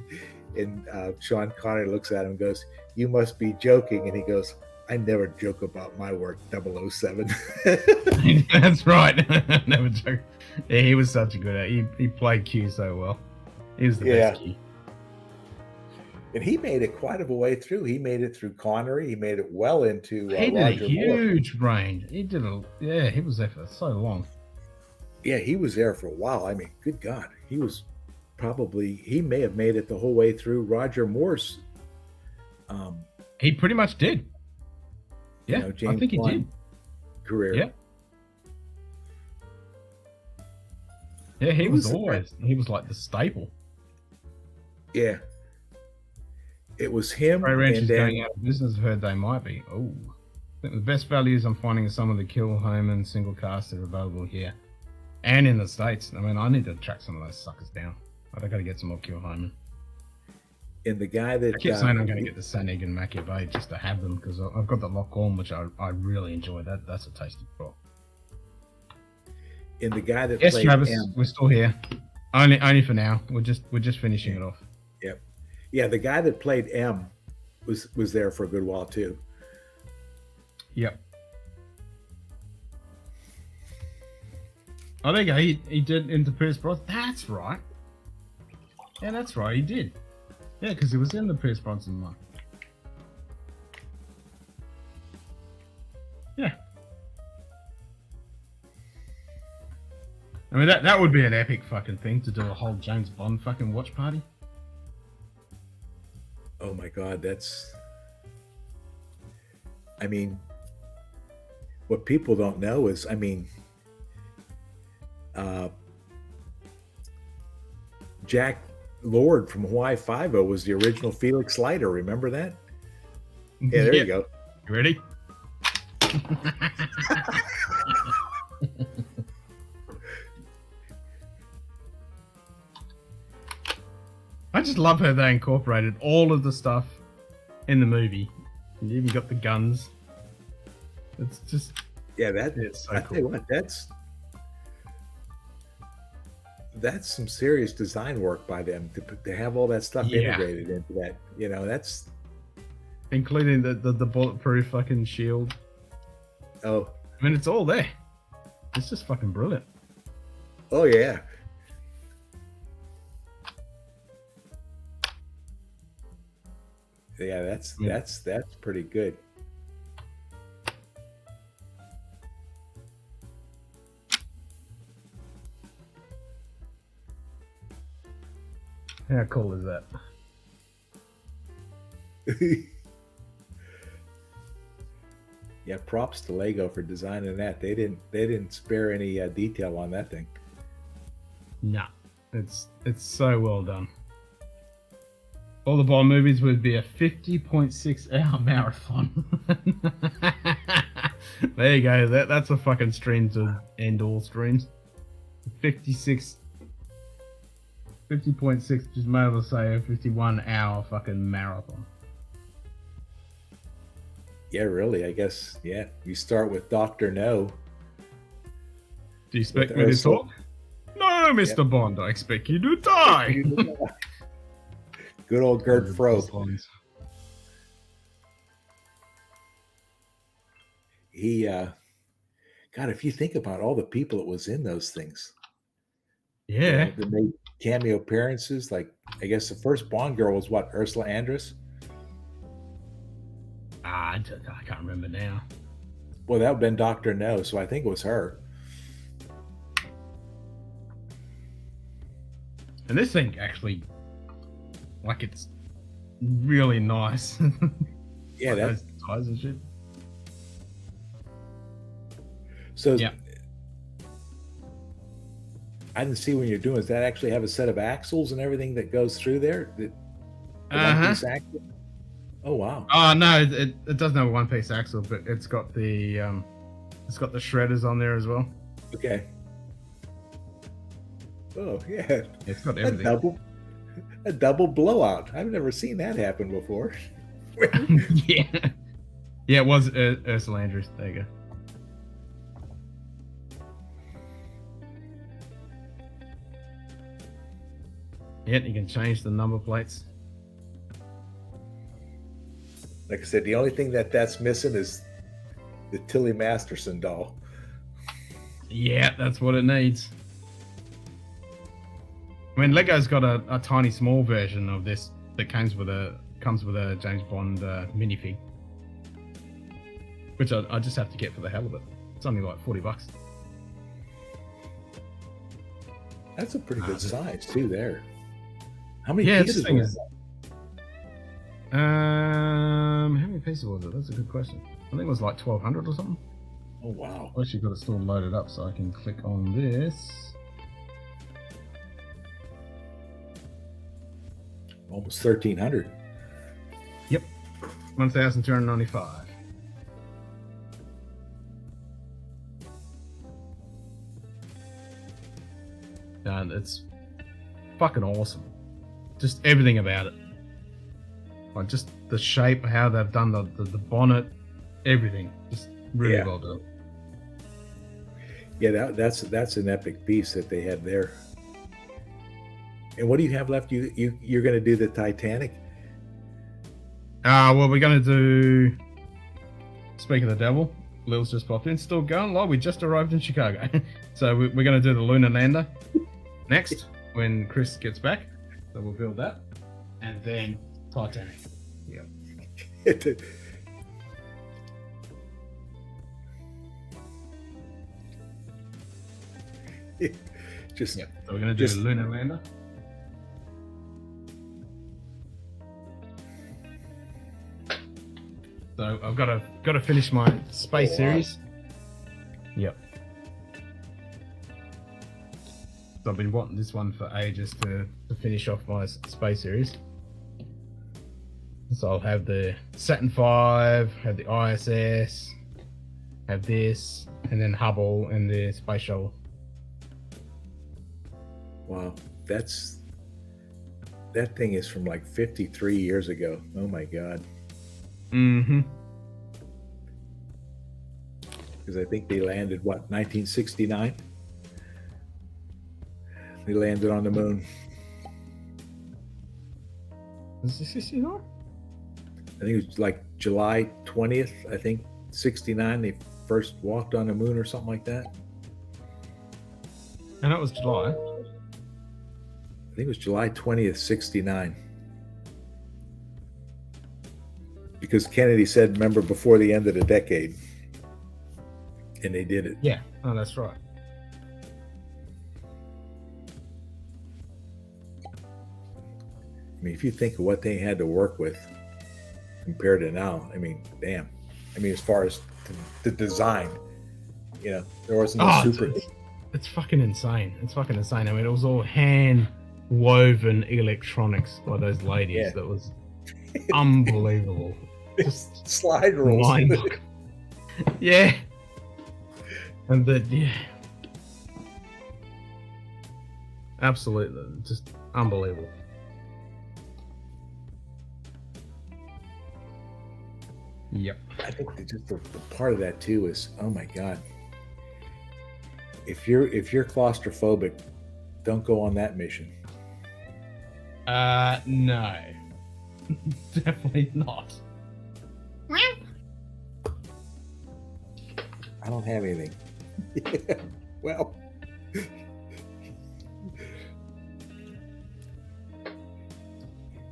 Sean Connery looks at him and goes, "You must be joking." And he goes, "I never joke about my work, 007." That's right. Never joke. Yeah, he was such a good. He played Q so well. He was the best Q. And he made it quite a way through. He made it through Connery. He made it well into he did Roger a huge range. He did he was there for so long. Yeah, he was there for a while. I mean, good God, he may have made it the whole way through Roger Moore's. He pretty much did. Yeah, I think he did. Career. Yeah. Yeah, he was like the staple. Yeah. It was him. Frey Ranch and is then, going out of business. I've heard they might be. Oh, I think the best values I'm finding are some of the Kilhoman single casts that are available here and in the States. I mean, I need to track some of those suckers down. I've got to get some more Kilhoman. And the guy that I keep saying I'm going to get the San Egan Macchia Bay just to have them because I've got the Loch Gorm, which I really enjoy. That's a tasty crop. And the guy that yes, played Travis, M, we're still here. Only for now. We're just finishing it off. Yep. Yeah, the guy that played M was there for a good while too. Yep. Oh, there you go. He did into Pierce Bronson. That's right. Yeah, that's right. He did. Yeah, because he was in the Pierce Bronson one. Yeah. I mean, that would be an epic fucking thing to do a whole James Bond fucking watch party. Oh my God, that's. I mean, what people don't know is, I mean, Jack Lord from Hawaii Five-0 was the original Felix Leiter. Remember that? Yeah, there you go. You ready? I just love how they incorporated all of the stuff in the movie. You even got the guns. It's just it's so I cool. tell you what, that's some serious design work by them to have all that stuff integrated into that. You know, that's including the bulletproof fucking shield. Oh, I mean, it's all there. It's just fucking brilliant. Oh yeah. Yeah, that's pretty good. How cool is that? Yeah, props to Lego for designing that. They didn't spare any detail on that thing. Nah, it's so well done. All the Bond movies would be a 50.6 hour marathon. There you go. That's a fucking stream to end all streams. 50.6, just might as well say a 51 hour fucking marathon. Yeah, really. I guess. Yeah, you start with Dr. No. Do you expect me to talk? No, Mr. Bond. I expect you to die. Good old Gert Frobe. He, God, if you think about all the people that was in those things. Yeah. That made cameo appearances. Like, I guess the first Bond girl was what, Ursula Andress? I can't remember now. Well, that would have been Dr. No, so I think it was her. And this thing actually, like, it's really nice. Yeah, like that's those ties and shit. So yeah. I didn't see when you're doing. Does that actually have a set of axles and everything that goes through there? One-piece axle? Oh wow! Oh no, it doesn't have a one-piece axle, but it's got the shredders on there as well. Okay. Oh yeah, it's got everything. A double blowout. I've never seen that happen before. Yeah, it was Ursula Andress. There you go. Yeah, you can change the number plates. Like I said, the only thing that's missing is the Tilly Masterson doll. Yeah, that's what it needs. I mean, Lego's got a tiny small version of this that comes with a James Bond minifig, which I just have to get for the hell of it. It's only like $40. That's a pretty good size too. There. How many Yeah, pieces? this thing is. How many pieces was it? That's a good question. I think it was like 1,200 or something. Oh wow! I've actually got it still loaded up, so I can click on this. Almost 1,300. Yep, 1,295. And it's fucking awesome. Just everything about it. Like just the shape, how they've done the bonnet, everything. Just really well done. Yeah, that's an epic piece that they had there. And what do you have left? You're going to do the Titanic? Well, we're going to do. Speak of the devil, Lil's just popped in. Still going live. We just arrived in Chicago, so we're going to do the lunar lander next when Chris gets back. So we'll build that, and then Titanic. Yeah. Just So we're going to do Lunar Lander. So I've got to finish my space series. Yep. So I've been wanting this one for ages to finish off my space series. So I'll have the Saturn V, have the ISS, have this, and then Hubble and the space shuttle. Wow, that thing is from like 53 years ago. Oh my God. Mm-hmm. Because I think they landed, what, 1969? They landed on the moon. Is this 69? I think it was like July 20th, I think, 69. They first walked on the moon or something like that. And that was July. I think it was July 20th, 69. Because Kennedy said, remember, before the end of the decade. And they did it. Yeah, oh, that's right. I mean, if you think of what they had to work with compared to now, I mean, damn. I mean, as far as the design, you know, there wasn't a super. It's fucking insane. It's fucking insane. I mean, it was all hand woven electronics by those ladies. Yeah. That was unbelievable. Just slide rules. Yeah. And yeah. Absolutely. Just unbelievable. Yep. I think that just the part of that too is, oh my God. If you're claustrophobic, don't go on that mission. No. Definitely not. I don't have anything. Well,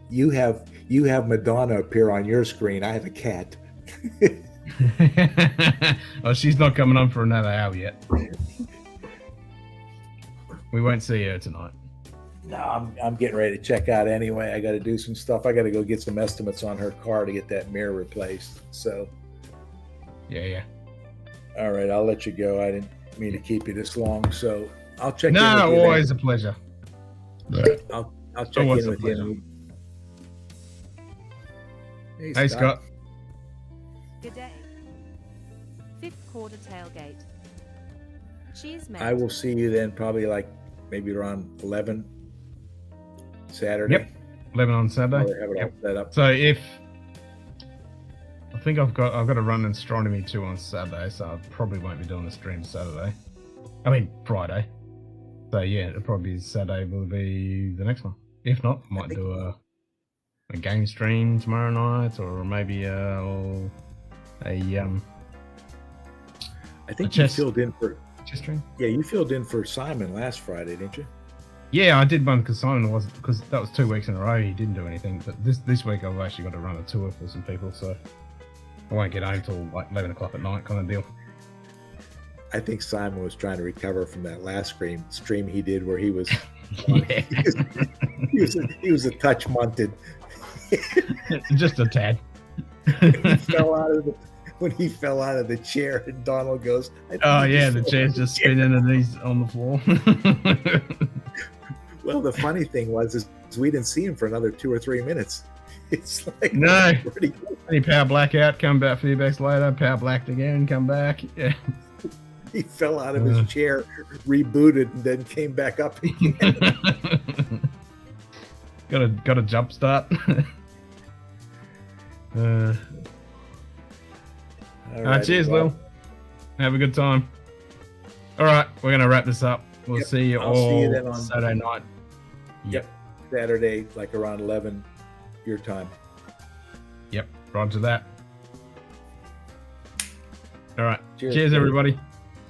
you have Madonna appear on your screen. I have a cat. Oh, she's not coming on for another hour yet. We won't see her tonight. No, I'm getting ready to check out anyway. I got to do some stuff. I got to go get some estimates on her car to get that mirror replaced. So, yeah. All right, I'll let you go. I didn't mean to keep you this long, so I'll check. No, in with you always then. a pleasure. I'll check Always in a with pleasure. you. Hey, Scott. Good day. Fifth quarter tailgate. Cheers, mate. I will see you then, probably like maybe around 11 Saturday. Yep. 11 on Saturday. I'll have it all set up. So if I think I've got to run Astronomy 2 on Saturday, so I probably won't be doing the stream Saturday. I mean Friday. So yeah, it'll probably be Saturday will be the next one. If not, I might do a game stream tomorrow night, or maybe I think you filled in for chess stream. Yeah, you filled in for Simon last Friday, didn't you? Yeah, I did one because Simon wasn't, because that was 2 weeks in a row he didn't do anything. But this week I've actually got to run a tour for some people, so I won't get home till like 11 o'clock at night, kind of deal. I think Simon was trying to recover from that last stream he did where he was Yeah. he was a touch munted. Just a tad. When he fell out of the chair, and Donald goes, Oh yeah, the chair's just spinning and he's on the floor. Well, the funny thing is we didn't see him for another 2 or 3 minutes. It's like No. He power blackout, come back a few minutes later, power blacked again, come back. Yeah. He fell out of his chair, rebooted, and then came back up again. got a jump start. All right, cheers, well, Lil. Have a good time. All right, we're gonna wrap this up. We'll see you I'll all see you then on Saturday night. Yep, Saturday, like around 11 your time. Yep, roger that. All right, Cheers, cheers buddy. everybody.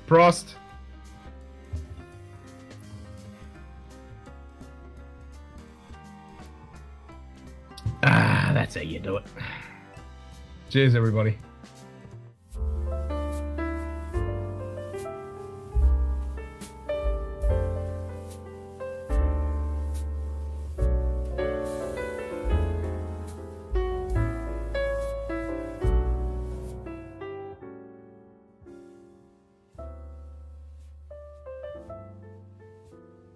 Prost. That's how you do it. Cheers, everybody.